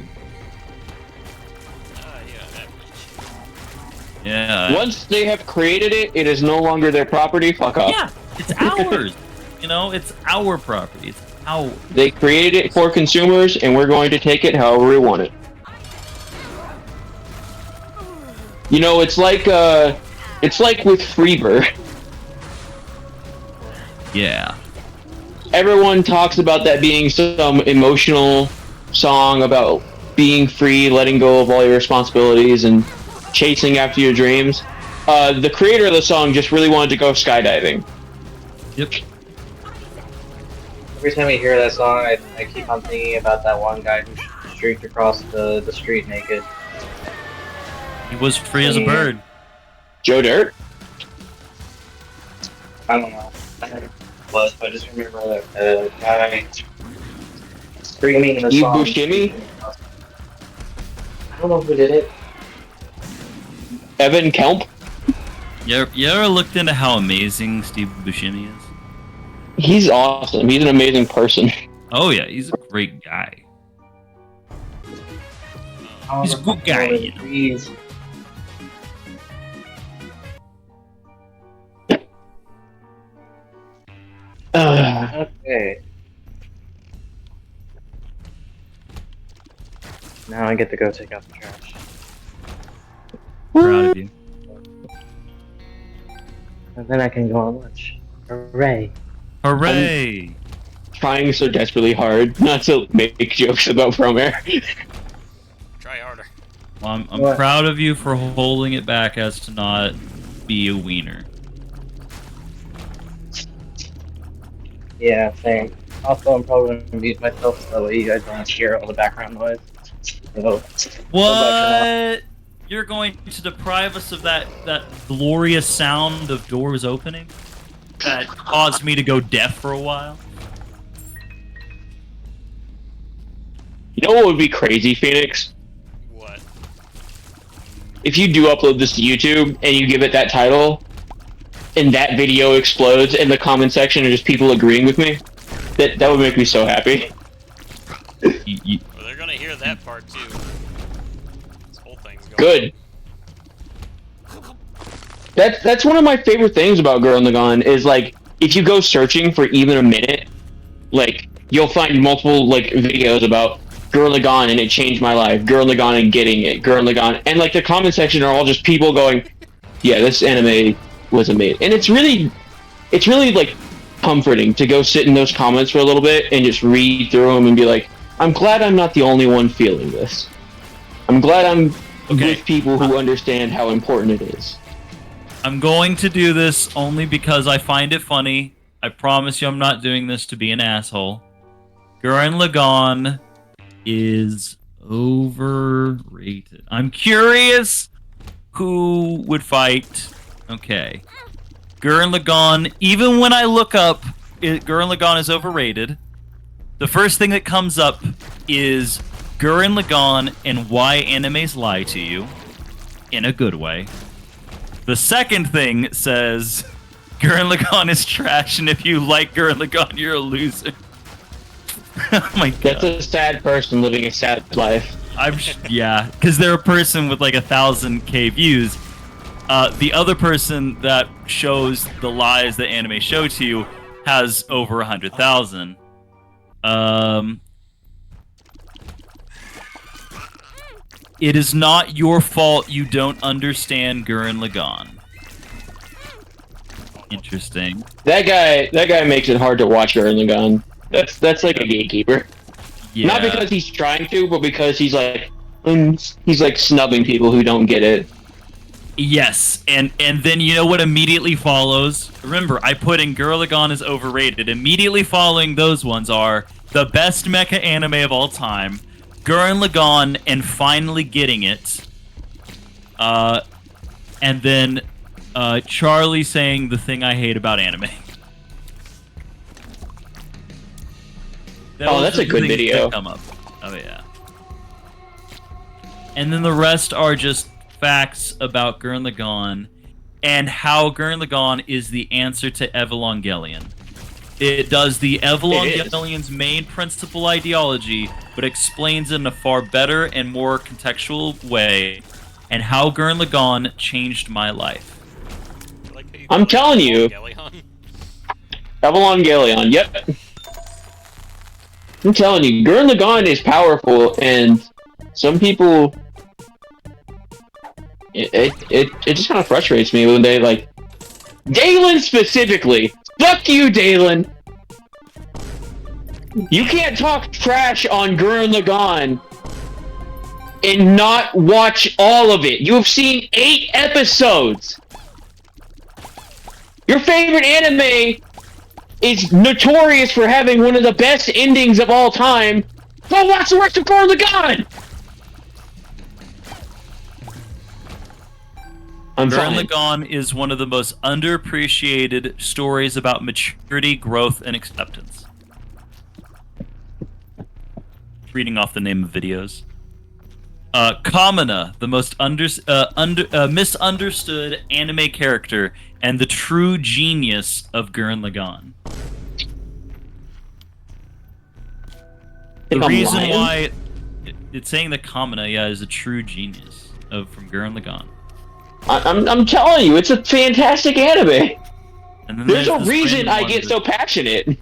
Yeah, that much. Yeah. once they have created it, it is no longer their property. Fuck off. Yeah, it's ours. It's our property. It's ours. They created it for consumers, and we're going to take it however we want it. You know, it's like with Freebird. Yeah. Everyone talks about that being some emotional song about being free, letting go of all your responsibilities, and chasing after your dreams. The creator of the song just really wanted to go skydiving. Yep. Every time I hear that song, I keep on thinking about that one guy who streaked across the street naked. He was free as a bird. Joe Dirt? I don't know. I don't know who it was, but I just remember that guy screaming in the Steve song. Buscemi? I don't know who did it. Evan Kelp? You ever looked into how amazing Steve Buscemi is? He's awesome. He's an amazing person. Oh yeah, he's a great guy. He's a good guy, you know. Please. Okay. Now I get to go take out the trash. Proud of you. And then I can go on lunch. Hooray. Hooray! Trying so desperately hard not to make jokes about Promare. Try harder. Well, I'm What? proud of you for holding it back as to not be a wiener. Yeah, same. Also, I'm probably gonna mute myself so that way you guys don't hear all the background noise. So, What? You're going to deprive us of that glorious sound of doors opening that caused me to go deaf for a while? You know what would be crazy, Phoenix? What? If you do upload this to YouTube and you give it that title, and that video explodes in the comment section and just people agreeing with me, that would make me so happy. Well, they're gonna hear that part too. This whole thing's going. Good. That's one of my favorite things about Gurren Lagann is like if you go searching for even a minute, like you'll find multiple like videos about Gurren Lagann and it changed my life, Gurren Lagann and getting it, Gurren Lagann, and like the comment section are all just people going, yeah, this anime was amazing, and it's really like comforting to go sit in those comments for a little bit and just read through them and be like, I'm glad I'm not the only one feeling this. I'm glad I'm Okay. with people who understand how important it is. I'm going to do this only because I find it funny. I promise you I'm not doing this to be an asshole. Gurren Lagann is overrated. I'm curious who would fight. Okay. Gurren Lagann, even when I look up Gurren Lagann is overrated, the first thing that comes up is Gurren Lagann and why animes lie to you in a good way. The second thing says Gurren Lagann is trash, and if you like Gurren Lagann, you're a loser. Oh my god. That's a sad person living a sad life. Yeah, because they're a person with like 1,000K views. The other person that shows the lies that anime show to you has over 100,000. It is not your fault you don't understand Gurren Lagann. Interesting. That guy makes it hard to watch Gurren Lagann. That's like a gatekeeper. Yeah. Not because he's trying to, but because he's like snubbing people who don't get it. Yes, and then you know what immediately follows? Remember, I put in Gurren Lagann is overrated. Immediately following those ones are the best mecha anime of all time, Gurren Lagann, and finally getting it. And then Charlie saying the thing I hate about anime. Oh, that's Those are a the good things video. that come up. Oh yeah. And then the rest are just facts about Gurren Lagann and how Gurren Lagann is the answer to Evangelion. It does the Evangelion's main principal ideology, but explains it in a far better and more contextual way, and how Gurren Lagann changed my life. Like how you I'm telling you. Evangelion. Evangelion, yep. I'm telling you, Gurren Lagann is powerful, and some people, it just kind of frustrates me when they like, Dalen specifically. Fuck you, Dalen. You can't talk trash on Gurren Lagann and not watch all of it. You have seen 8 episodes. Your favorite anime is notorious for having one of the best endings of all time. Go watch the rest of Gurren Lagann! I'm Gurren fine. Lagann is one of the most underappreciated stories about maturity, growth, and acceptance. Reading off the name of videos. Kamina, the most misunderstood anime character and the true genius of Gurren Lagann. The I'm reason lying? why it's saying that Kamina, is a true genius from Gurren Lagann. I'm telling you, it's a fantastic anime. And then There's a this reason random I one get that- so passionate.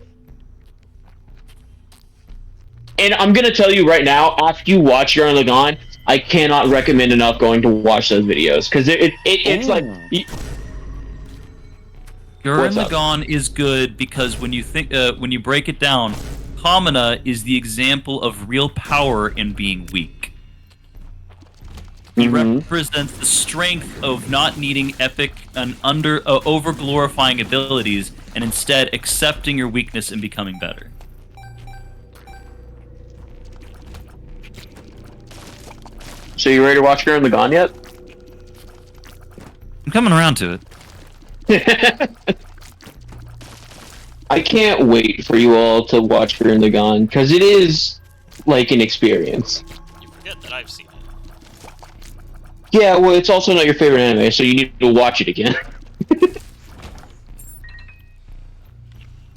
And I'm gonna tell you right now, after you watch Gurren Lagann, I cannot recommend enough going to watch those videos because it's like Gurren What's up? Lagann is good because when you break it down, Kamina is the example of real power in being weak. He represents the strength of not needing epic and over glorifying abilities, and instead accepting your weakness and becoming better. So you ready to watch Gurren Lagann yet? I'm coming around to it. I can't wait for you all to watch Gurren Lagann because it is like an experience. You forget that I've seen it. Yeah, well, it's also not your favorite anime, so you need to watch it again.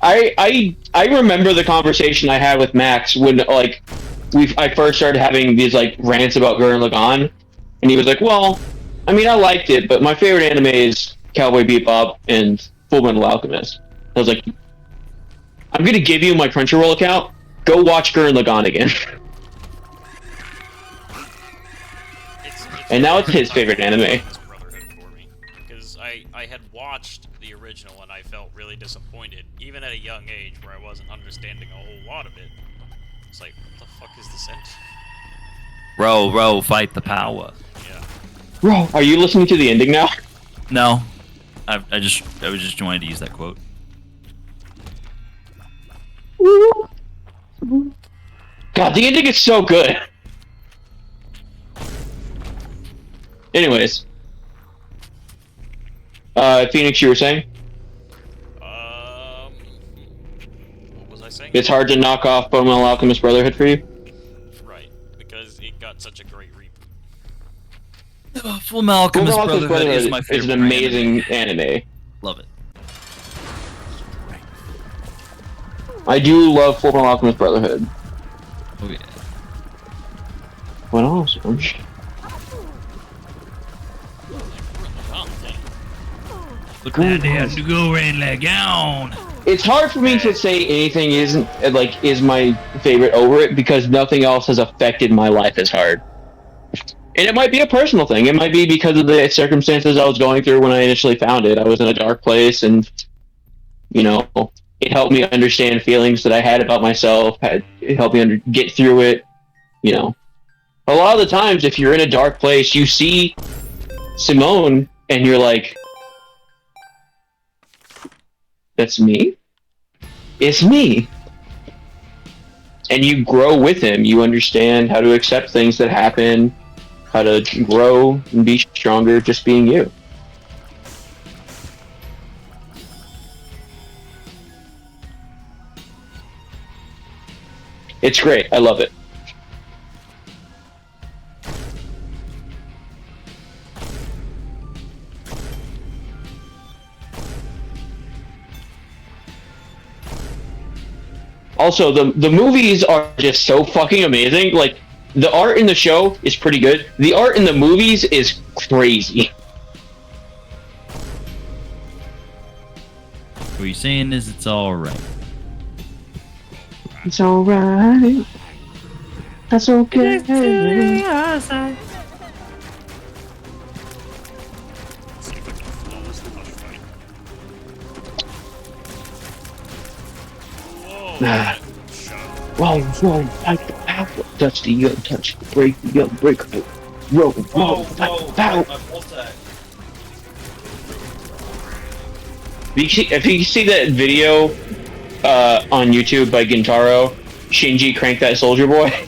I remember the conversation I had with Max when I first started having these like rants about Gurren Lagann, and he was like, "Well, I mean, I liked it, but my favorite anime is Cowboy Bebop and Fullmetal Alchemist." I was like, "I'm gonna give you my Crunchyroll account. Go watch Gurren Lagann again." And now it's his favorite anime. It's Brotherhood for me, because I had watched the original and I felt really disappointed, even at a young age where I wasn't understanding a whole lot of it. It's like, what the fuck is this end? Row, fight the power. Yeah. Bro, are you listening to the ending now? No, I was just wanted to use that quote. God, the ending is so good. Anyways, Phoenix, you were saying What was I saying? it's hard to knock off Fullmetal Alchemist Brotherhood for you. Right, because it got such a great reboot. Fullmetal Alchemist Fullmetal Alchemist Brotherhood is my favorite. It's an amazing anime. Love it. I do love Fullmetal Alchemist Brotherhood. Oh yeah. What else? Look at that to go in like gown. It's hard for me to say anything is my favorite over it because nothing else has affected my life as hard. And it might be a personal thing. It might be because of the circumstances I was going through when I initially found it. I was in a dark place, and it helped me understand feelings that I had about myself. It helped me get through it. A lot of the times, if you're in a dark place, you see Simone, and you're like, "That's me. It's me." And you grow with him. You understand how to accept things that happen, how to grow and be stronger just being you. It's great. I love it. Also, the movies are just so fucking amazing. Like, the art in the show is pretty good. The art in the movies is crazy. What you're saying is it's alright. It's alright. That's okay. See if I can flawlessly fight. Ah. Shut Whoa, fight the power. Touch the untouched. Break the unbreakable. Whoa, fight the power. If you see that video on YouTube by Gintaro, Shinji Crank That Soldier Boy, I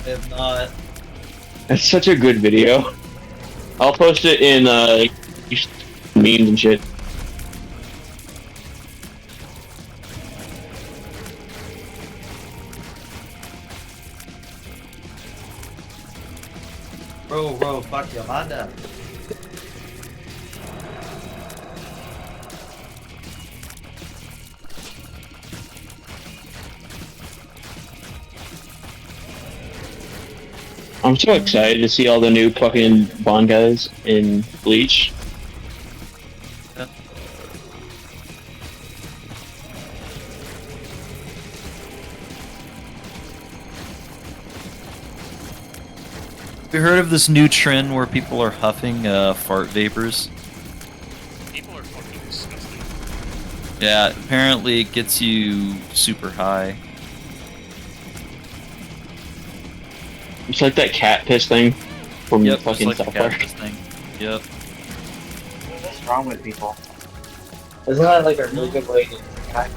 have not. that's such a good video. I'll post it in memes and shit. Bro, fuck your mother. I'm so excited to see all the new fucking Bond guys in Bleach. Have you heard of this new trend where people are huffing fart vapors? People are fucking disgusting. Yeah, apparently it gets you super high. It's like that cat piss thing from Yep, just fucking like the South Park. cactus thing. Yep. What's wrong with people? Isn't that like a really good way to I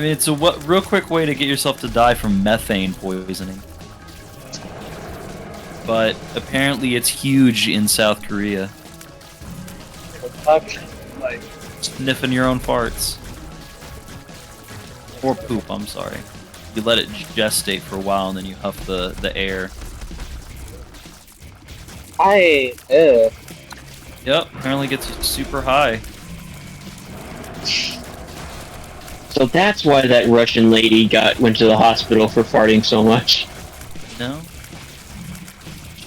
mean, it's a real quick way to get yourself to die from methane poisoning. But apparently it's huge in South Korea. like Sniffing your own farts. Or poop, I'm sorry. You let it gestate for a while and then you huff the air. Yep, apparently gets you super high. So that's why that Russian lady went to the hospital for farting so much. No?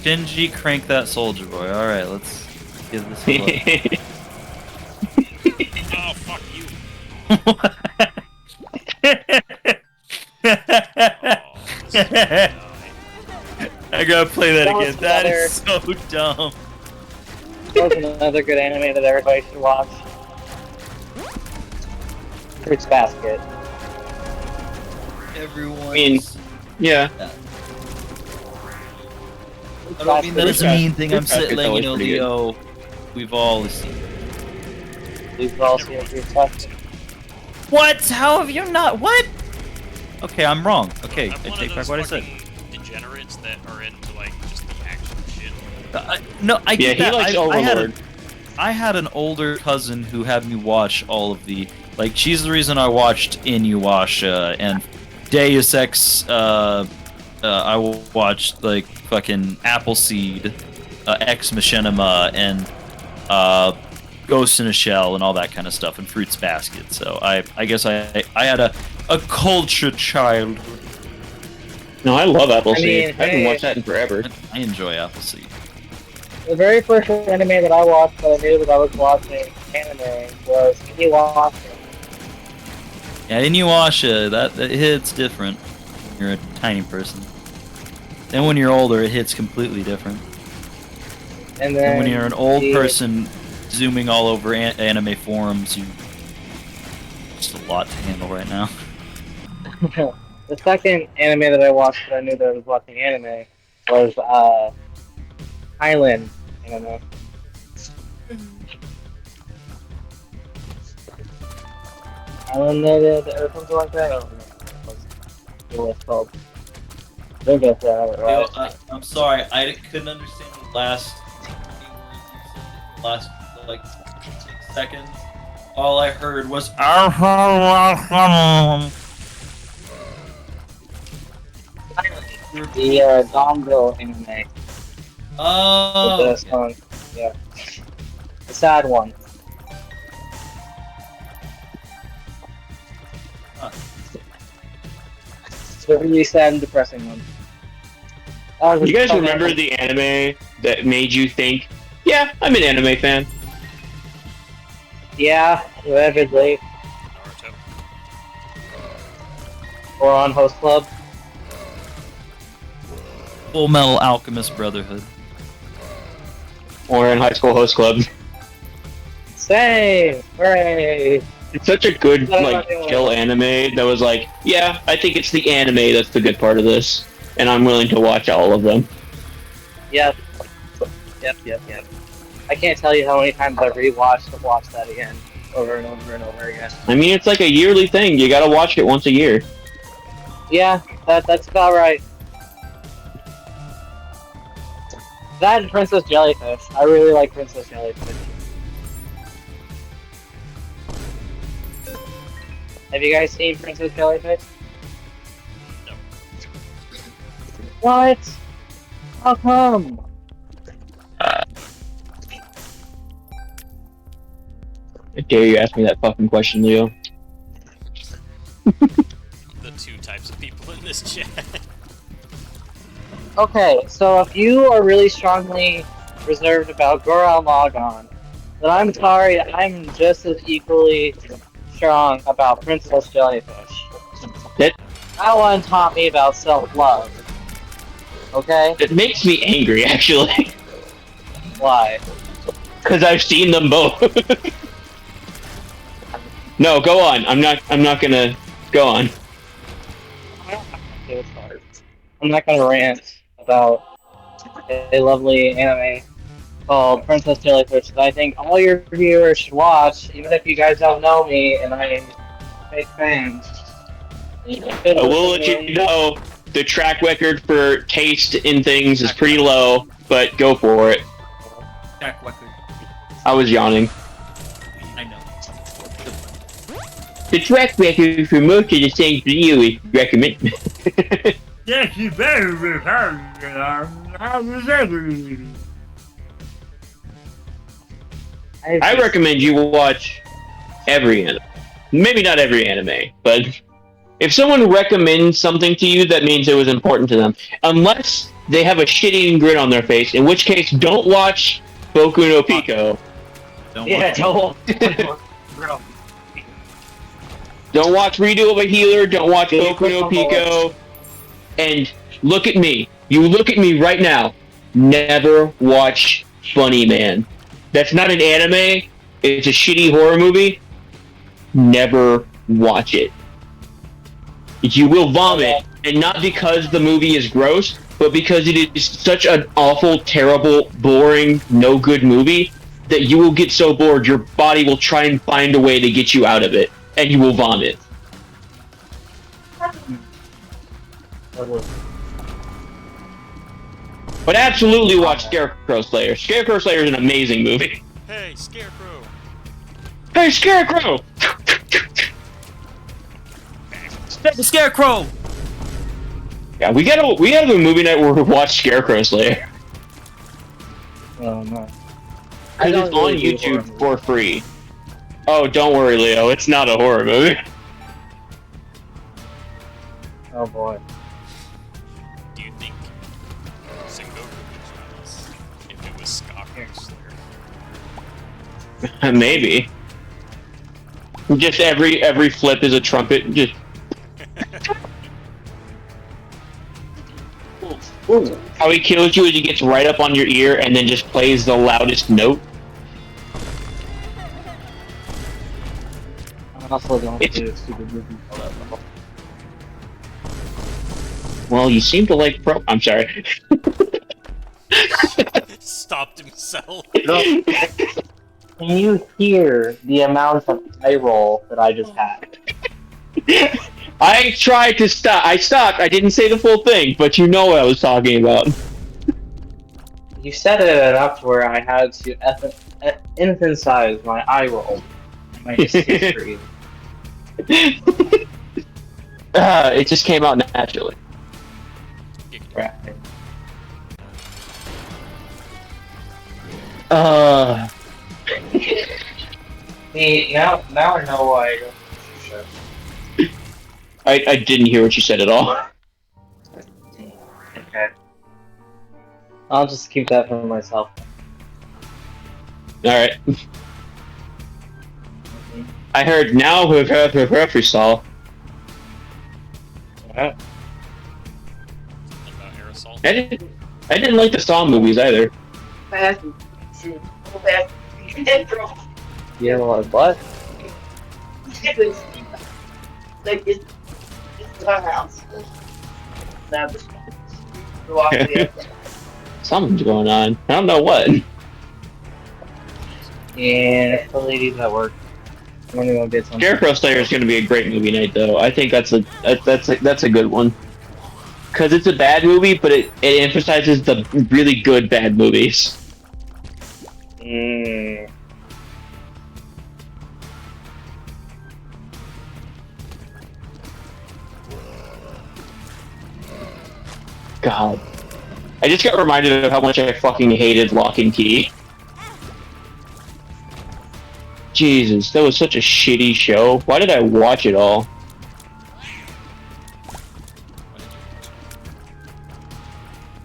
Shinji, crank that soldier boy. Alright, let's give this a look. Oh, fuck you. I gotta play that That was again. That is so dumb. That was another good anime that everybody should watch. Fruits Basket. Everyone. I mean, yeah. I don't mean that as a mean thing. I'm Fruits Basket's letting you always know, pretty good. Leo. We've all seen. We've all seen Fruits Basket. What? How have you not? What? Okay, I'm wrong. Okay, I'm I one take of back those what I said. fucking degenerates that are into like just the action shit. No, I Yeah, get he that. likes Overlord. I had an older cousin who had me watch all of the like. She's the reason I watched Inuyasha and Deus Ex. I watched like fucking Appleseed, Ex Machinima, and Ghost in a Shell, and all that kind of stuff, and Fruits Basket. So I guess I had a cultured childhood. No, I love Appleseed. I haven't hey. watched that in forever. I enjoy Appleseed. The very first anime that I watched that I knew that I was watching anime was Inuyasha. Yeah, Inuyasha, that hits different when you're a tiny person. Then when you're older, it hits completely different. And then And when you're an old the- person zooming all over anime forums, just a lot to handle right now. the second anime that I watched that I knew that I was watching anime was Island anime. Island or something like that. I don't know what it's called. I think that's right. I'm sorry, I couldn't understand the last like 6 seconds. All I heard was The Dongo anime. oh, The song. Yeah. The sad one. Huh. The really sad and depressing one. You guys remember the anime that made you think, yeah, I'm an anime fan? Yeah, vividly. Naruto. Or on Host Club. Full Metal Alchemist Brotherhood. Or in High School Host Club? Same! Hooray! It's such a good, No, like, no, no. chill anime that was like, yeah, I think it's the anime that's the good part of this. And I'm willing to watch all of them. Yep. Yep. I can't tell you how many times I've rewatched and watched that again. Over and over and over again. I mean, it's like a yearly thing. You gotta watch it once a year. Yeah, that's about right. That and Princess Jellyfish. I really like Princess Jellyfish. Have you guys seen Princess Jellyfish? No. What? How come? I dare you ask me that fucking question, Leo. The two types of people in this chat. Okay, so if you are really strongly reserved about Gurren Lagann, then I'm sorry, I'm just as equally strong about Princess Jellyfish. That That one taught me about self-love. Okay? that makes me angry, actually, Why? because I've seen them both. No, go on. I'm not gonna go on. I'm not gonna rant about a lovely anime called Princess Jellyfish that I think all your viewers should watch, even if you guys don't know me and I am a big fan. I will let you know the track record for taste in things is pretty low, but go for it. Jack Wecker. I was yawning. I know. The track record for most of the things Leo is recommending. Yes, you better I recommend you watch every anime. Maybe not every anime, but if someone recommends something to you, that means it was important to them. Unless they have a shit-eating grin on their face, in which case, don't watch Boku no Pico. Yeah, don't. Don't watch Redo of a Healer, don't watch Boku no Pico, and look at me. You look at me right now. Never watch Funny Man. That's not an anime, it's a shitty horror movie. Never watch it. You will vomit, and not because the movie is gross, but because it is such an awful, terrible, boring, no good movie that you will get so bored your body will try and find a way to get you out of it, and you will vomit. But absolutely watch Scarecrow Slayer. Scarecrow Slayer is an amazing movie. Hey, Scarecrow! Hey, Scarecrow! The Scarecrow! Yeah, we gotta do a movie night where we watch Scarecrow Slayer. Oh no. Because it's on YouTube for free. Oh, don't worry, Leo. It's not a horror movie. Oh boy. Do you think Sengoku would join us if it was Scarecrow Slayer? Maybe. Just every flip is a trumpet. Just. How he kills you is he gets right up on your ear and then just plays the loudest note. I'm also going to do a stupid movie for that level. Well, you seem to like I'm sorry. Stopped himself. Can you hear the amount of eye roll that I just had? I tried to stop. I stopped. I didn't say the full thing, but you know what I was talking about. You said it enough to where I had to emphasize my eye roll. My history. It just came out naturally. Right. See, now I know why I don't show. I didn't hear what you said at all. Okay. I'll just keep that for myself. Alright. I heard now we've heard the referee saw. Alright. About aerosol. I didn't like the Saw movies either. You know what? Something's going on. I don't know what. Yeah, it's the ladies at work. I'm gonna go get some. Scarecrow Slayer is going to be a great movie night, though. I think that's a good one. because it's a bad movie, but it emphasizes the really good bad movies. Mm. God. I just got reminded of how much I fucking hated Lock and Key. Jesus, that was such a shitty show. Why did I watch it all?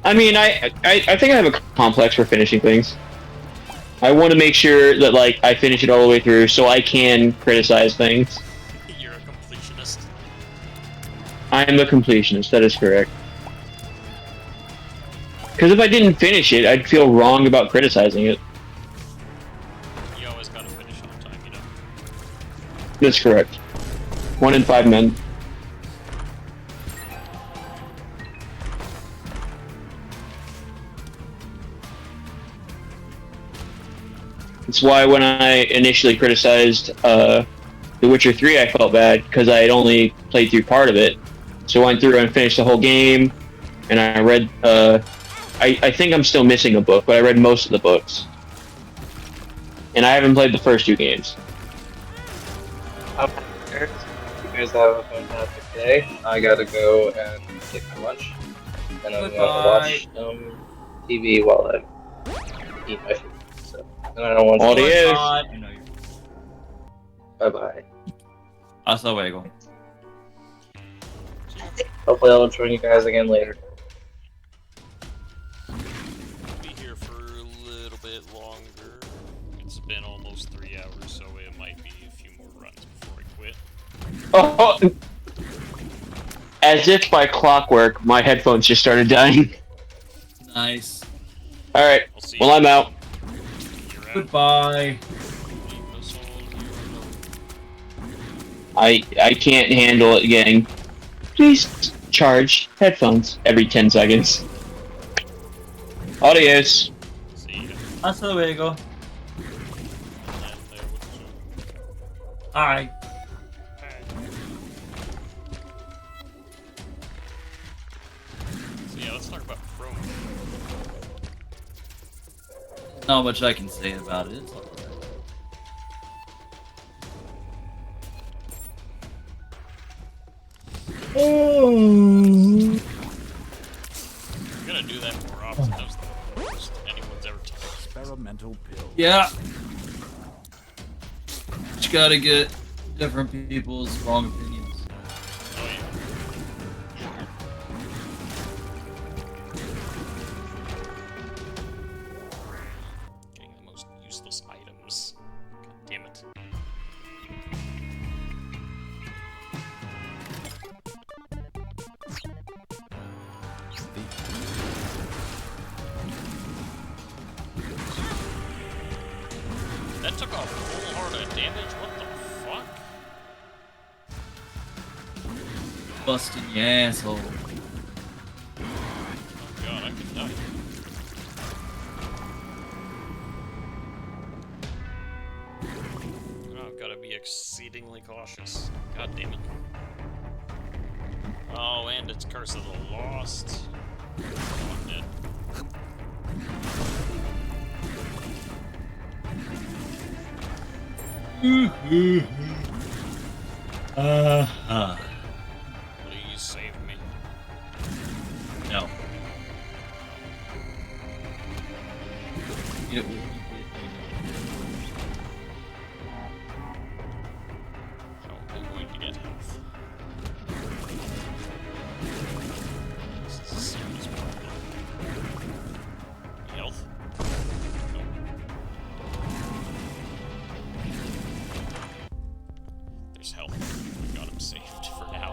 I mean, I think I have a complex for finishing things. I want to make sure that, like, I finish it all the way through so I can criticize things. You're a completionist. I am a completionist, that is correct. Because if I didn't finish it, I'd feel wrong about criticizing it. You always gotta finish on time, you know. That's correct. 1 in 5 men. That's why when I initially criticized The Witcher 3, I felt bad because I had only played through part of it. So I went through and finished the whole game, and I read, I think I'm still missing a book, but I read most of the books. And I haven't played the first 2 games. You guys have a fantastic day. I gotta go and take my lunch. And I'm gonna watch TV while I eat my food. So, and I don't want to. Adios. Bye bye. Hasta luego. Hopefully, I'll join you guys again later. Be here for a little bit longer. It's been almost 3 hours, so it might be a few more runs before I quit. Oh, as if by clockwork, my headphones just started dying. Nice. Alright, I'll see well, you. I'm out. You're out. Goodbye. Leave us all here alone. I can't handle it getting. Please charge headphones every 10 seconds. Adios. See ya. Hasta luego. And there with you. Alright. So yeah, let's talk about Promare. Not much I can say about it. It's all right. We're gonna do that more often. That was the most anyone's ever talked. Experimental pill. Yeah. Just gotta get different people's wrong opinions. Oh yeah. Getting the most useless items. God damn it. That took off full heart of damage? What the fuck? Busting your asshole. Oh god, I could die. Oh, I've gotta be exceedingly cautious. God damn it. Oh, and it's Curse of the Lost. Oh, I'm dead. Please save me. No. You know, How am I going to get health? This is a serious problem. Health? Nope. There's health. We got him saved for now.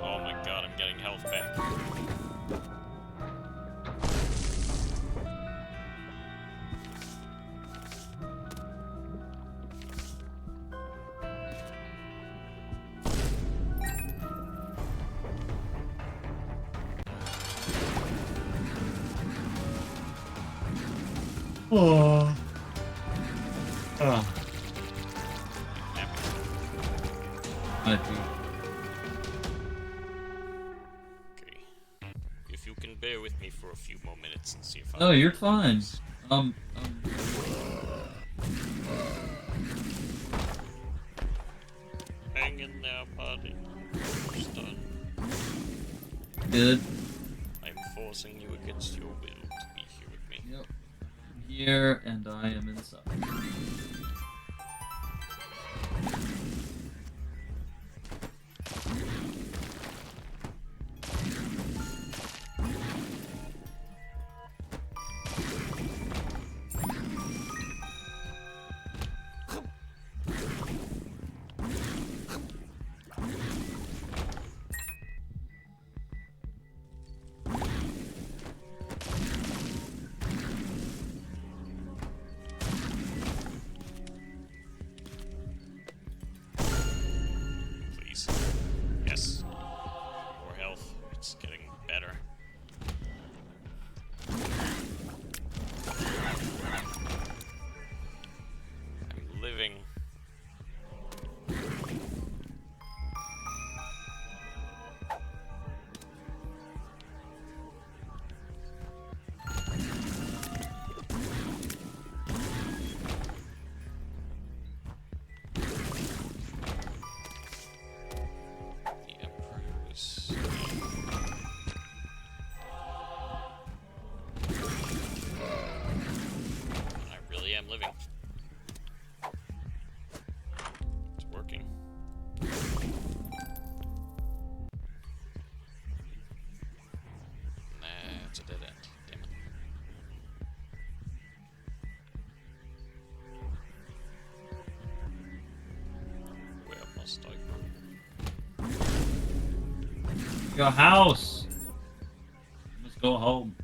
Oh my god, I'm getting health back. Oh, Happy. might be. Okay. If you can bear with me for a few more minutes and see if I. No, you're fine. Um, Hang in there, buddy. Almost done. good. I'm forcing you against your will to be here with me. Yep. I'm here, and I am inside. Please. Yes. More health. It's getting better. I'm living. The Emperor was. I really am living. It's working. Nah, it's a dead end. Damn it. Where must I go? Your house. You must go home.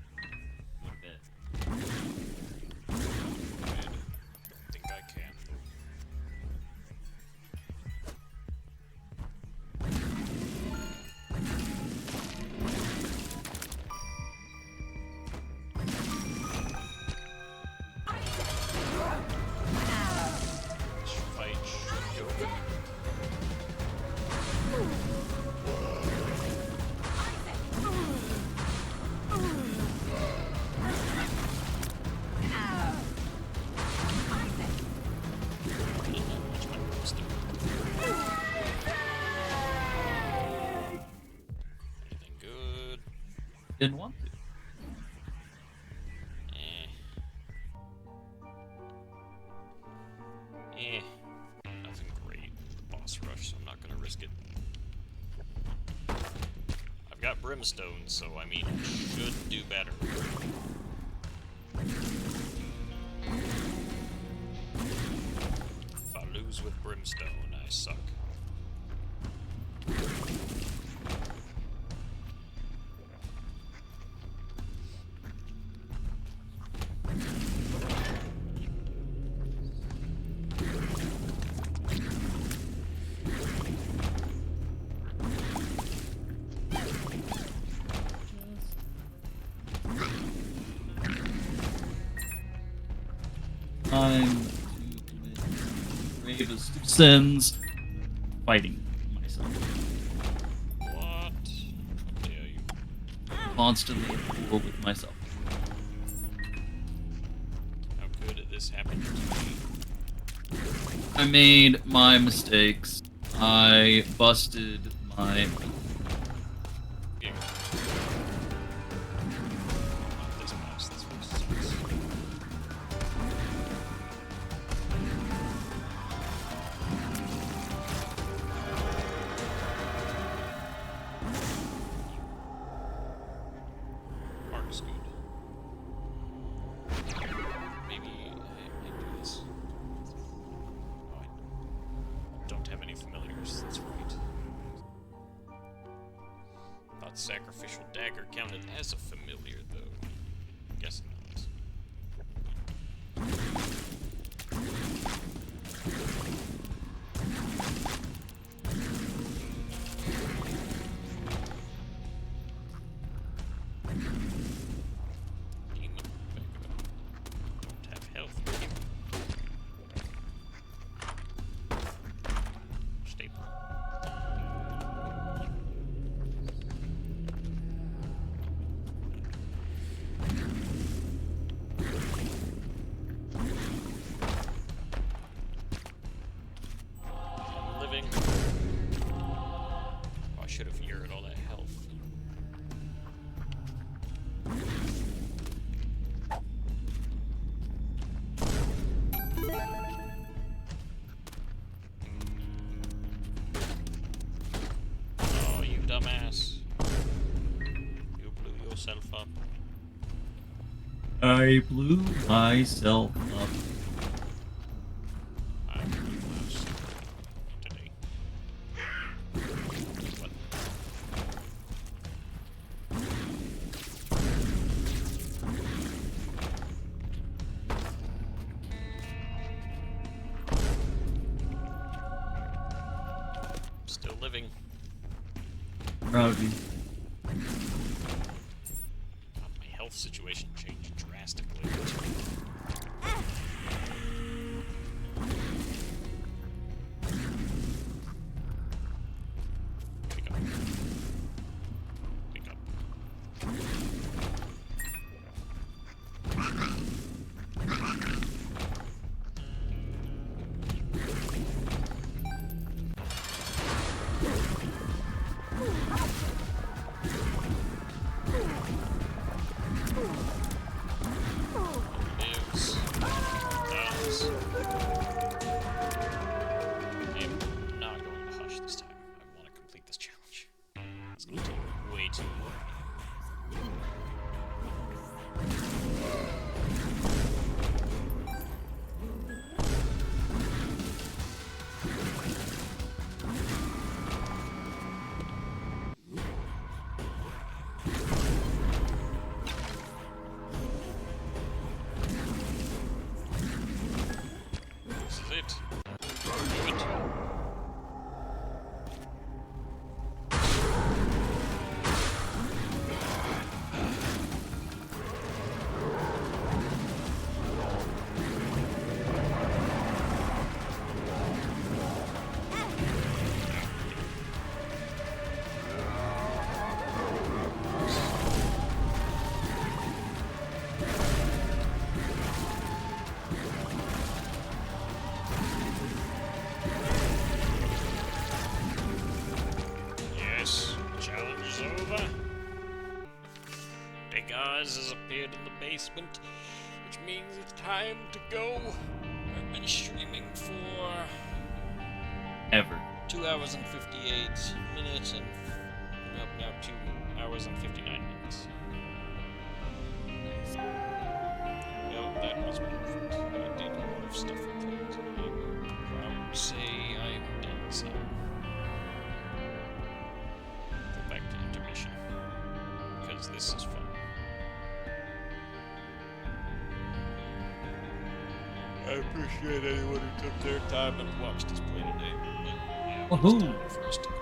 Go to bed. I think I can. This fight should go good. Much better than Steve. Anything good? Didn't want to. Eh. Eh. Nothing great. Boss rush, so I'm not gonna risk it. I've got brimstone, so I mean, I should do better. If I lose with brimstone, I suck. Time to commit the gravest of sins. Fighting myself. What? How dare you? Constantly at war with myself. How could this happen to me? I made my mistakes. I busted my... Game. Not this boss, this one sucks. Art is good. Maybe I do this. Oh, I don't have any familiars, that's right. Thought sacrificial dagger counted as a familiar, though. Guess not. Demon beggar. Don't have health. yourself up. I blew myself up. I was today. What? Still living. Proud of you. My health situation changed drastically. Pick up. Pick up. Lives. Does. I am not going to hush this time. I want to complete this challenge. It's going to take way too long. This is it. Do it. Yes, challenge is over. Big Oz has appeared in the basement, which means it's time to go. I've been streaming for Ever. 2 hours and 58 minutes and nope, now 2 hours and 59 minutes. Well, that was perfect. I did a lot of stuff with it. I'm proud to say I'm done so. Go back to intermission. Because this is fun. I appreciate anyone who took their time and watched us play today. But yeah, Woohoo! it's time first.